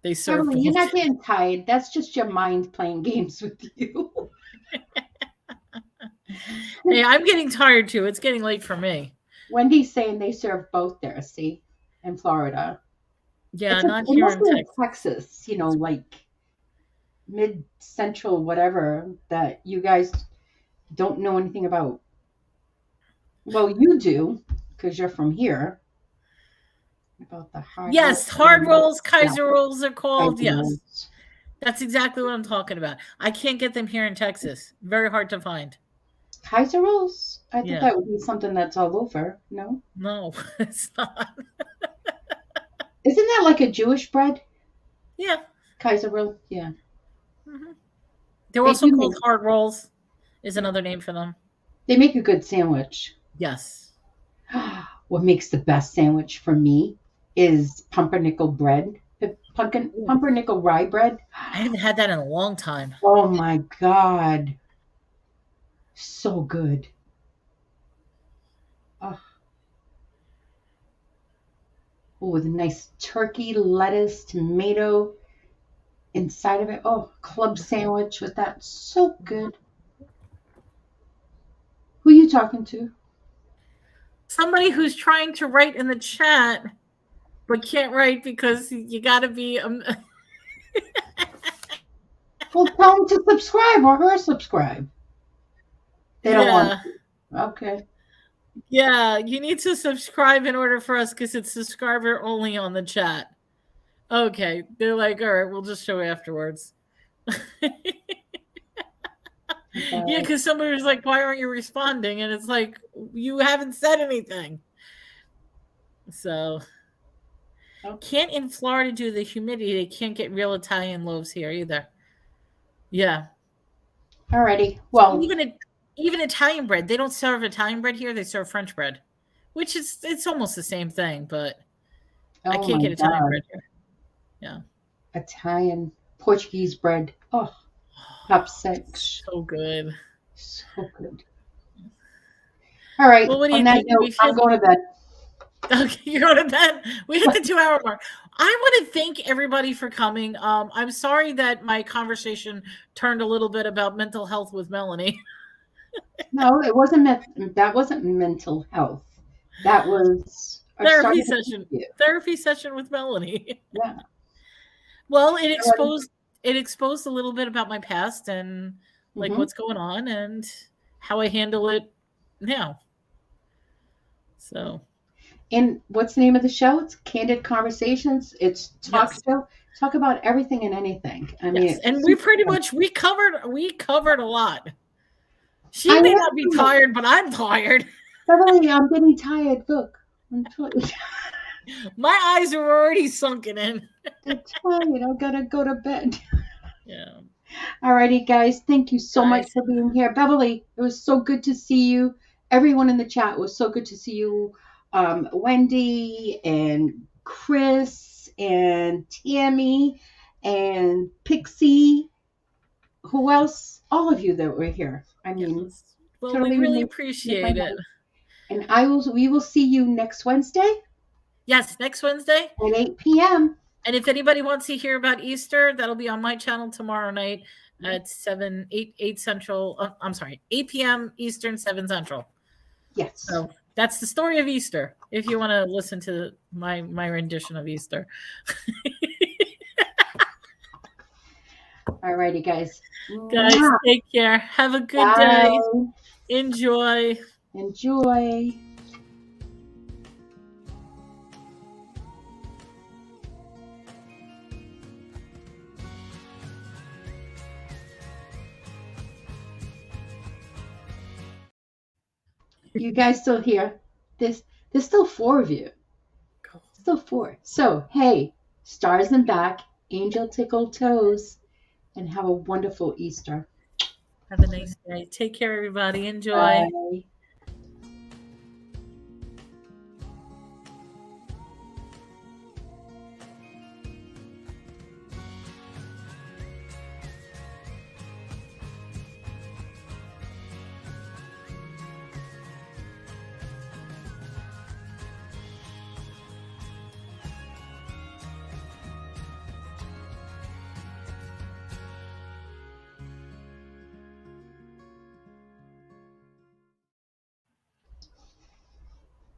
They serve You're not getting tired. That's just your mind playing games with you. Hey, I'm getting tired too. It's getting late for me. Wendy's saying they serve both there, see, in Florida. Yeah, It's a, not it here must in be in Texas. Texas, like mid central, whatever, that you guys don't know anything about. Well, you do, because you're from here, about the hard roll. Yes, hard rolls, Yeah, Kaiser rolls are called. Kaiser Yes, rolls. that's exactly what I'm talking about. I can't get them here in Texas. Very hard to find. Kaiser rolls? I thought Yeah. that would be something that's all over. No? No, it's not. Isn't that like a Jewish bread? Yeah. Kaiser roll? Yeah. Hmm. They're They also do called make, hard rolls, is yeah. another name for them. They make a good sandwich. Yes. What makes the best sandwich for me is pumpernickel bread. Ooh, Pumpernickel rye bread. I haven't had that in a long time. Oh my God. So good. Oh, with a nice turkey, lettuce, tomato inside of it. Oh, club sandwich with that. So good. Who are you talking to? Somebody who's trying to write in the chat but can't write because you got to be. Well, tell them to subscribe or her subscribe. They don't want Yeah. to. Okay. Yeah. You need to subscribe in order for us because it's subscriber only on the chat. Okay. They're like, all right, we'll just show afterwards. Yeah, But, because somebody was like, why aren't you responding? And it's like, you haven't said anything. So, oh, can't in Florida do the humidity. They can't get real Italian loaves here either. Yeah. alrighty. Well, Even even Italian bread, they don't serve Italian bread here. They serve French bread, which is it's almost the same thing, but I oh can't my get Italian God. bread here. Yeah. Italian, Portuguese bread. Oh, top six. So good. So good. All right. Well, what do On you that think? note, We've I'm hit going to bed. okay, you're going to bed. We hit the 2 hour mark. I want to thank everybody for coming. I'm sorry that my conversation turned a little bit about mental health with Melanie. No, it wasn't. That wasn't mental health. That was. I Therapy started to session. you. Therapy session with Melanie. Yeah. Well, Alrighty. it exposed a little bit about my past and like Mm-hmm. what's going on and how I handle it now. So And what's the name of the show? It's Candid Conversations. It's talk yes, show. Talk about everything and anything. I mean, yes, and it's we super pretty fun. much we covered a lot. She I may am not be tired. tired, but I'm tired. Beverly, I'm getting tired. Look, I'm tired. My eyes are already sunken in. I'm tired. I gotta go to bed. Yeah, Alrighty, guys. Thank you so much guys. for being here. Beverly, it was so good to see you. Everyone in the chat, it was so good to see you. Wendy and Chris and Tammy and Pixie. Who else? All of you that were here. I mean, Yes. Well, we totally really make my appreciate it. night. And we will see you next Wednesday Yes, next Wednesday. at 8 p.m. And if anybody wants to hear about Easter, that'll be on my channel tomorrow night at 8 Central. I'm sorry, 8 p.m. Eastern, 7 Central. Yes. So that's the story of Easter. If you want to listen to my rendition of Easter. Alrighty, guys. Guys, Mwah. take care. Have a good day. Bye. Enjoy. Enjoy. You guys still here? There's still four of you. Still four. So hey, stars and back, angel tickle toes, and have a wonderful Easter. Have a nice day. Take care, everybody. Enjoy. Bye.